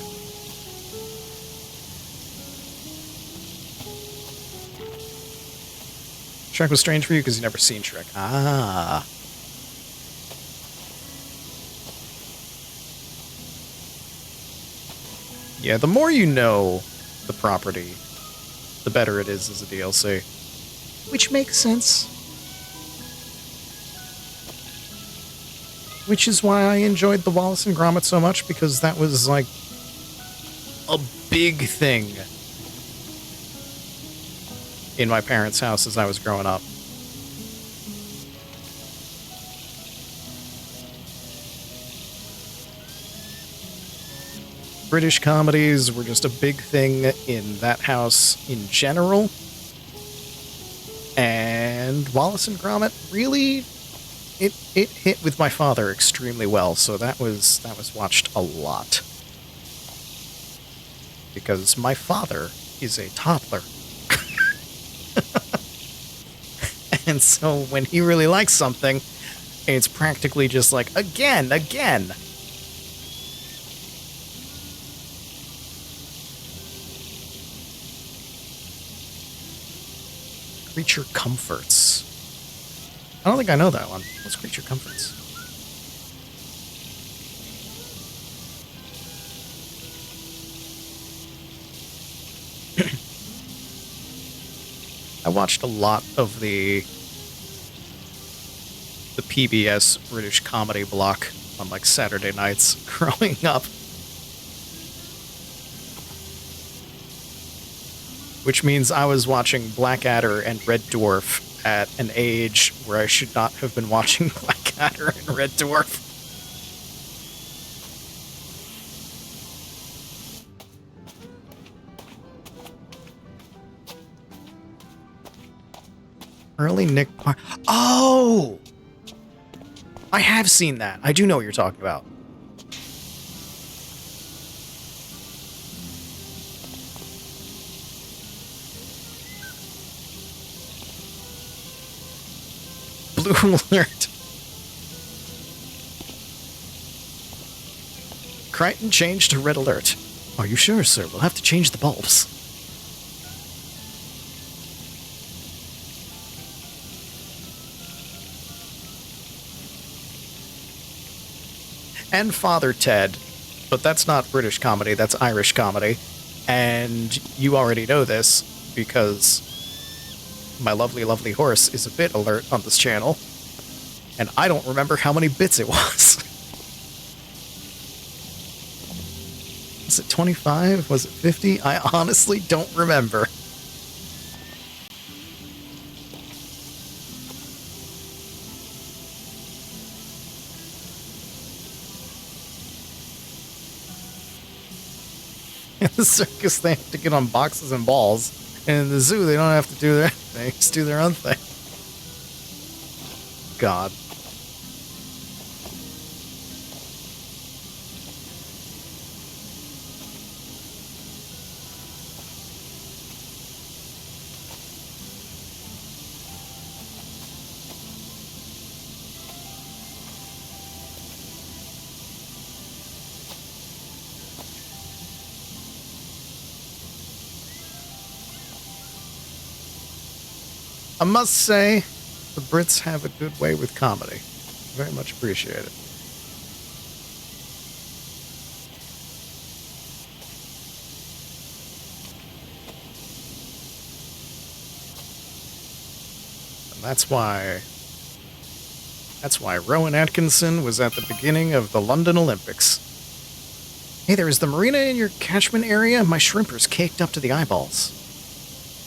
Shrek was strange for you because you never seen Shrek. Ah. Yeah, the more you know the property, the better it is as a DLC. Which makes sense. Which is why I enjoyed the Wallace and Gromit so much, because that was, like, a big thing in my parents' house as I was growing up. British comedies were just a big thing in that house in general. And Wallace and Gromit really, it hit with my father extremely well, so that was watched a lot. Because my father is a toddler. And so when he really likes something, it's practically just like, again. Creature Comforts. I don't think I know that one. What's Creature Comforts? I watched a lot of the PBS British comedy block on like Saturday nights growing up. Which means I was watching Blackadder and Red Dwarf at an age where I should not have been watching Blackadder and Red Dwarf. Early Nick Park. Oh! I have seen that. I do know what you're talking about. Blue alert. Crichton changed to red alert. Are you sure, sir? We'll have to change the bulbs. And Father Ted, but that's not British comedy, that's Irish comedy. And you already know this, because my lovely, lovely horse is a bit alert on this channel, and I don't remember how many bits it was. Was it 25? Was it 50? I honestly don't remember. In the circus, they have to get on boxes and balls. And in the zoo, they don't have to do their thing. They just do their own thing. God. I must say, the Brits have a good way with comedy. Very much appreciate it. And that's why Rowan Atkinson was at the beginning of the London Olympics. Hey, there is the marina in your catchment area. My shrimper's caked up to the eyeballs.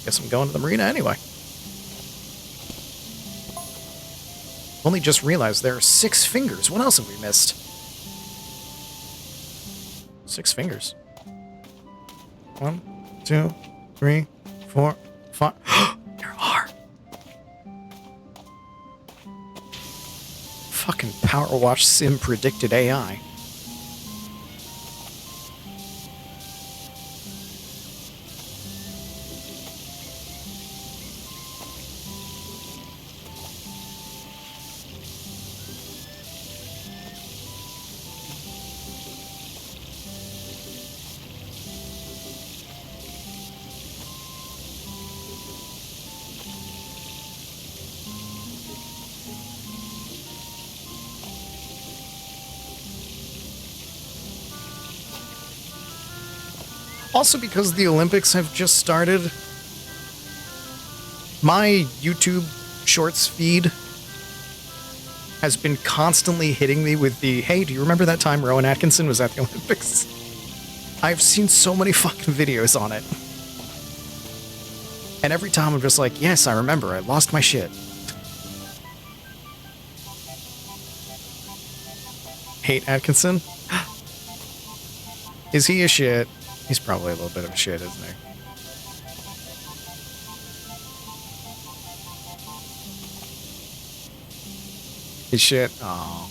Guess I'm going to the marina anyway. Only just realized there are 6 fingers. What else have we missed? 6 fingers. 1, 2, 3, 4, 5. There are. Fucking Powerwash sim predicted AI. Also, because the Olympics have just started, my YouTube Shorts feed has been constantly hitting me with the, hey, do you remember that time Rowan Atkinson was at the Olympics? I've seen so many fucking videos on it. And every time I'm just like, yes, I remember, I lost my shit. Hate Atkinson? Is he a shit? He's probably a little bit of a shit, isn't he? He's shit? Aww.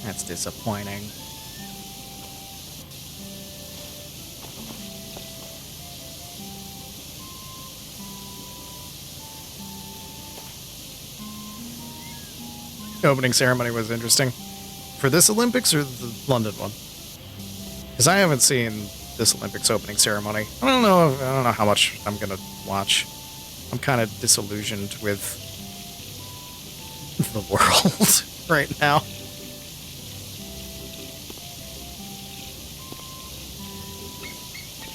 That's disappointing. The opening ceremony was interesting. For this Olympics or the London one? Because I haven't seen this Olympics opening ceremony. I don't know how much I'm gonna watch. I'm kind of disillusioned with the world right now.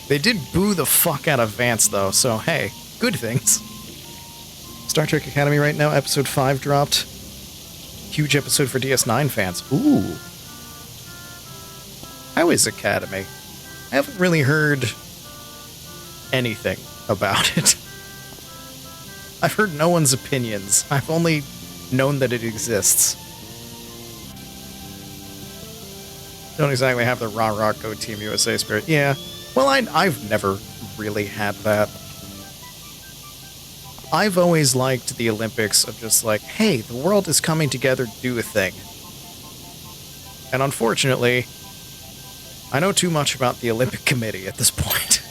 They did boo the fuck out of Vance, though, so hey, good things. Star Trek Academy right now, episode 5 dropped. Huge episode for DS9 fans. Ooh. How is Academy? I haven't really heard anything about it. I've heard no one's opinions. I've only known that it exists. Don't exactly have the rah-rah Go Team USA spirit. Yeah. Well, I've never really had that. I've always liked the Olympics of just like, hey, the world is coming together to do a thing. And unfortunately, I know too much about the Olympic Committee at this point.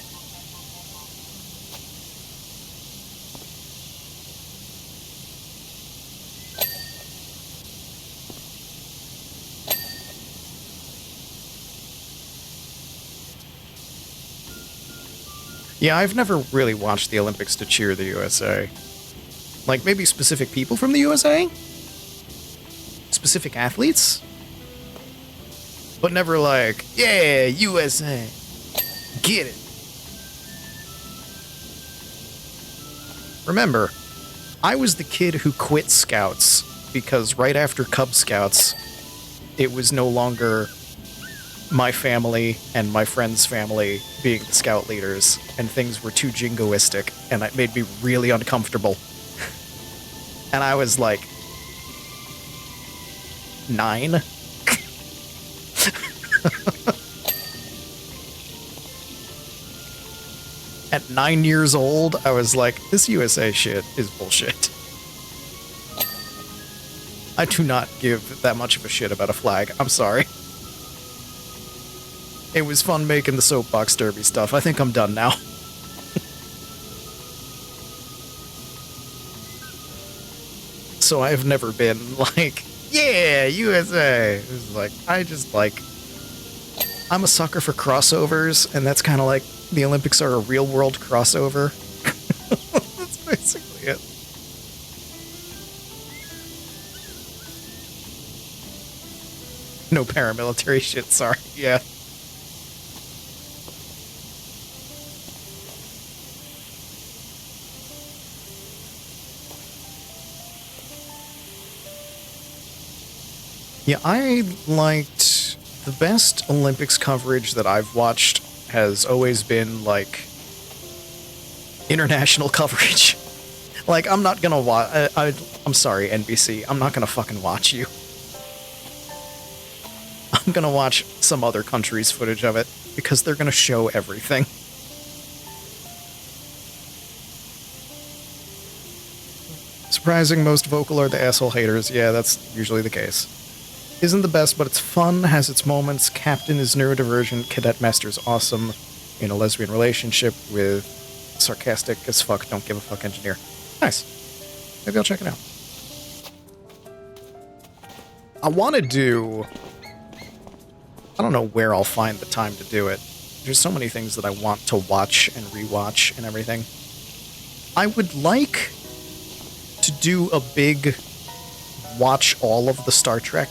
Yeah, I've never really watched the Olympics to cheer the USA. Like, maybe specific people from the USA? Specific athletes? But never like, yeah, USA. Get it. Remember, I was the kid who quit Scouts because right after Cub Scouts, it was no longer my family and my friend's family being the scout leaders, and things were too jingoistic, and it made me really uncomfortable. And I was like 9. At 9 years old, I was like, this USA shit is bullshit. I do not give that much of a shit about a flag. I'm sorry. It was fun making the soapbox derby stuff. I think I'm done now. So I've never been like, yeah, USA. It was like, I'm a sucker for crossovers, and that's kind of like the Olympics are a real world crossover. That's basically it. No paramilitary shit, sorry. Yeah. Yeah, I liked The best Olympics coverage that I've watched has always been, like, international coverage. Like, I'm not gonna watch... I'm sorry, NBC. I'm not gonna fucking watch you. I'm gonna watch some other country's footage of it, because they're gonna show everything. Surprising, most vocal are the asshole haters. Yeah, that's usually the case. Isn't the best, but it's fun, has its moments. Captain is neurodivergent, Cadet Master's awesome, in a lesbian relationship with sarcastic as fuck, don't give a fuck engineer. Nice. Maybe I'll check it out. I want to do... I don't know where I'll find the time to do it. There's so many things that I want to watch and rewatch and everything. I would like to do a big watch all of the Star Trek.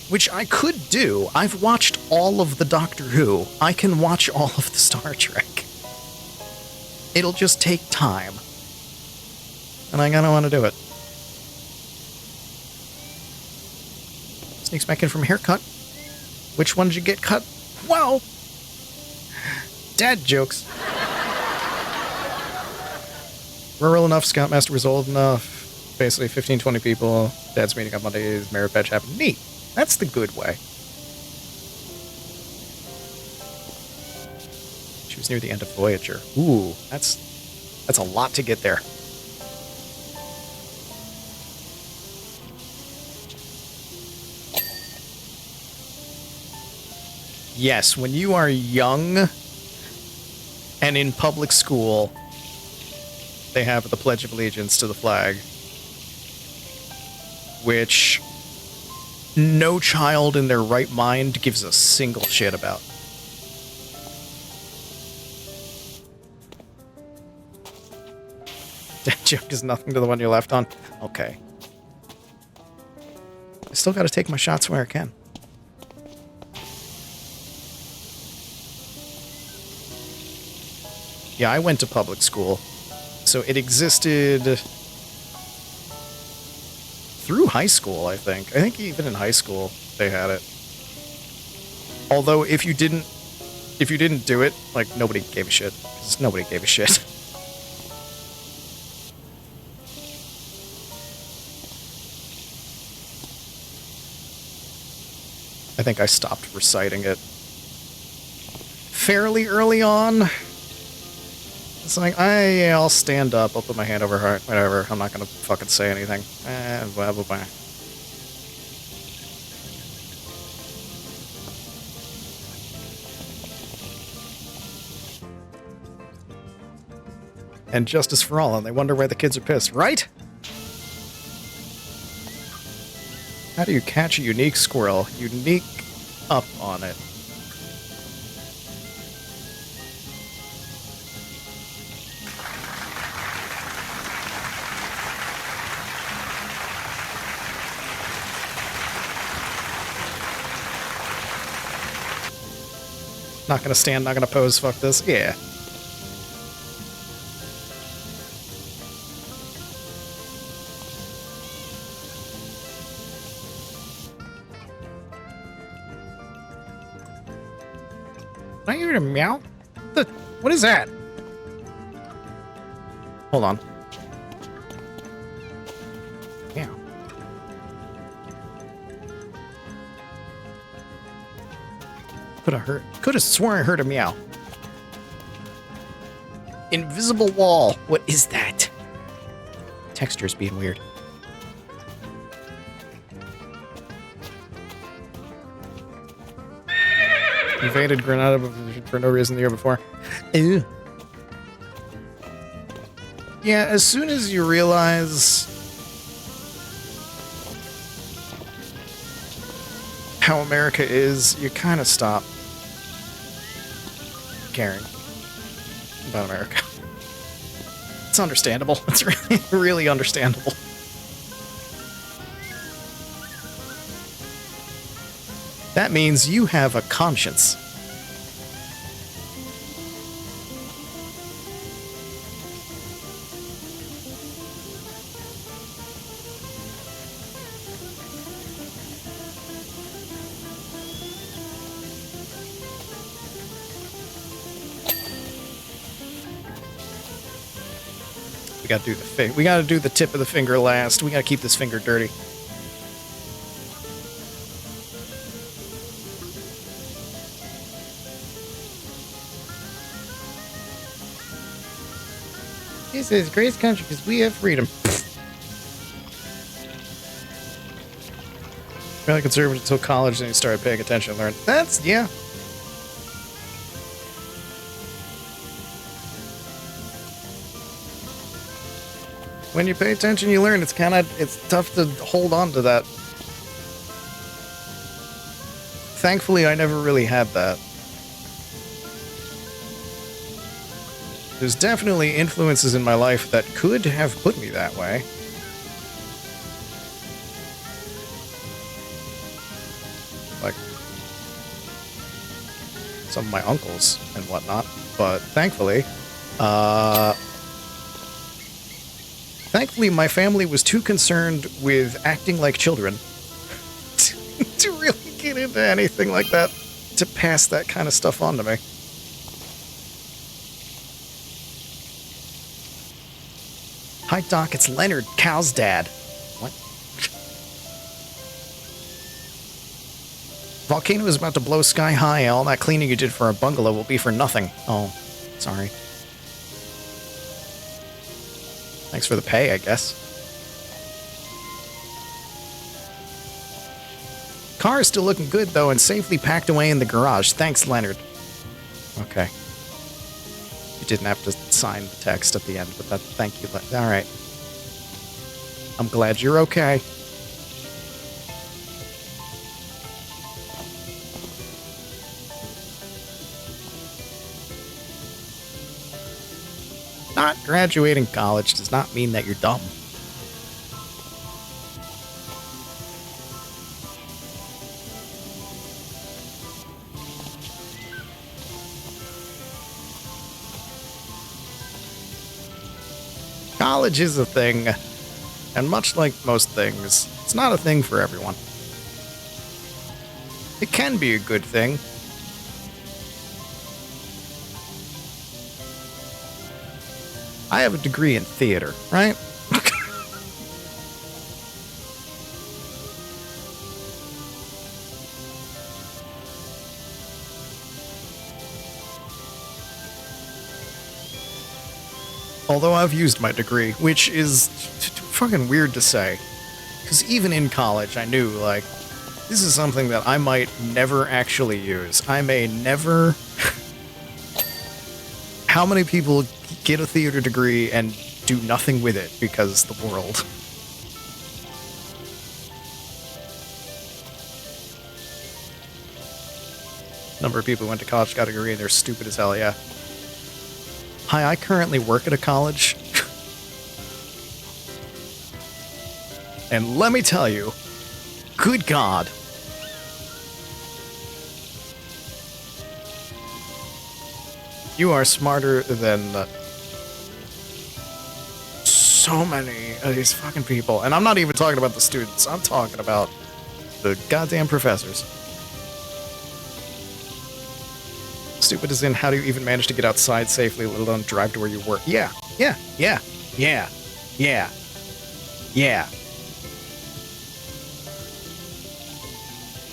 Which I could do. I've watched all of the Doctor Who. I can watch all of the Star Trek. It'll just take time. And I kinda want to do it. Sneaks back in from a haircut. Which one did you get cut? Wow! Dad jokes. Rural enough, Scoutmaster was old enough. Basically 15, 20 people. Dad's meeting up Monday, his merit badge happened. Neat. That's the good way. She was near the end of Voyager. Ooh, that's a lot to get there. Yes, when you are young and in public school, they have the Pledge of Allegiance to the flag, which no child in their right mind gives a single shit about. That joke is nothing to the one you left on. Okay. I still gotta take my shots where I can. Yeah, I went to public school, so it existed through high school, I think. I think even in high school they had it. Although if you didn't do it, like, nobody gave a shit. 'Cause nobody gave a shit. I think I stopped reciting it fairly early on. It's like, yeah, I'll stand up, I'll put my hand over heart, whatever, I'm not gonna fucking say anything. Blah, blah, blah. And justice for all, and they wonder why the kids are pissed, right? How do you catch a unique squirrel? Unique up on it. Not gonna stand, not gonna pose, fuck this. Yeah. Can I hear a meow? What is that? Hold on. Meow. Could have sworn I heard a meow. Invisible wall. What is that? Texture's being weird. Invaded Granada for no reason the year before. Ew. Yeah, as soon as you realize how America is, you kind of stop caring about America. It's understandable. It's really, really understandable. That means you have a conscience. We gotta do we gotta do the tip of the finger last. We gotta keep this finger dirty. This is the greatest country because we have freedom. Really conservative until college, then you started paying attention and learned. That's, yeah. When you pay attention, you learn. It's tough to hold on to that. Thankfully, I never really had that. There's definitely influences in my life that could have put me that way. Like some of my uncles and whatnot, but thankfully my family was too concerned with acting like children to really get into anything like that, to pass that kind of stuff on to me. Hi Doc, it's Leonard, Cal's dad. What? Volcano is about to blow sky high. All that cleaning you did for our bungalow will be for nothing. Oh, sorry. Thanks for the pay, I guess. Car is still looking good, though, and safely packed away in the garage. Thanks, Leonard. Okay. You didn't have to sign the text at the end, but thank you. All right. I'm glad you're okay. Not graduating college does not mean that you're dumb. College is a thing, and much like most things, it's not a thing for everyone. It can be a good thing. I have a degree in theater, right? Although I've used my degree, which is fucking weird to say. Because even in college, I knew, like, this is something that I might never actually use. I may never... How many people get a theater degree and do nothing with it because the world? Number of people who went to college, got a degree, and they're stupid as hell, yeah. Hi, I currently work at a college. And let me tell you, good God. You are smarter than so many of these fucking people. And I'm not even talking about the students. I'm talking about the goddamn professors. Stupid as in, how do you even manage to get outside safely, let alone drive to where you work? Yeah.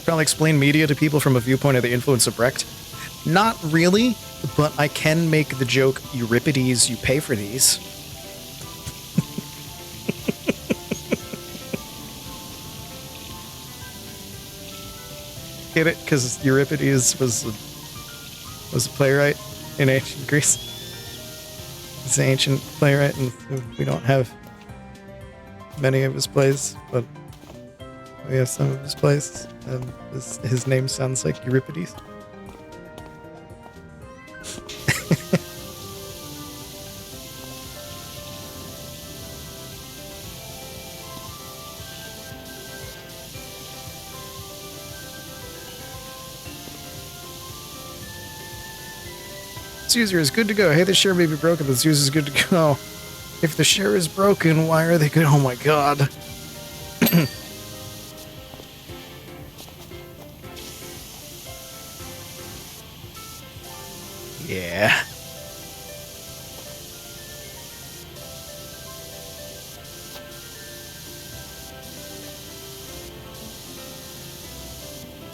Probably explain media to people from a viewpoint of the influence of Brecht. Not really, but I can make the joke, Euripides, you pay for these. Get it? Because Euripides was a playwright in ancient Greece. He's an ancient playwright, and we don't have many of his plays, but we have some of his plays, and his name sounds like Euripides. This user is good to go. Hey, the share may be broken, but this user is good to go. If the share is broken, why are they good? Oh my god. Yeah.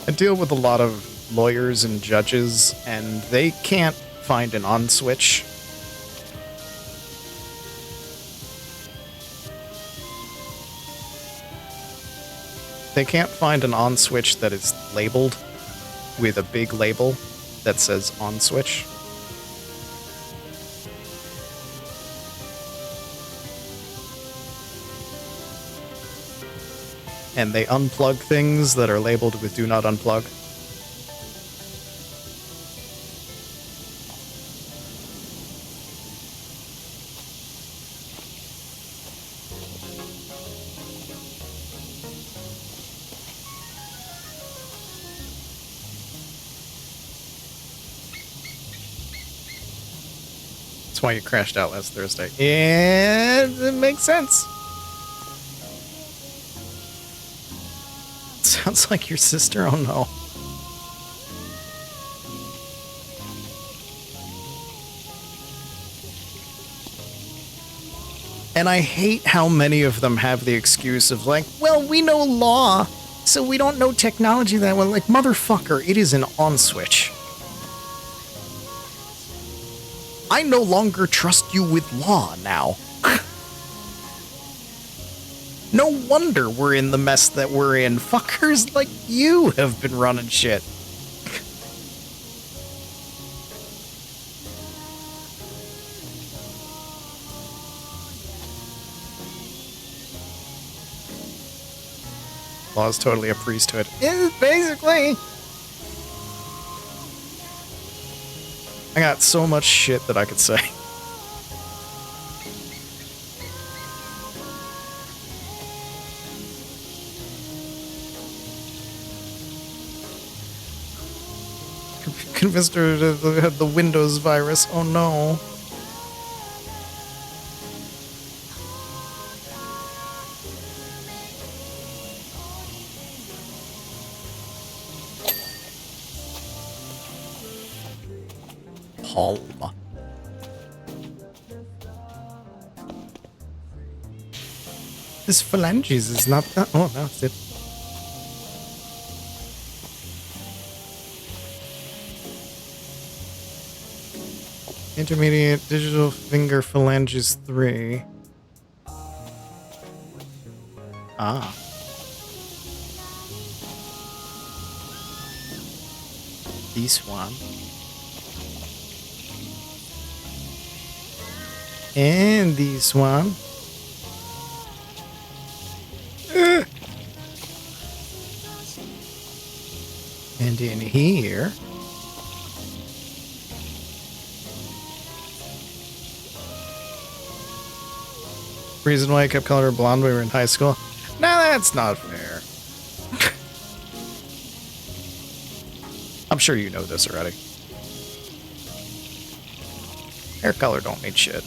I deal with a lot of lawyers and judges, and they can't find an on switch. They can't find an on switch that is labeled with a big label that says on switch. And they unplug things that are labeled with do not unplug. That's why you crashed out last Thursday. And it makes sense. Sounds like your sister? Oh no. And I hate how many of them have the excuse of like, well, we know law, so we don't know technology that well. Like, motherfucker, it is an on switch. I no longer trust you with law now. No wonder we're in the mess that we're in. Fuckers like you have been running shit. Law is totally a priesthood. Yeah, basically. I got so much shit that I could say. Convinced her to have the Windows virus. Oh no. Palm. This phalanges is not that. Oh, no, it's it. Intermediate digital finger phalanges 3. Ah. This one. And this one. And in here. Reason why I kept calling her blonde when we were in high school? Nah, that's not fair. I'm sure you know this already. Hair color don't mean shit.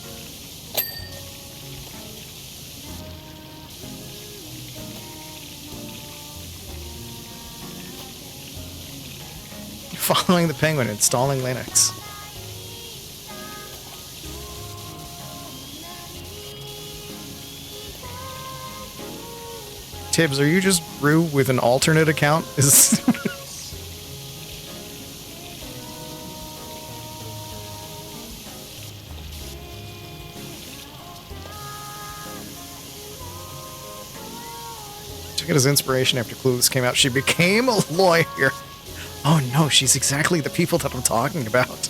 Following the penguin, installing Linux. Tibbs, are you just Brew with an alternate account? Is took it as inspiration after Clueless came out. She became a lawyer. Oh no, she's exactly the people that I'm talking about.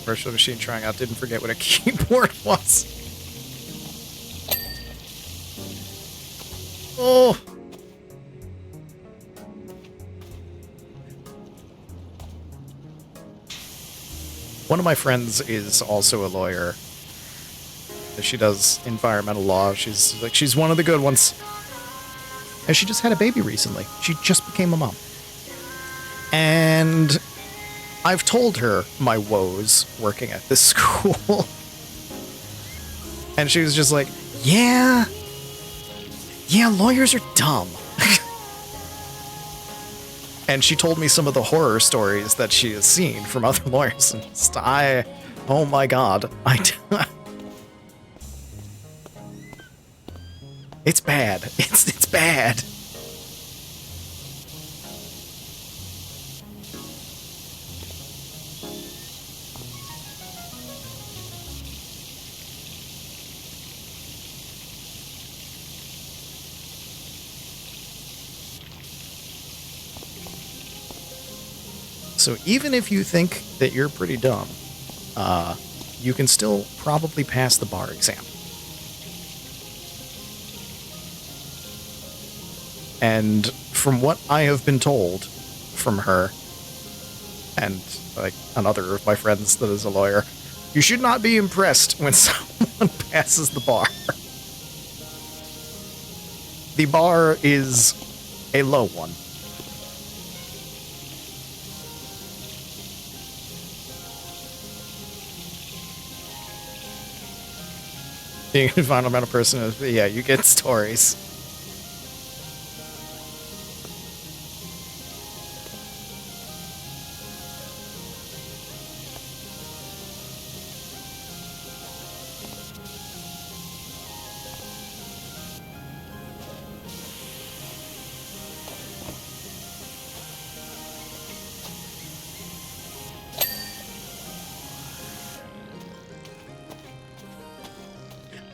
Virtual machine trying out, didn't forget what a keyboard was. Oh. One of my friends is also a lawyer. She does environmental law. She's one of the good ones. And she just had a baby recently. She just became a mom. And I've told her my woes working at this school. And she was just like, yeah, lawyers are dumb. And she told me some of the horror stories that she has seen from other lawyers. And Oh my god. It's bad. It's bad. So even if you think that you're pretty dumb, you can still probably pass the bar exam. And from what I have been told from her, and like another of my friends that is a lawyer, you should not be impressed when someone passes the bar. The bar is a low one. Being an environmental person is, yeah, you get stories.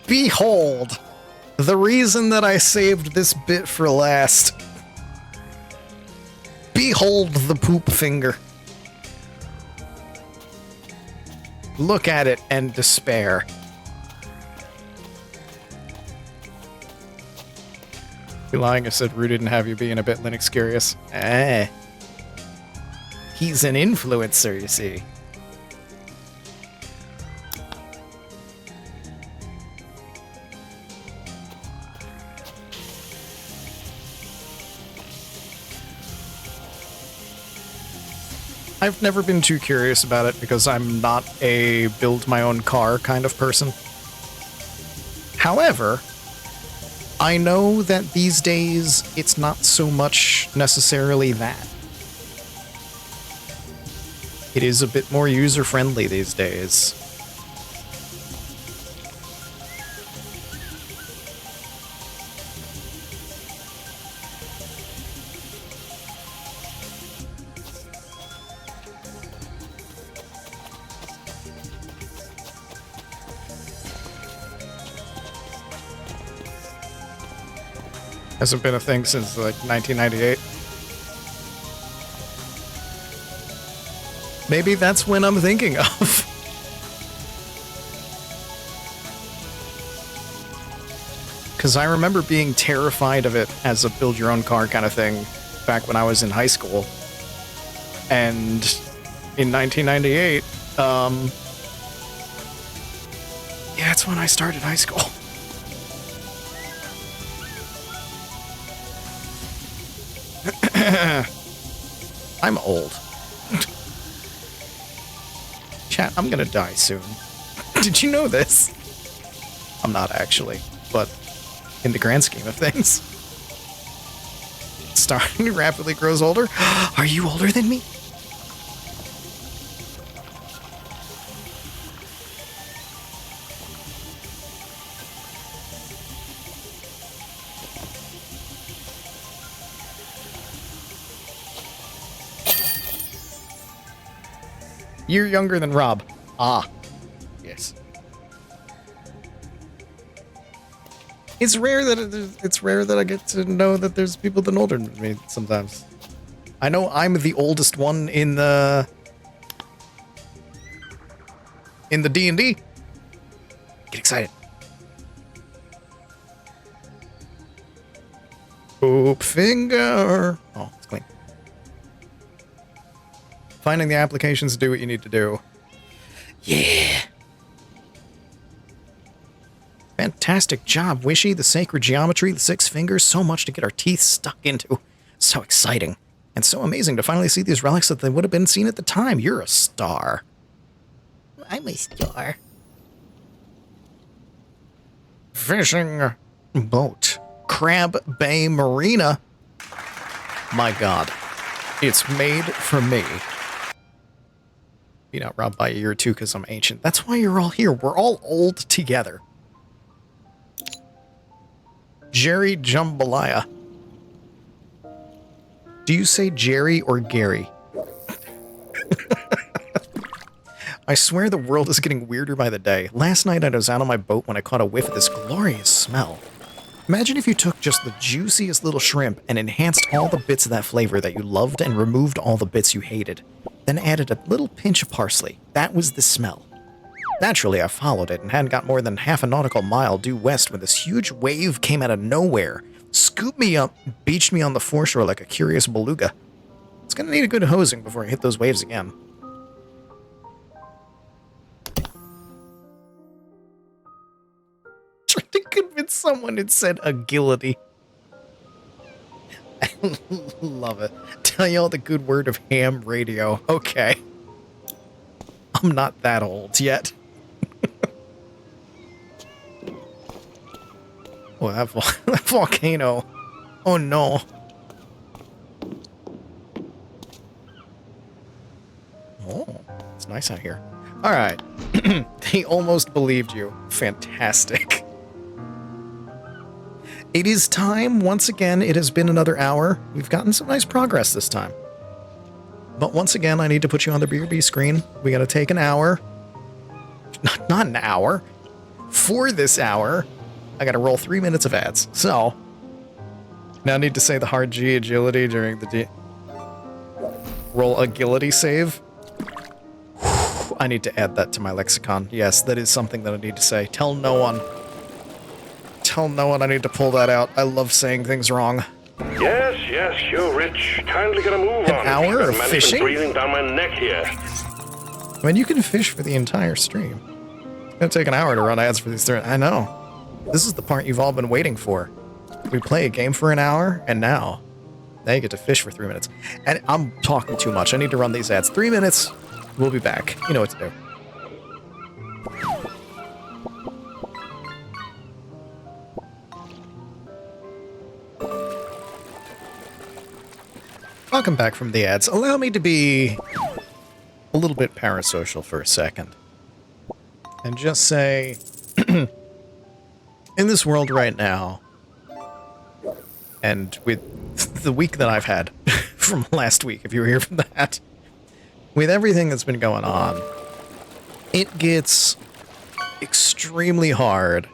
Behold, the reason that I saved this bit for last. Behold the poop finger. Look at it and despair. Be lying if said Rue didn't have you being a bit Linux curious. Eh. He's an influencer, you see. I've never been too curious about it because I'm not a build my own car kind of person. However, I know that these days it's not so much necessarily that. It is a bit more user-friendly these days. Hasn't been a thing since, like, 1998. Maybe that's when I'm thinking of. Because I remember being terrified of it as a build-your-own-car kind of thing back when I was in high school. And in 1998, yeah, that's when I started high school. I'm old. Chat, I'm gonna die soon. Did you know this? I'm not actually, but in the grand scheme of things. Starting rapidly grows older. Are you older than me? You're younger than Rob. Ah. Yes. It's rare that I get to know that there's people that are older than me sometimes. I know I'm the oldest one in the D&D. Get excited. Poop finger. Oh, it's clean. Finding the applications to do what you need to do. Yeah. Fantastic job, Wishy. The sacred geometry, the 6 fingers, so much to get our teeth stuck into. So exciting. And so amazing to finally see these relics that they would have been seen at the time. You're a star. I'm a star. Fishing boat. Crab Bay Marina. My God. It's made for me. Beat out Rob by a year or two because I'm ancient. That's why you're all here. We're all old together. Jerry Jambalaya. Do you say Jerry or Gary? I swear the world is getting weirder by the day. Last night I was out on my boat when I caught a whiff of this glorious smell. Imagine if you took just the juiciest little shrimp and enhanced all the bits of that flavor that you loved and removed all the bits you hated. Then added a little pinch of parsley. That was the smell. Naturally, I followed it and hadn't got more than half a nautical mile due west when this huge wave came out of nowhere, scooped me up, beached me on the foreshore like a curious beluga. It's gonna need a good hosing before I hit those waves again. Trying to convince someone it said agility. I love it. Tell y'all the good word of ham radio. Okay. I'm not that old yet. Oh, that volcano. Oh no. Oh, it's nice out here. Alright. They almost believed you. Fantastic. It is time, once again, it has been another hour. We've gotten some nice progress this time. But once again, I need to put you on the BRB screen. We gotta take an hour. Not an hour. For this hour, I gotta roll 3 minutes of ads. So, now I need to say the hard G agility during the roll agility save. I need to add that to my lexicon. Yes, that is something that I need to say. Tell no one. Tell no one I need to pull that out. I love saying things wrong. Yes, you're rich. Kindly get a move on. An hour of fishing? Breathing down my neck here. I mean, you can fish for the entire stream. It's gonna take an hour to run ads for these three. I know. This is the part you've all been waiting for. We play a game for an hour, and now you get to fish for 3 minutes. And I'm talking too much. I need to run these ads. 3 minutes. We'll be back. You know what to do. Welcome back from the ads. Allow me to be a little bit parasocial for a second. And just say, in this world right now, and with the week that I've had from last week, if you were here for that, with everything that's been going on, it gets extremely hard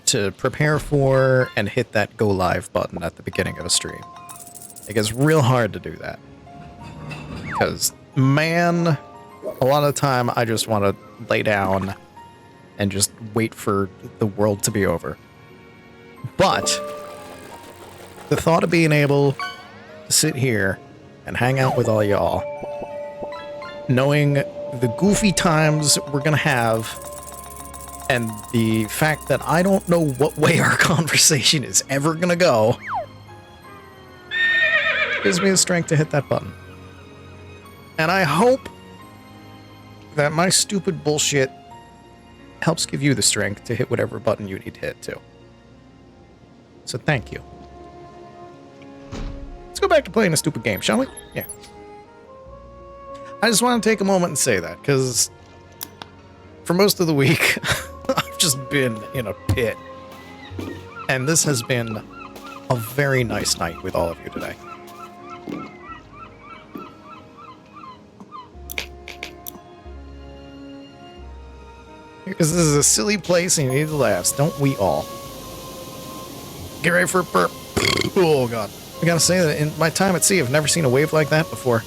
to prepare for and hit that go live button at the beginning of a stream. It gets real hard to do that. Because, man, a lot of the time I just want to lay down and just wait for the world to be over. But the thought of being able to sit here and hang out with all y'all, knowing the goofy times we're gonna have, and the fact that I don't know what way our conversation is ever gonna go, gives me the strength to hit that button. And I hope that my stupid bullshit helps give you the strength to hit whatever button you need to hit too. So thank you. Let's go back to playing a stupid game, shall we? Yeah. I just want to take a moment and say that, because for most of the week, I've just been in a pit. And this has been a very nice night with all of you today. Because this is a silly place and you need to laugh, don't we all? Get ready for a burp. Oh god. I gotta say that in my time at sea, I've never seen a wave like that before.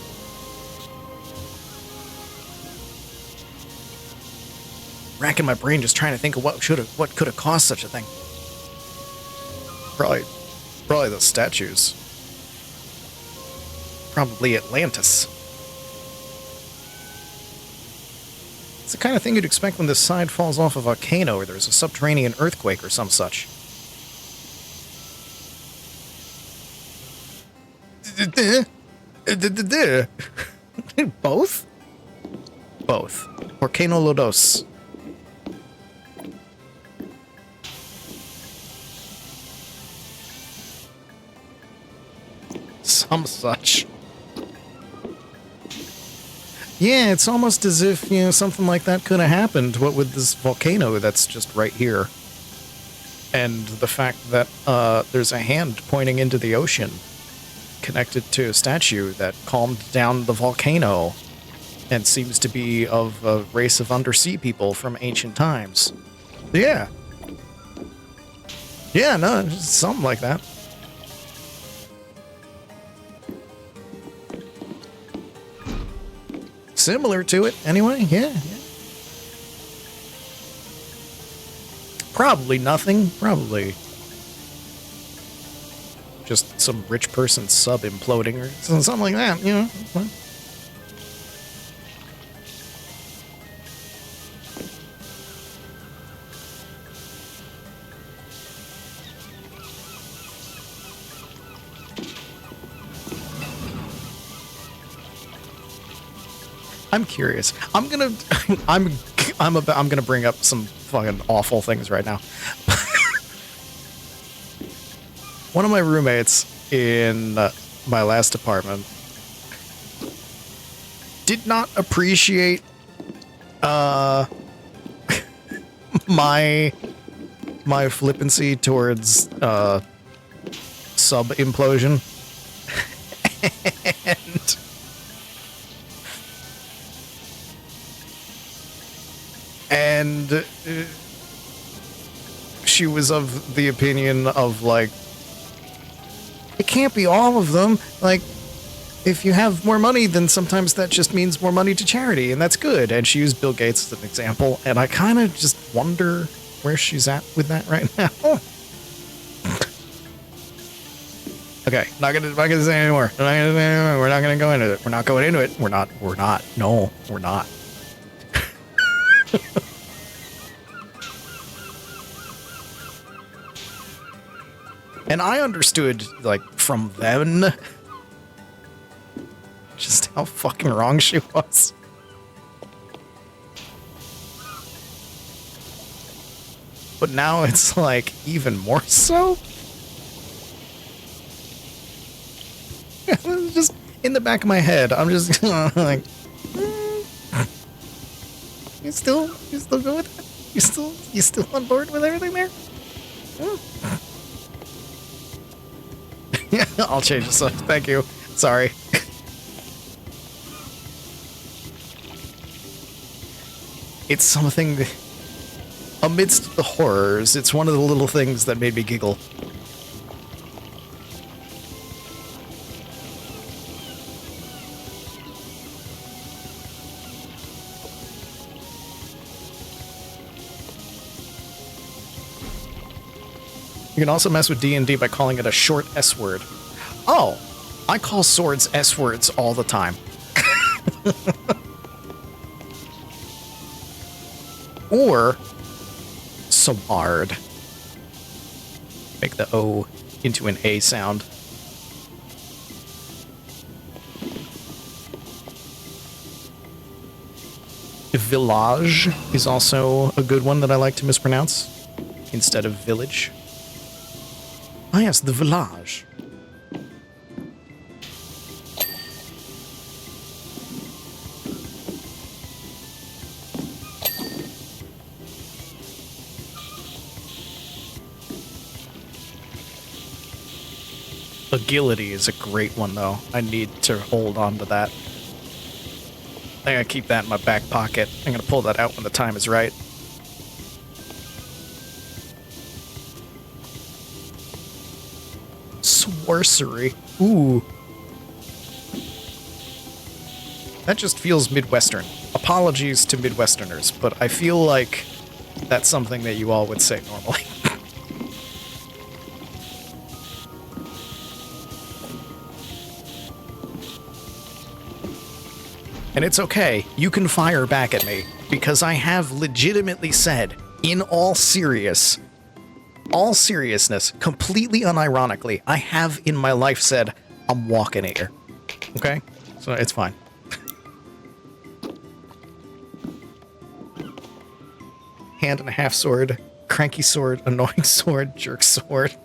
Racking my brain just trying to think of what could have caused such a thing. Probably those statues. Probably Atlantis. It's the kind of thing you'd expect when this side falls off a volcano or there's a subterranean earthquake or some such. Both? Both. Volcano Lodos. Some such. Yeah, it's almost as if, something like that could have happened, what with this volcano that's just right here. And the fact that there's a hand pointing into the ocean connected to a statue that calmed down the volcano and seems to be of a race of undersea people from ancient times. Yeah. Yeah, no, something like that. Similar to it, anyway, yeah. Probably nothing, probably just some rich person sub-imploding or something like that, I'm curious. I'm gonna bring up some fucking awful things right now. One of my roommates in my last apartment did not appreciate my flippancy towards sub implosion. And she was of the opinion of, like, it can't be all of them. Like, if you have more money, then sometimes that just means more money to charity, and that's good. And she used Bill Gates as an example, and I kind of just wonder where she's at with that right now. Okay, not gonna say anymore. We're not gonna go into it. We're not going into it. We're not. No, we're not. And I understood, like, from then, just how fucking wrong she was. But now it's, like, even more so? Just in the back of my head, I'm just like, you still go with that? You still on board with everything there? Yeah, I'll change this up. Thank you. Sorry. It's something amidst the horrors. It's one of the little things that made me giggle. You can also mess with D&D by calling it a short S-word. Oh, I call swords S-words all the time. Or sword. Make the O into an A sound. Village is also a good one that I like to mispronounce instead of village. Ah, yes, the village. Agility is a great one, though. I need to hold on to that. I'm gonna keep that in my back pocket. I'm gonna pull that out when the time is right. Sorcery. Ooh. That just feels Midwestern. Apologies to Midwesterners, but I feel like that's something that you all would say normally. And it's okay, you can fire back at me, because I have legitimately said, in all seriousness, completely unironically, I have in my life said, I'm walking here. Okay? So it's fine. Hand and a half sword, cranky sword, annoying sword, jerk sword.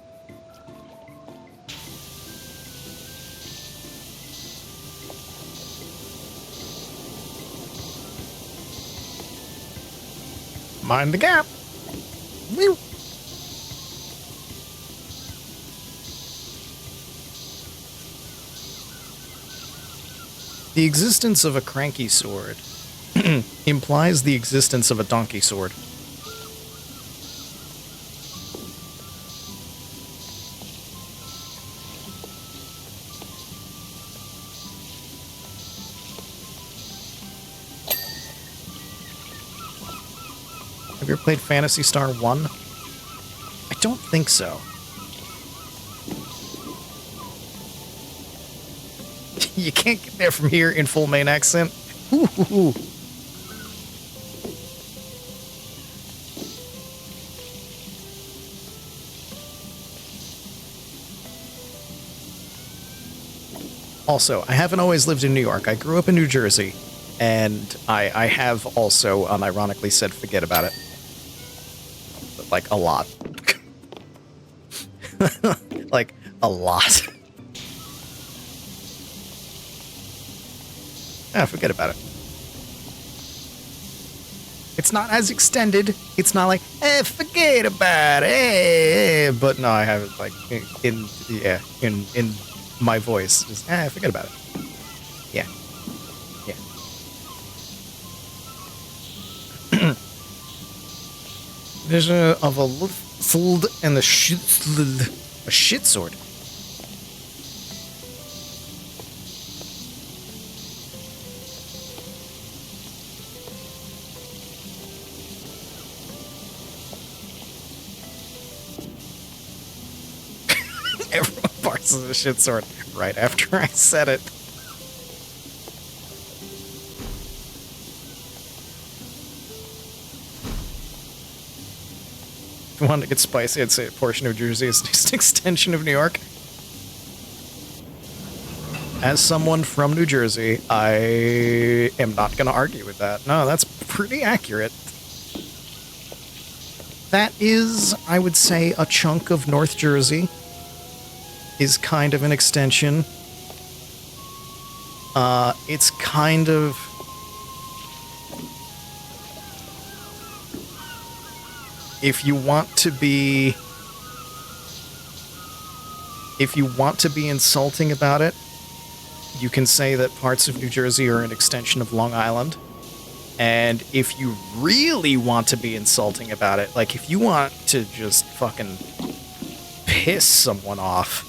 Mind the gap. Woo. The existence of a cranky sword implies the existence of a donkey sword. Have you ever played Phantasy Star 1? I don't think so. You can't get there from here in full Maine accent. Ooh. Also, I haven't always lived in New York. I grew up in New Jersey, and I have also unironically said forget about it. But, like, a lot. Like, a lot. Ah, forget about it. It's not as extended. It's not like, forget about it. But no, I have it like in my voice. Just, forget about it. Yeah. Yeah. Vision of a Luftfeld and a shit sword. Everyone parses the shit sword right after I said it. If you wanted to get spicy, I'd say a portion of New Jersey is just an extension of New York. As someone from New Jersey, I am not going to argue with that. No, that's pretty accurate. That is, I would say, a chunk of North Jersey is kind of an extension. It's kind of... If you want to be insulting about it, you can say that parts of New Jersey are an extension of Long Island. And if you really want to be insulting about it, like if you want to just fucking piss someone off,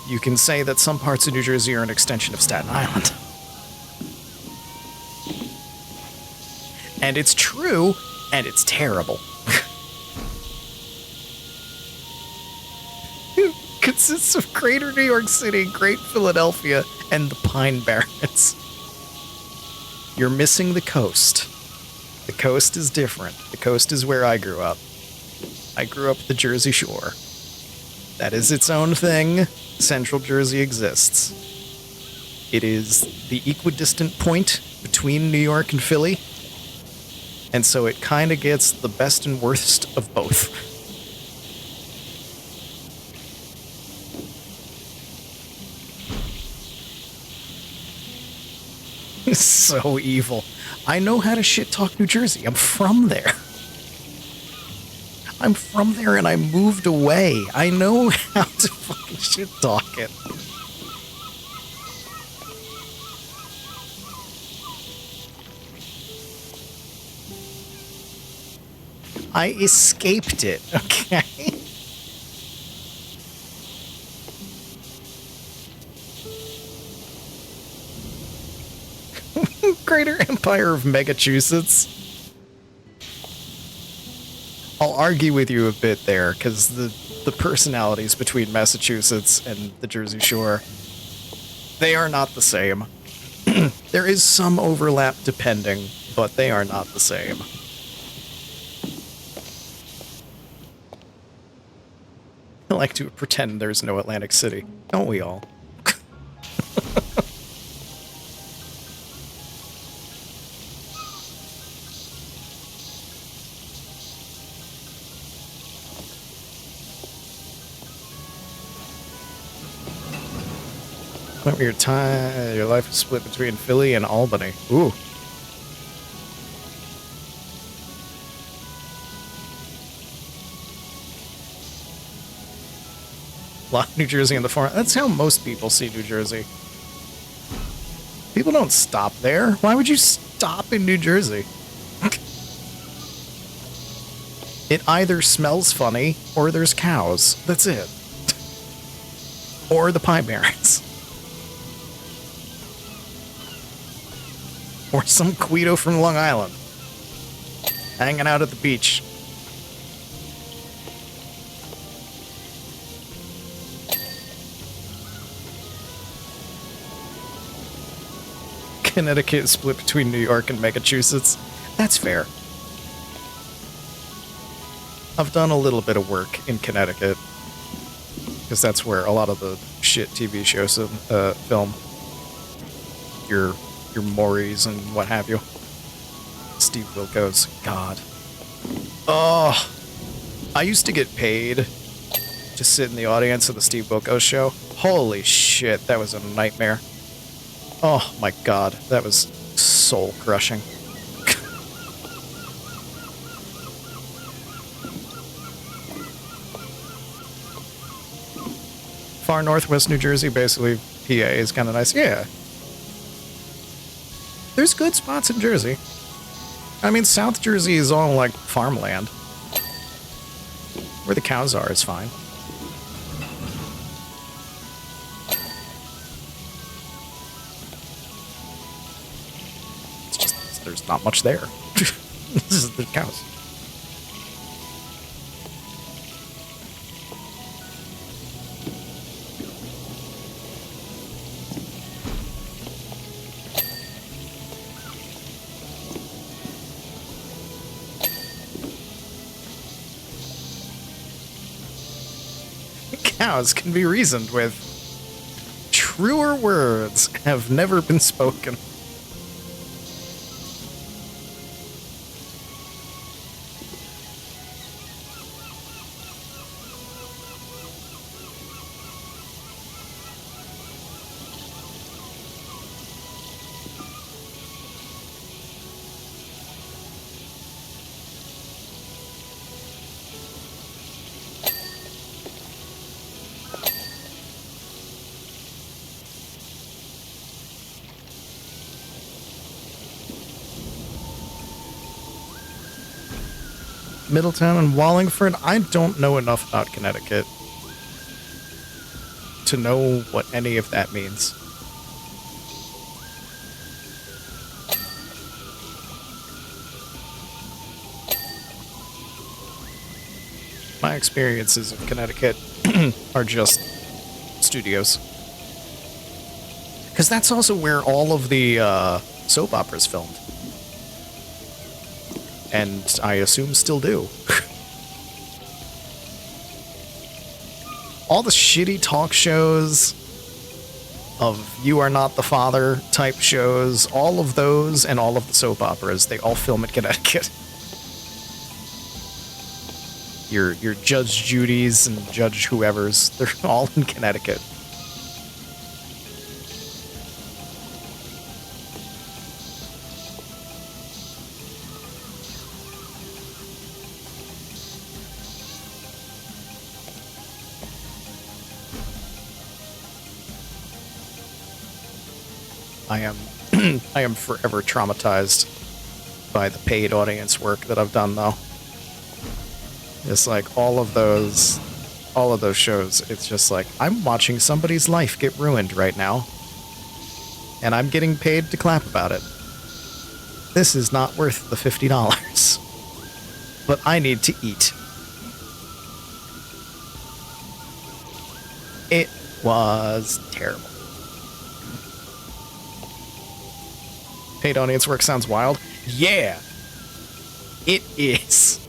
you can say that some parts of New Jersey are an extension of Staten Island. And it's true, and it's terrible. It consists of Greater New York City, Great Philadelphia, and the Pine Barrens. You're missing the coast. The coast is different. The coast is where I grew up. I grew up the Jersey Shore. That is its own thing. Central Jersey exists. It is the equidistant point between New York and Philly. And so it kind of gets the best and worst of both. So evil. I know how to shit talk New Jersey. I'm from there. I'm from there and I moved away. I know how to fucking shit talk it. I escaped it, okay? Greater Empire of Megachusetts. I'll argue with you a bit there, because the personalities between Massachusetts and the Jersey Shore, they are not the same. There is some overlap depending, but they are not the same. I like to pretend there's no Atlantic City. Don't we all? Your life is split between Philly and Albany. Ooh. A lot of New Jersey in the forest. That's how most people see New Jersey. People don't stop there. Why would you stop in New Jersey? It either smells funny, or there's cows. That's it. Or the Pie Barrens. Or some Guido from Long Island. Hanging out at the beach. Connecticut is split between New York and Massachusetts. That's fair. I've done a little bit of work in Connecticut. Because that's where a lot of the shit TV shows film. Your Maury's and what have you. Steve Wilkos. God. Oh. I used to get paid to sit in the audience of the Steve Wilkos show. Holy shit, that was a nightmare. Oh my god, that was soul crushing. Far northwest New Jersey, basically PA is kind of nice. Yeah. There's good spots in Jersey. I mean, South Jersey is all like farmland. Where the cows are is fine. It's just, there's not much there. This is the cows. Cows can be reasoned with. Truer words have never been spoken. Middletown and Wallingford. I don't know enough about Connecticut to know what any of that means. My experiences of Connecticut are just studios. Because that's also where all of the soap operas filmed. And I assume still do. All the shitty talk shows of You Are Not the Father type shows, all of those and all of the soap operas, they all film in Connecticut. Your Judge Judy's and Judge whoever's, they're all in Connecticut. I am forever traumatized by the paid audience work that I've done, though. It's like all of those shows, it's just like, I'm watching somebody's life get ruined right now, and I'm getting paid to clap about it. This is not worth the $50, but I need to eat. It was terrible. Paid audience work sounds wild. Yeah, it is.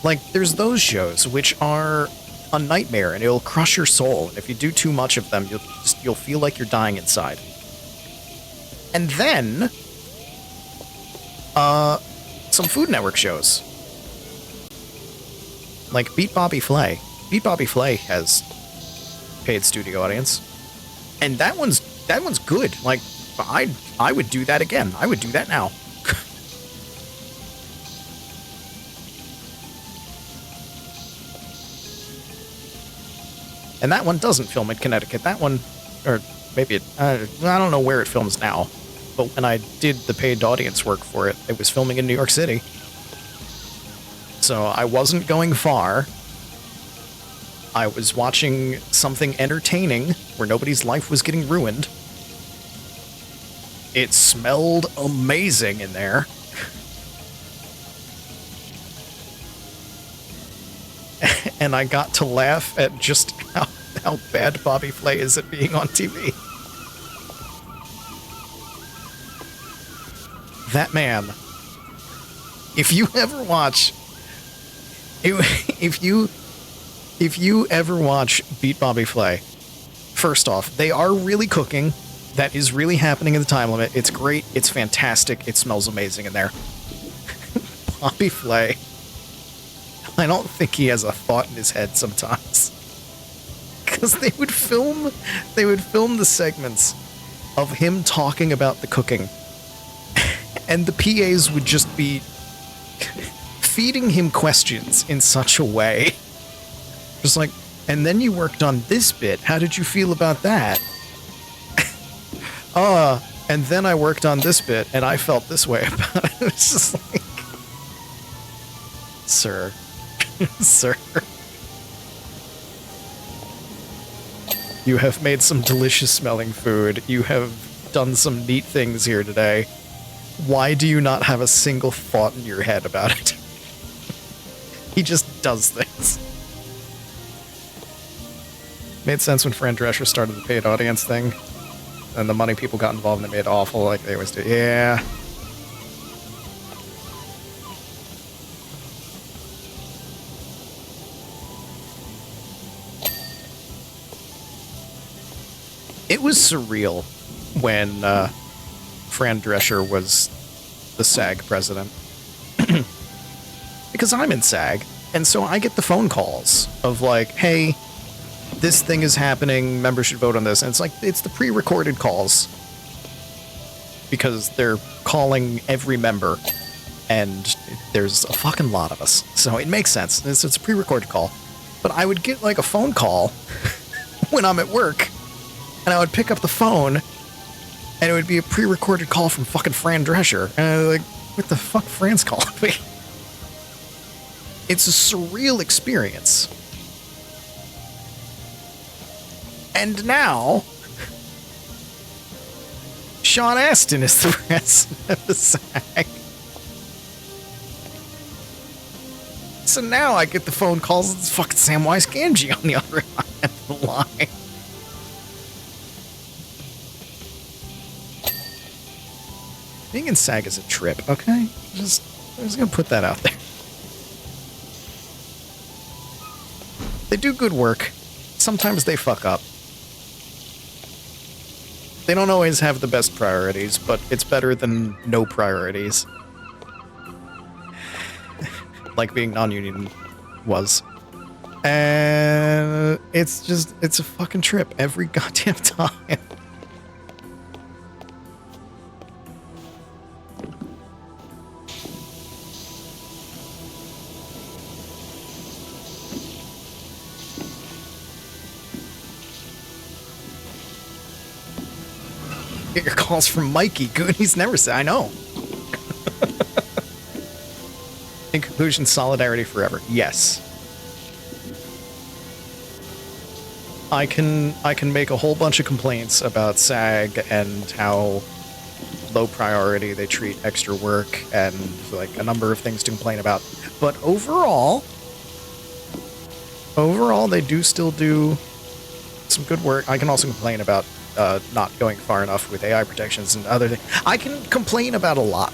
Like, there's those shows which are a nightmare and it'll crush your soul. And if you do too much of them, you'll feel like you're dying inside. And then, some Food Network shows. Like Beat Bobby Flay. Beat Bobby Flay has paid studio audience. And that one's good. Like, I would do that again. I would do that now. And that one doesn't film in Connecticut. That one, or maybe I don't know where it films now. But when I did the paid audience work for it, it was filming in New York City. So I wasn't going far. I was watching something entertaining where nobody's life was getting ruined. It smelled amazing in there. And I got to laugh at just how bad Bobby Flay is at being on TV. That man. If you ever watch... If you ever watch Beat Bobby Flay, first off, they are really cooking. That is really happening in the time limit. It's great. It's fantastic. It smells amazing in there. Bobby Flay. I don't think he has a thought in his head sometimes. Because they would film the segments of him talking about the cooking. And the PAs would just be feeding him questions in such a way. Just like, and then you worked on this bit. How did you feel about that? And then I worked on this bit, and I felt this way about it. It's just like, sir. Sir. You have made some delicious smelling food. You have done some neat things here today. Why do you not have a single thought in your head about it? He just does things. Made sense when Fran Drescher started the paid audience thing. And the money people got involved and they made it awful like they always do. Yeah. It was surreal when Fran Drescher was the SAG president. Because I'm in SAG, and so I get the phone calls of like, hey, this thing is happening, members should vote on this. And it's like, it's the pre-recorded calls. Because they're calling every member, and there's a fucking lot of us. So it makes sense. It's a pre-recorded call. But I would get like a phone call when I'm at work, and I would pick up the phone, and it would be a pre-recorded call from fucking Fran Drescher. And I was like, what the fuck, Fran's calling me? It's a surreal experience. And now, Sean Astin is the president of the SAG. So now I get the phone calls, it's fucking Samwise Gamgee on the other end of the line. Being in SAG is a trip, okay? I'm just gonna put that out there. They do good work. Sometimes they fuck up. They don't always have the best priorities, but it's better than no priorities. Like being non-union was. And it's a fucking trip every goddamn time. Get your calls from Mikey. Goonies never say, I know. In conclusion, solidarity forever. Yes. I can make a whole bunch of complaints about SAG and how low priority they treat extra work and like a number of things to complain about. But overall they do still do some good work. I can also complain about not going far enough with AI protections and other things. I can complain about a lot.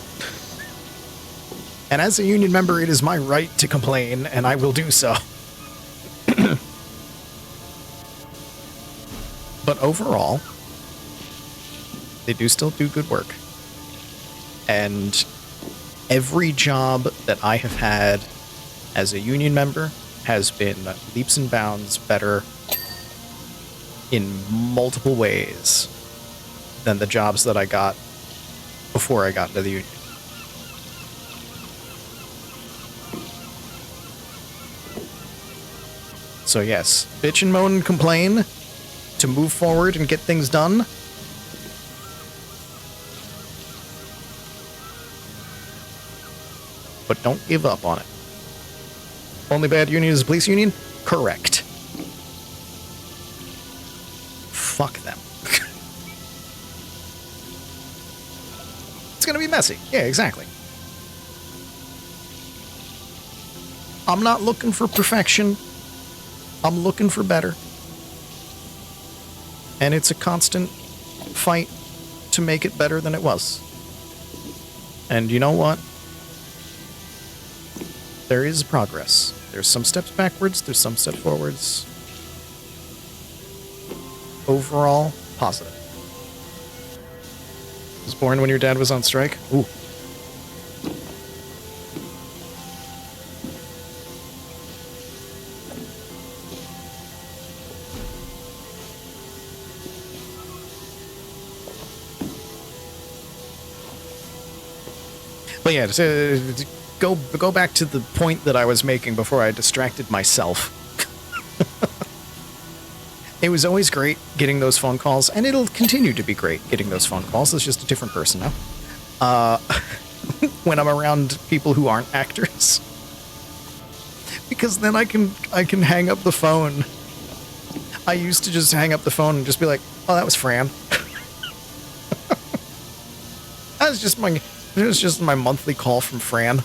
And as a union member, it is my right to complain, and I will do so. But overall, they do still do good work. And every job that I have had as a union member has been leaps and bounds better in multiple ways than the jobs that I got before I got into the union. So yes, bitch and moan and complain to move forward and get things done. But don't give up on it. Only bad union is the police union? Correct. Fuck them. It's gonna be messy. Yeah, exactly. I'm not looking for perfection. I'm looking for better. And it's a constant fight to make it better than it was. And you know what? There is progress. There's some steps backwards, there's some steps forwards. Overall, positive. Was born when your dad was on strike? Ooh. But yeah, to go back to the point that I was making before I distracted myself. It was always great getting those phone calls, and it'll continue to be great getting those phone calls. It's just a different person now. When I'm around people who aren't actors. Because then I can hang up the phone. I used to just hang up the phone and just be like, oh, that was Fran. It was just my monthly call from Fran.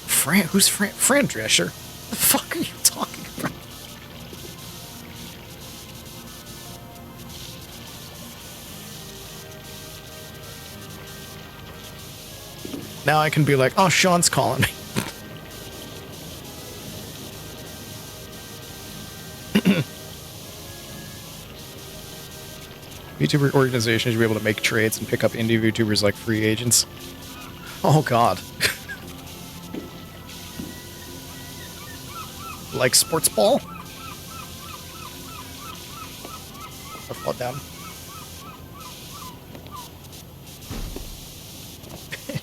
Fran? Who's Fran? Fran Drescher? The fuck are you talking about? Now I can be like, oh, Sean's calling me. VTuber organizations should be able to make trades and pick up indie VTubers like free agents. Oh god. Like sports ball? I fall down.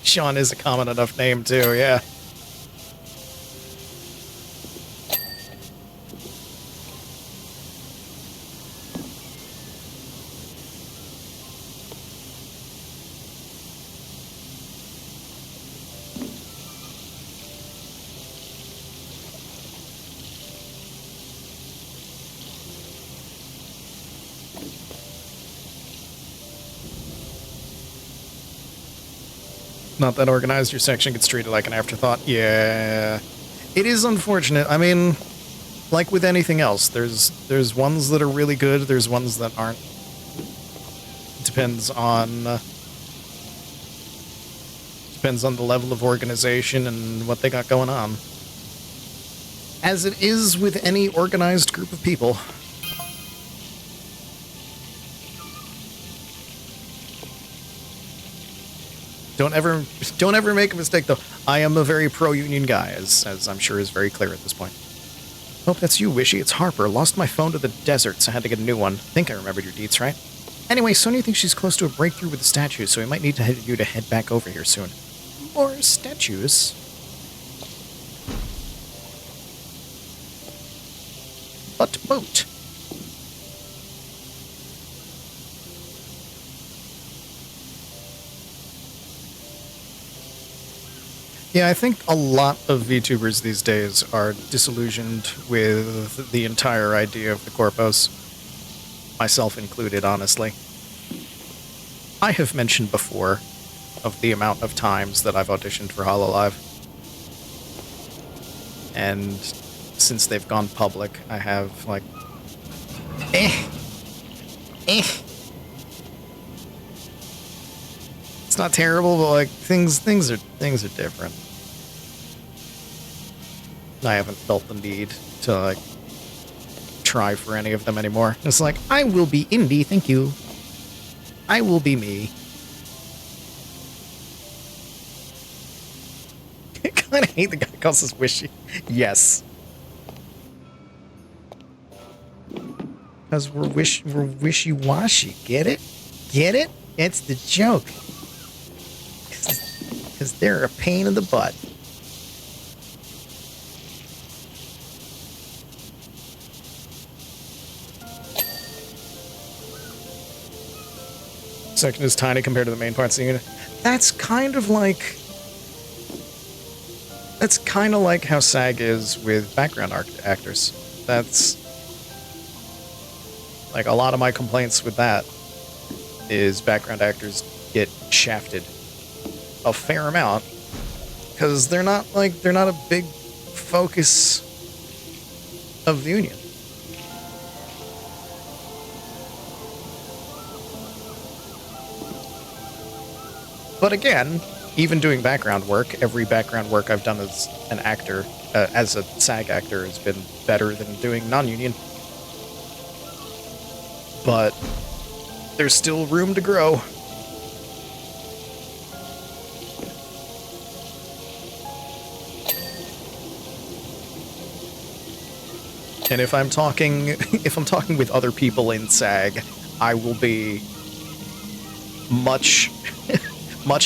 Sean is a common enough name too, yeah. Not that organized, your section gets treated like an afterthought. Yeah. It is unfortunate. I mean, like with anything else, there's ones that are really good, there's ones that aren't. Depends on the level of organization and what they got going on. As it is with any organized group of people. Don't ever make a mistake, though. I am a very pro-union guy, as I'm sure is very clear at this point. Hope that's you, Wishy. It's Harper. Lost my phone to the desert, so I had to get a new one. Think I remembered your deets, right? Anyway, Sonya thinks she's close to a breakthrough with the statues, so we might need to head back over here soon. More statues? But boat. Yeah, I think a lot of VTubers these days are disillusioned with the entire idea of the corpos. Myself included, honestly. I have mentioned before of the amount of times that I've auditioned for HoloLive. And since they've gone public, I have, like... It's not terrible, but, like, things are different. I haven't felt the need to, like, try for any of them anymore. It's like, I will be indie, thank you. I will be me. I kind of hate the guy who calls us Wishy. Yes. Because we're wishy-washy. Get it? Get it? It's the joke. Because they're a pain in the butt. Section is tiny compared to the main parts of the unit. That's kind of like how SAG is with background actors. That's like a lot of my complaints with that is background actors get shafted a fair amount because they're not a big focus of the union. But again, even doing background work, every background work I've done as an actor, as a SAG actor, has been better than doing non-union. But there's still room to grow. And if I'm talking with other people in SAG, I will be much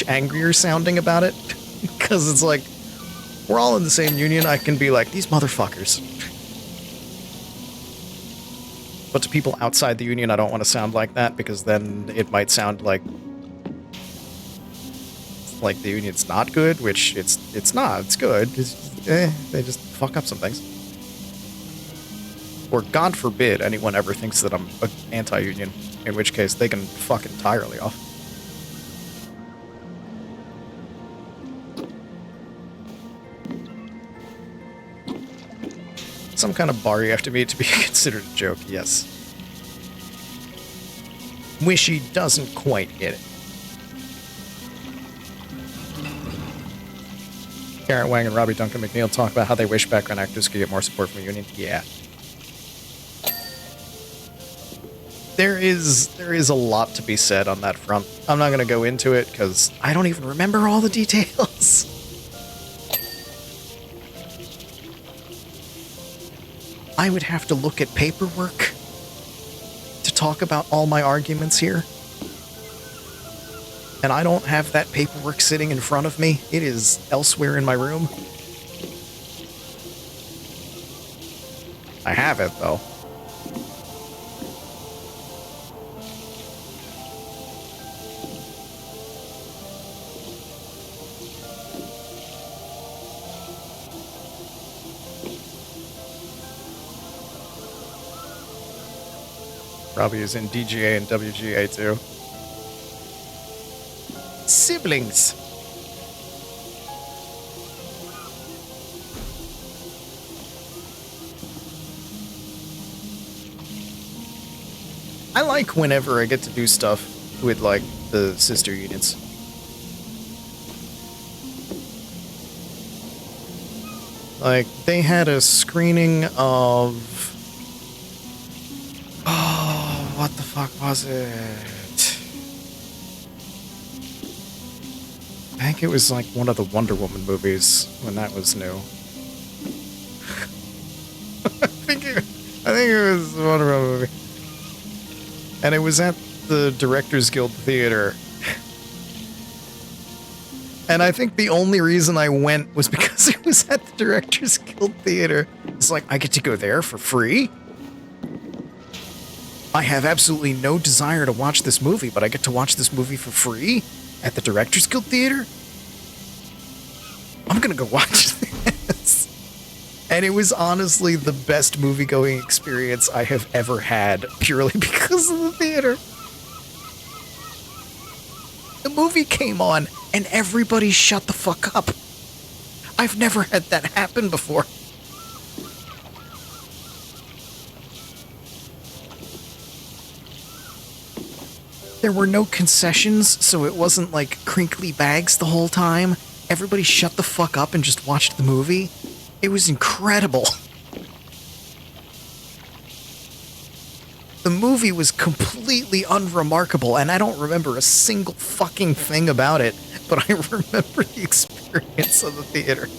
angrier sounding about it, because it's like, we're all in the same union. I can be like, these motherfuckers. But to people outside the union, I don't want to sound like that, because then it might sound like the union's not good, which it's not. It's good. They just fuck up some things. Or God forbid anyone ever thinks that I'm anti-union, in which case they can fuck entirely off. Some kind of bar you have to meet to be considered a joke, yes. Wishy doesn't quite get it. Garrett Wang and Robbie Duncan McNeil talk about how they wish background actors could get more support from the union. Yeah. There is a lot to be said on that front. I'm not going to go into it because I don't even remember all the details. I would have to look at paperwork to talk about all my arguments here. And I don't have that paperwork sitting in front of me. It is elsewhere in my room. I have it, though. Robbie is in DGA and WGA too. Siblings. I like whenever I get to do stuff with, like, the sister units. Like, they had a screening of... Oh, what the fuck was it? I think it was, like, one of the Wonder Woman movies when that was new. I think it was a Wonder Woman movie. And it was at the Directors Guild Theater. And I think the only reason I went was because it was at the Directors Guild Theater. It's like, I get to go there for free? I have absolutely no desire to watch this movie, but I get to watch this movie for free at the Directors Guild Theater? I'm gonna go watch this. And it was honestly the best movie-going experience I have ever had, purely because of the theater. The movie came on, and everybody shut the fuck up. I've never had that happen before. There were no concessions, so it wasn't like crinkly bags the whole time. Everybody shut the fuck up and just watched the movie. It was incredible. The movie was completely unremarkable, and I don't remember a single fucking thing about it, but I remember the experience of the theater.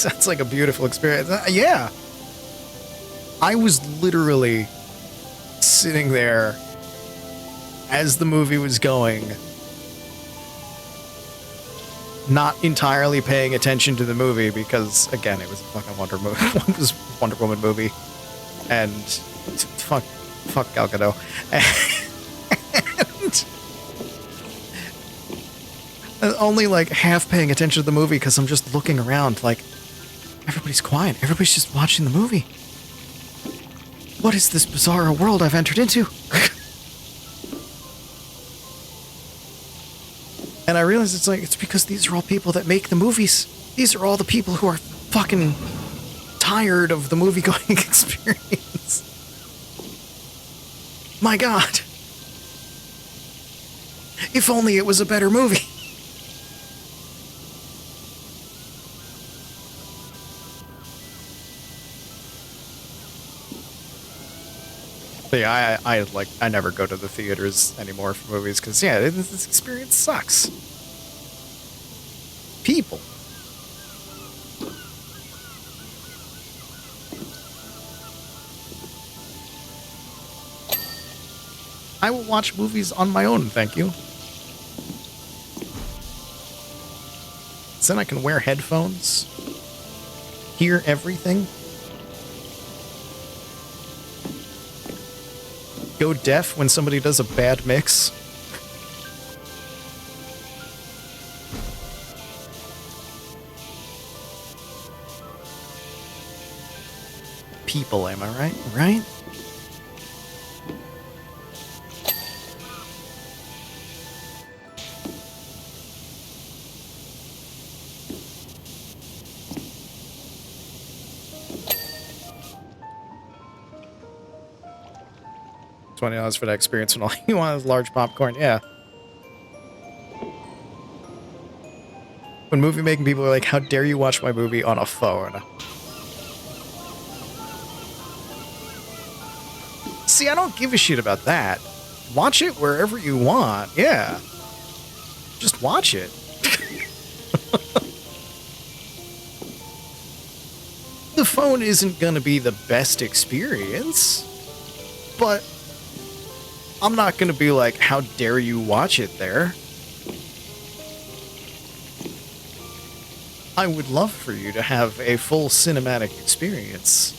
Sounds like a beautiful experience. Yeah. I was literally sitting there as the movie was going, not entirely paying attention to the movie because, again, it was a fucking it was a Wonder Woman movie, and fuck Gal Gadot, and only like half paying attention to the movie because I'm just looking around like everybody's quiet, everybody's just watching the movie. What is this bizarre world I've entered into? And I realized it's because these are all people that make the movies. These are all the people who are fucking tired of the movie-going experience. My God. If only it was a better movie. But yeah, I never go to the theaters anymore for movies because, yeah, this experience sucks. People. I will watch movies on my own, thank you. So then I can wear headphones, hear everything. Go deaf when somebody does a bad mix. People, am I right? Right? $20 for that experience and all you want is large popcorn. Yeah. When movie making people are like, how dare you watch my movie on a phone? See, I don't give a shit about that. Watch it wherever you want. Yeah. Just watch it. The phone isn't gonna be the best experience, but I'm not going to be like, how dare you watch it there? I would love for you to have a full cinematic experience.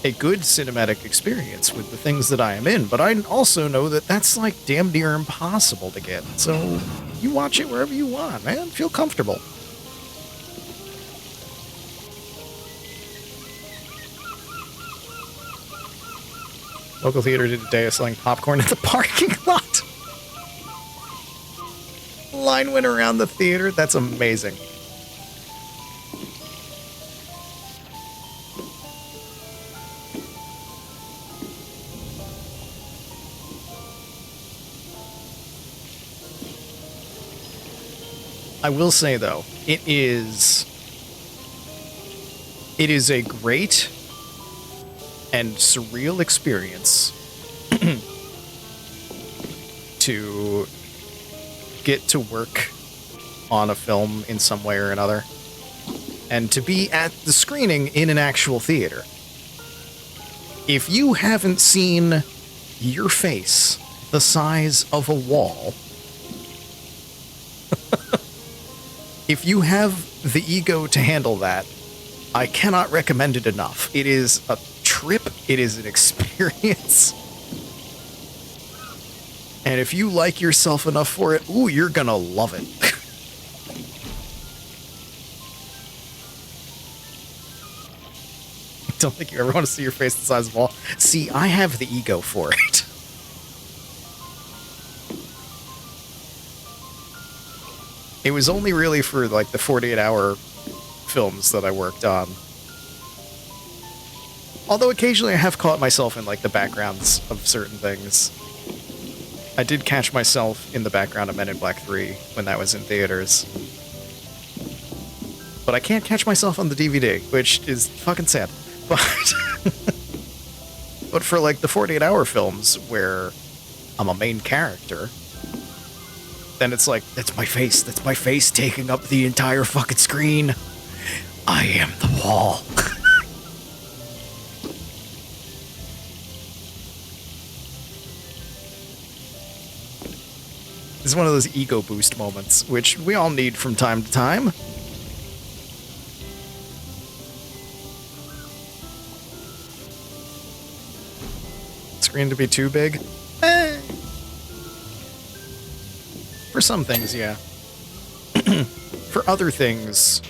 A good cinematic experience with the things that I am in, but I also know that that's like damn near impossible to get. So you watch it wherever you want, man. Feel comfortable. Local theater today is selling popcorn in the parking lot. Line went around the theater. That's amazing. I will say, though, it is a great and surreal experience to get to work on a film in some way or another, and to be at the screening in an actual theater. If you haven't seen your face the size of a wall, if you have the ego to handle that, I cannot recommend it enough. It is a trip. It is an experience. And if you like yourself enough for it, ooh, you're gonna love it. Don't think you ever want to see your face the size of a wall. See, I have the ego for it. It was only really for, like, the 48-hour films that I worked on. Although occasionally I have caught myself in, like, the backgrounds of certain things. I did catch myself in the background of Men in Black 3 when that was in theaters. But I can't catch myself on the DVD, which is fucking sad. But for, like, the 48-hour films where I'm a main character, then it's like, that's my face taking up the entire fucking screen. I am the wall. This is one of those ego boost moments, which we all need from time to time. Screen to be too big? For some things, yeah. For other things,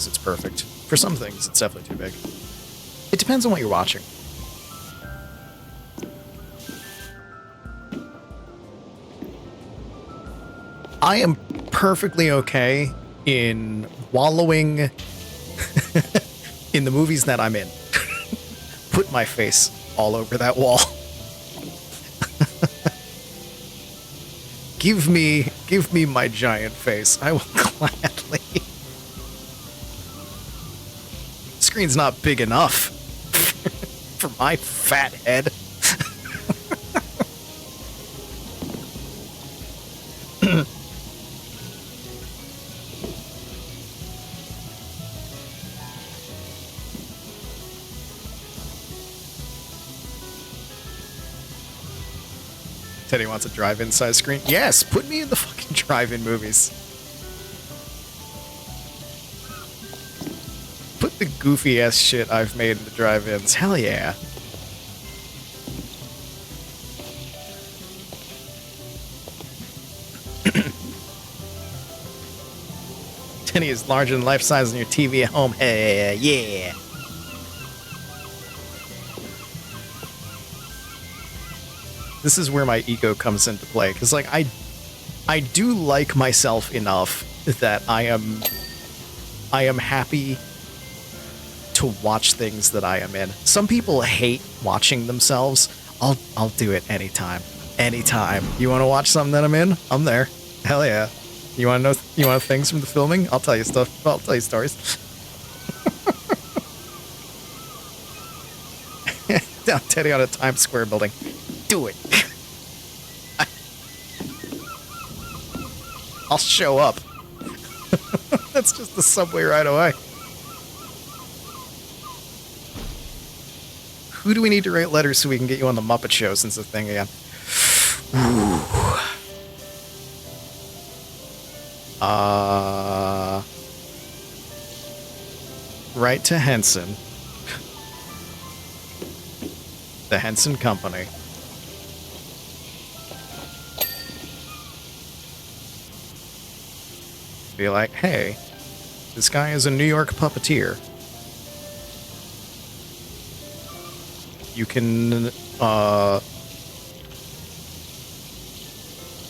it's perfect. For some things, it's definitely too big. It depends on what you're watching. I am perfectly okay in wallowing in the movies that I'm in. Put my face all over that wall. Give me my giant face. I will gladly. Screen's not big enough for my fat head. Teddy wants a drive-in size screen. Yes, put me in the fucking drive-in movies. Put the goofy-ass shit I've made in the drive-ins. Hell yeah. Teddy is larger than life size on your TV at home. Hey, yeah. This is where my ego comes into play, because like I do like myself enough that I am happy to watch things that I am in. Some people hate watching themselves. I'll do it anytime. Anytime. You want to watch something that I'm in? I'm there. Hell yeah. You want to know? You want things from the filming? I'll tell you stuff. I'll tell you stories. Down Teddy on a Times Square building. Do it. I'll show up. That's just the subway right away. Who do we need to write letters so we can get you on the Muppet Show since the thing again? Ooh. Write to Henson. The Henson Company. Be like, hey, this guy is a New York puppeteer. You can, the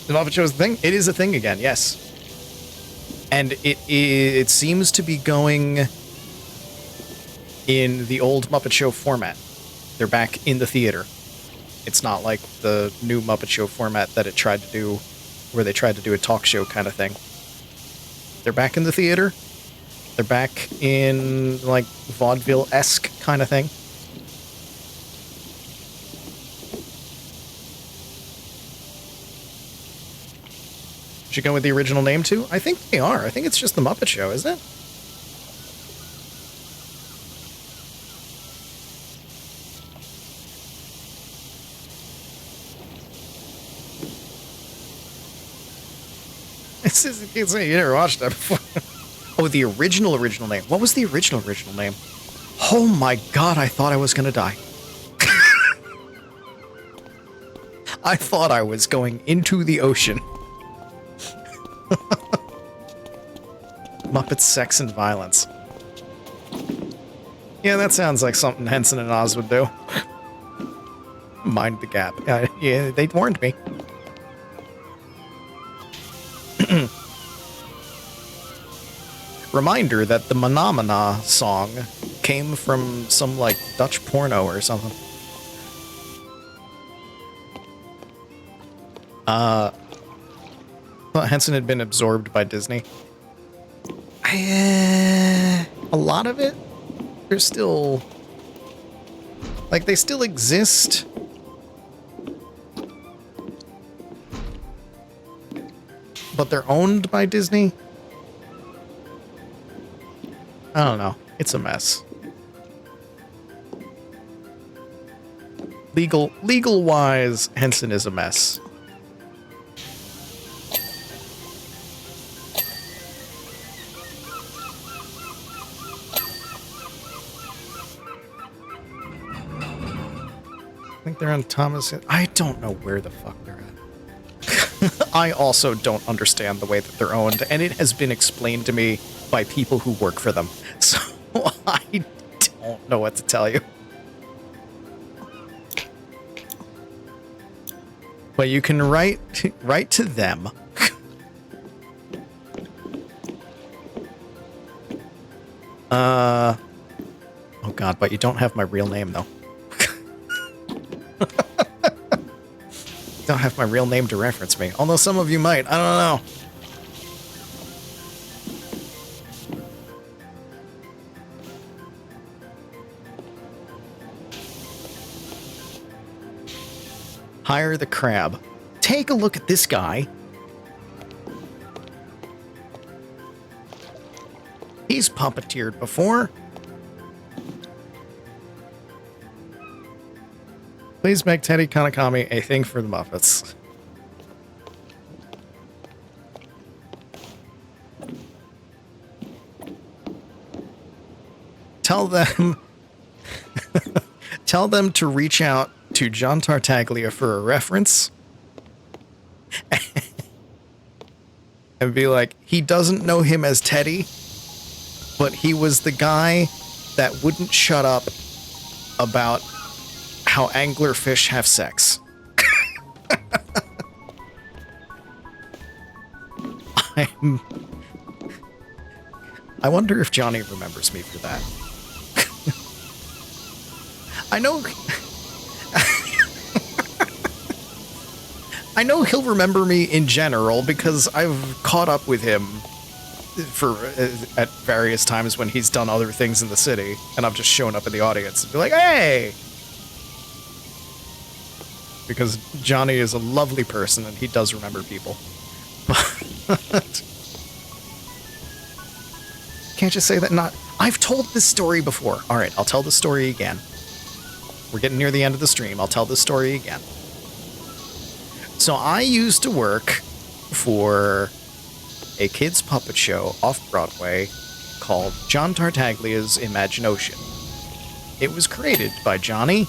Muppet Show is a thing? It is a thing again, yes. And it seems to be going in the old Muppet Show format. They're back in the theater. It's not like the new Muppet Show format that it tried to do, where they tried to do a talk show kind of thing. They're back in the theater. They're back in, like, vaudeville-esque kind of thing. Should go with the original name, too? I think they are. I think it's just the Muppet Show, isn't it? You can't say you never watched that before. Oh, the original name. What was the original name? Oh my god, I thought I was gonna die. I thought I was going into the ocean. Muppets, Sex, and Violence. Yeah, that sounds like something Henson and Oz would do. Mind the gap. Yeah, they warned me. Reminder that the Manamana song came from some, like, Dutch porno or something. Thought Henson had been absorbed by Disney. A lot of it? They're still... like, they still exist. But they're owned by Disney. I don't know. It's a mess. Legal wise, Henson is a mess. I think they're on Thomas. I don't know where the fuck they're at. I also don't understand the way that they're owned, and it has been explained to me by people who work for them. So I don't know what to tell you. But you can write to them. Oh god, but you don't have my real name though. Don't have my real name to reference me. Although some of you might. I don't know. Hire the crab. Take a look at this guy. He's puppeteered before. Please make Teddy Kanikami a thing for the Muppets. Tell them tell them to reach out to John Tartaglia for a reference. And be like, he doesn't know him as Teddy, but he was the guy that wouldn't shut up about how anglerfish have sex. I wonder if Johnny remembers me for that. I know I know he'll remember me in general because I've caught up with him for at various times when he's done other things in the city, and I've just shown up in the audience and be like, hey! Because Johnny is a lovely person and he does remember people. But can't you say that not... I've told this story before. Alright, I'll tell the story again. We're getting near the end of the stream. I'll tell this story again. So I used to work for a kids' puppet show off-Broadway called John Tartaglia's Imaginocean. It was created by Johnny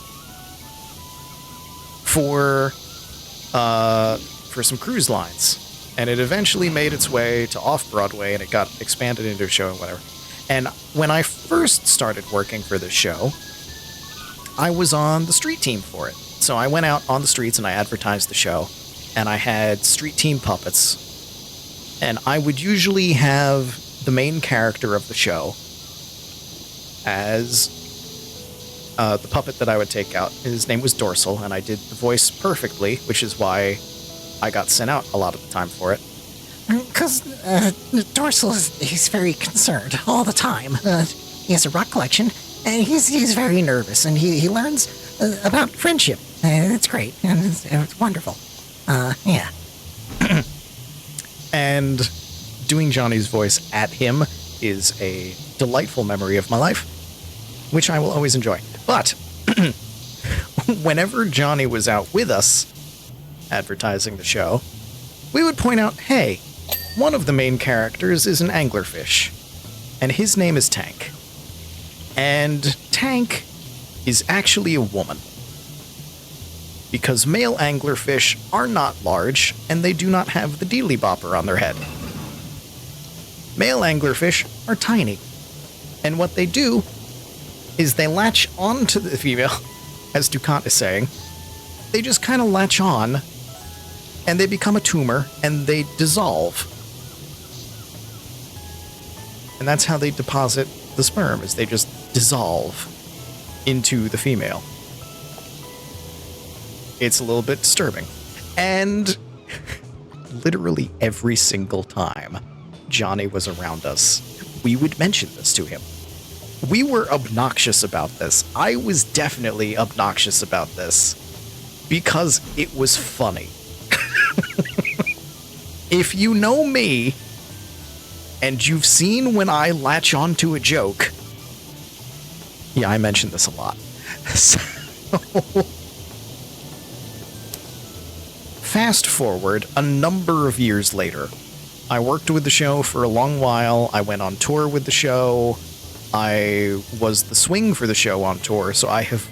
for some cruise lines. And it eventually made its way to off-Broadway, and it got expanded into a show and whatever. And when I first started working for this show, I was on the street team for it. So I went out on the streets and I advertised the show, and I had street team puppets. And I would usually have the main character of the show as the puppet that I would take out. His name was Dorsal, and I did the voice perfectly, which is why I got sent out a lot of the time for it. Because Dorsal he's very concerned all the time. He has a rock collection, and he's very nervous, and he learns about friendship. It's great, and it's wonderful. Yeah. And doing Johnny's voice at him is a delightful memory of my life, which I will always enjoy. But whenever Johnny was out with us advertising the show, we would point out, hey, one of the main characters is an anglerfish, and his name is Tank. And Tank is actually a woman, because male anglerfish are not large, and they do not have the dealy bopper on their head. Male anglerfish are tiny, and what they do is they latch on to the female, as Ducat is saying. They just kind of latch on, and they become a tumor, and they dissolve. And that's how they deposit the sperm, is they just dissolve into the female. It's a little bit disturbing. And literally every single time Johnny was around us, we would mention this to him. We were obnoxious about this. I was definitely obnoxious about this because it was funny. If you know me, And you've seen when I latch onto a joke. Yeah, I mentioned this a lot. So, fast forward a number of years later. I worked with the show for a long while. I went on tour with the show. I was the swing for the show on tour, so I have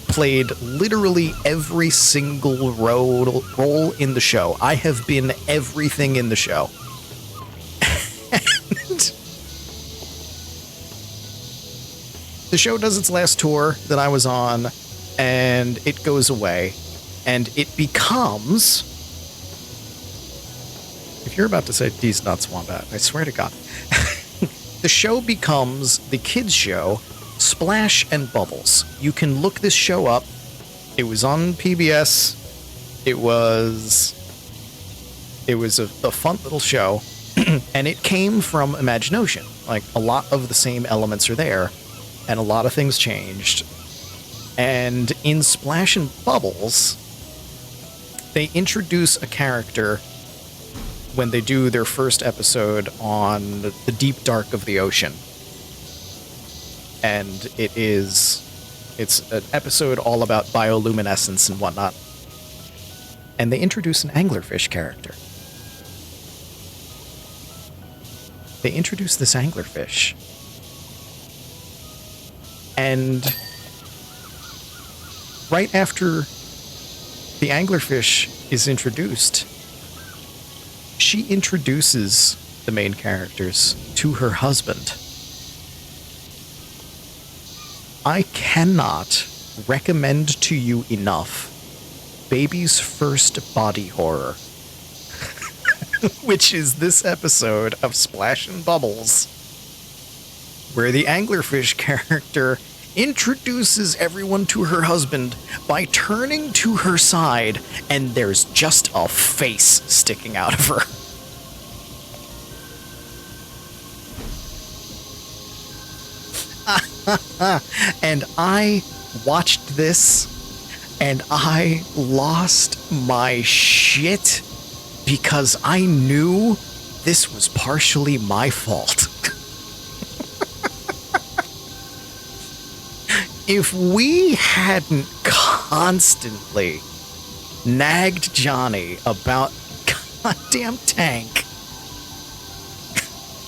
played literally every single role in the show. I have been everything in the show. And the show does its last tour that I was on, and it goes away, and it becomes... If you're about to say "D's nuts, Wombat," I swear to God. The show becomes the kids' show, Splash and Bubbles. You can look this show up. It was on PBS. It was a fun little show, and it came from Imagination. Like, a lot of the same elements are there, and a lot of things changed. And in Splash and Bubbles, they introduce a character when they do their first episode on the deep dark of the ocean. And it's an episode all about bioluminescence and whatnot. And they introduce an anglerfish character. They introduce this anglerfish. And right after the anglerfish is introduced, she introduces the main characters to her husband. I cannot recommend to you enough Baby's First Body Horror, which is this episode of Splash and Bubbles, where the anglerfish character introduces everyone to her husband by turning to her side, and there's just a face sticking out of her. And I watched this, and I lost my shit because I knew this was partially my fault. If we hadn't constantly nagged Johnny about goddamn Tank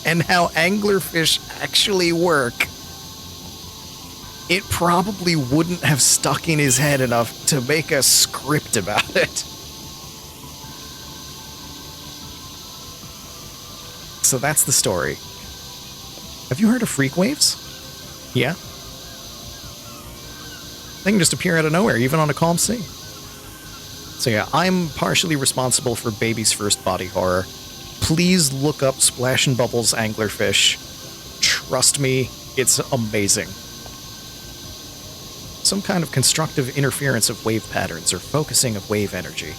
and how anglerfish actually work, it probably wouldn't have stuck in his head enough to make a script about it. So that's the story. Have you heard of freak waves? Yeah? They can just appear out of nowhere, even on a calm sea. So yeah, I'm partially responsible for Baby's First Body Horror. Please look up Splash and Bubbles Anglerfish. Trust me, it's amazing. Some kind of constructive interference of wave patterns or focusing of wave energy.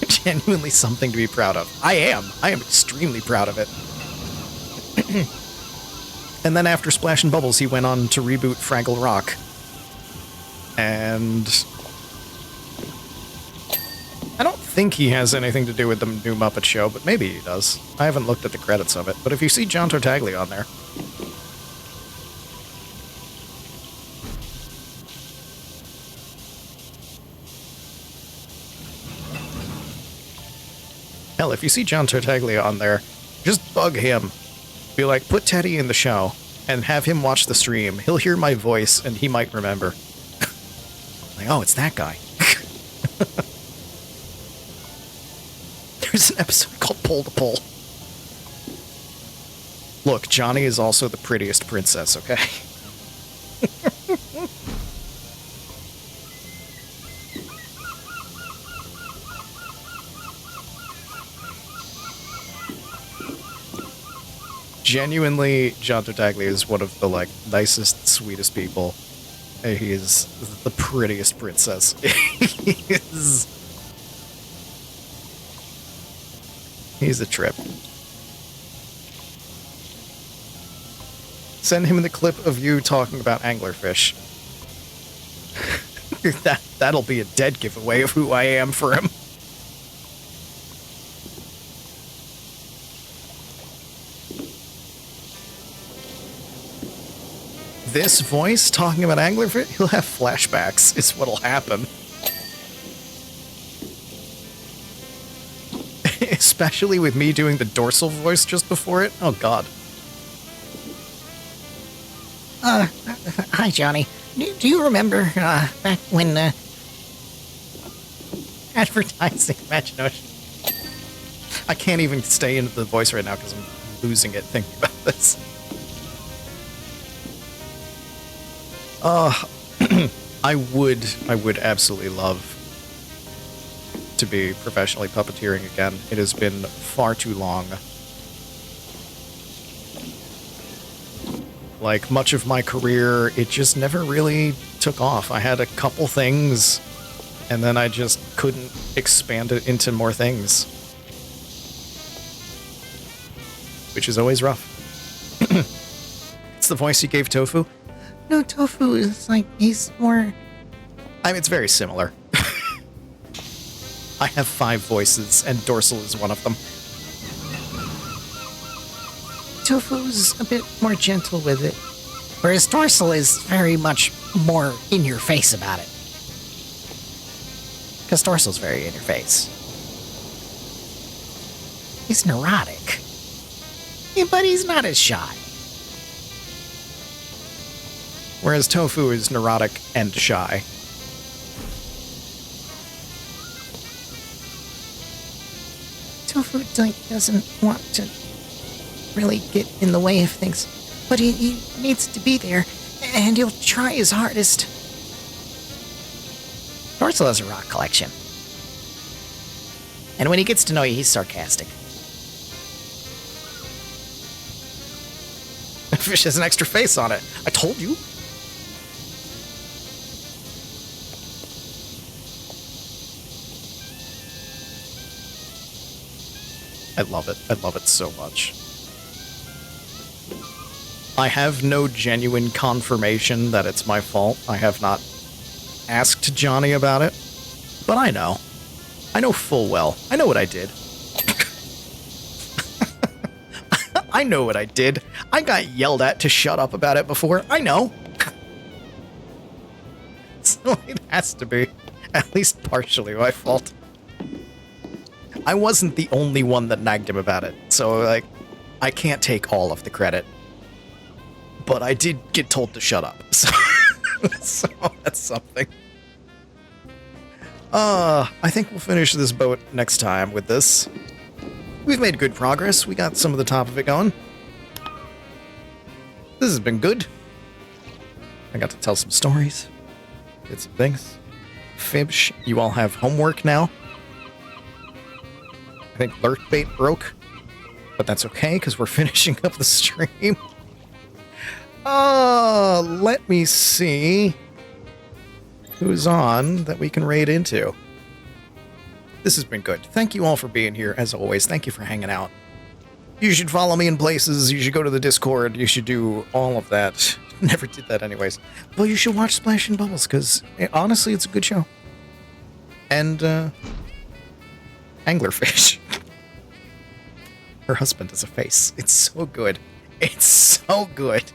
Genuinely something to be proud of. I am extremely proud of it. And then after Splash and Bubbles, he went on to reboot Fraggle Rock. And I don't think he has anything to do with the new Muppet Show, but maybe he does. I haven't looked at the credits of it, but if you see John Tartaglia on there... Hell, if you see John Tartaglia on there, just bug him. Be like, put Teddy in the show, and have him watch the stream. He'll hear my voice, and he might remember. Like, oh, it's that guy. There's an episode called Pole to Pole. Look, Johnny is also the prettiest princess, okay? Genuinely, John Tartaglia is one of the, like, nicest, sweetest people. He is the prettiest princess. He's a trip. Send him the clip of you talking about anglerfish. That'll be a dead giveaway of who I am for him. this voice talking about anglerfish, he'll have flashbacks, is what'll happen. Especially with me doing the dorsal voice just before it. Oh, God. Hi, Johnny. Do you remember, back when, advertising Imagination? I can't even stay into the voice right now because I'm losing it thinking about this. I would absolutely love to be professionally puppeteering again. It has been far too long. Like, much of my career, it just never really took off. I had a couple things, and then I just couldn't expand it into more things. Which is always rough. It's the voice you gave Tofu? no, Tofu is like, he's more... I mean, it's very similar. I have 5 voices, and Dorsal is one of them. Tofu's a bit more gentle with it, whereas Dorsal is very much more in your face about it. Because Dorsal's very in your face. He's neurotic. Yeah, but he's not as shy. Whereas Tofu is neurotic and shy. Tofu like, doesn't want to really get in the way of things, but he needs to be there, and he'll try his hardest. Dorsal has a rock collection. And when he gets to know you, he's sarcastic. Fish has an extra face on it. I told you. I love it. I love it so much. I have no genuine confirmation that it's my fault. I have not asked Johnny about it, but I know. I know full well. I know what I did. I know what I did. I got yelled at to shut up about it before. I know. So it has to be at least partially my fault. I wasn't the only one that nagged him about it, so, like, I can't take all of the credit. But I did get told to shut up, so, so that's something. I think we'll finish this boat next time with this. We've made good progress. We got some of the top of it going. This has been good. I got to tell some stories. Did some things. Fibsh, you all have homework now. I think Lurkbait broke, but that's okay, because we're finishing up the stream. Let me see who's on that we can raid into. This has been good. Thank you all for being here, as always. Thank you for hanging out. You should follow me in places. You should go to the Discord. You should do all of that. Never did that anyways. Well, you should watch Splash and Bubbles, because honestly, it's a good show. And, Anglerfish. Her husband has a face. It's so good. It's so good.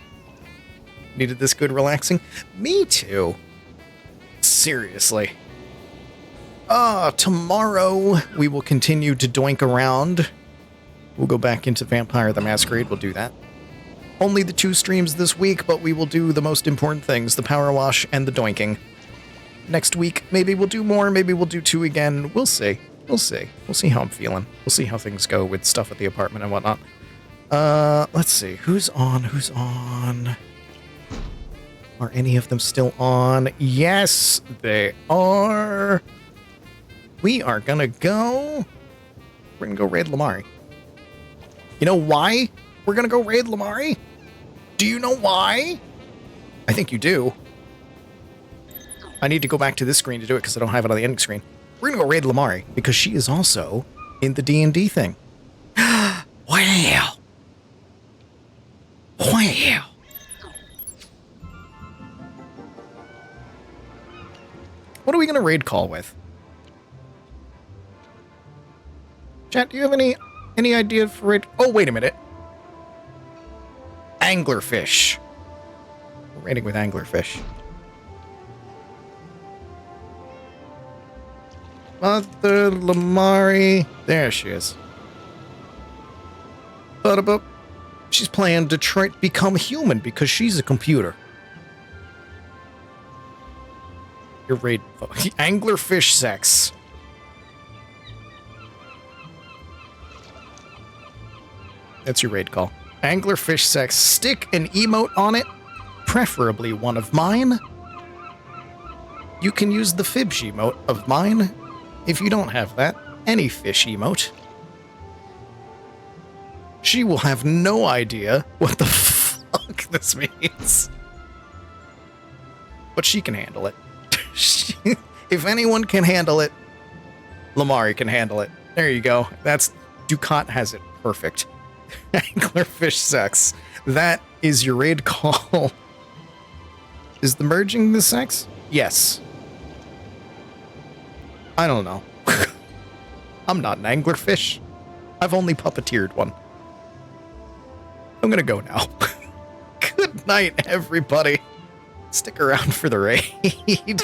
Needed this good relaxing? Me too. Seriously. Tomorrow we will continue to doink around. We'll go back into Vampire the Masquerade. We'll do that. Only the 2 streams this week, but we will do the most important things, the Powerwash and the doinking. Next week, maybe we'll do more, maybe we'll do 2 again. We'll see. We'll see. We'll see how I'm feeling. We'll see how things go with stuff at the apartment and whatnot. Let's see. Who's on? Who's on? Are any of them still on? Yes, they are. We are gonna go... We're gonna go raid Lamari. You know why we're gonna go raid Lamari? Do you know why? I think you do. I need to go back to this screen to do it because I don't have it on the Enix screen. We're gonna go raid Lamari because she is also in the D&D thing. Wow. Wow. What are we gonna raid call with? Chat, do you have any idea for raid? Oh, wait a minute. Anglerfish. Raiding with anglerfish. Mother Lamari. There she is. But she's playing Detroit Become Human because she's a computer. Your raid. Anglerfish sex. That's your raid call. Anglerfish sex. Stick an emote on it, preferably one of mine. You can use the Fibs emote of mine. If you don't have that, any fish emote. She will have no idea what the fuck this means. But she can handle it. If anyone can handle it, Lamari can handle it. There you go. That's Ducat has it perfect. Anglerfish sex. That is your raid call. Is the merging the sex? Yes. I don't know. I'm not an anglerfish. I've only puppeteered one. I'm gonna go now. Good night, everybody. Stick around for the raid.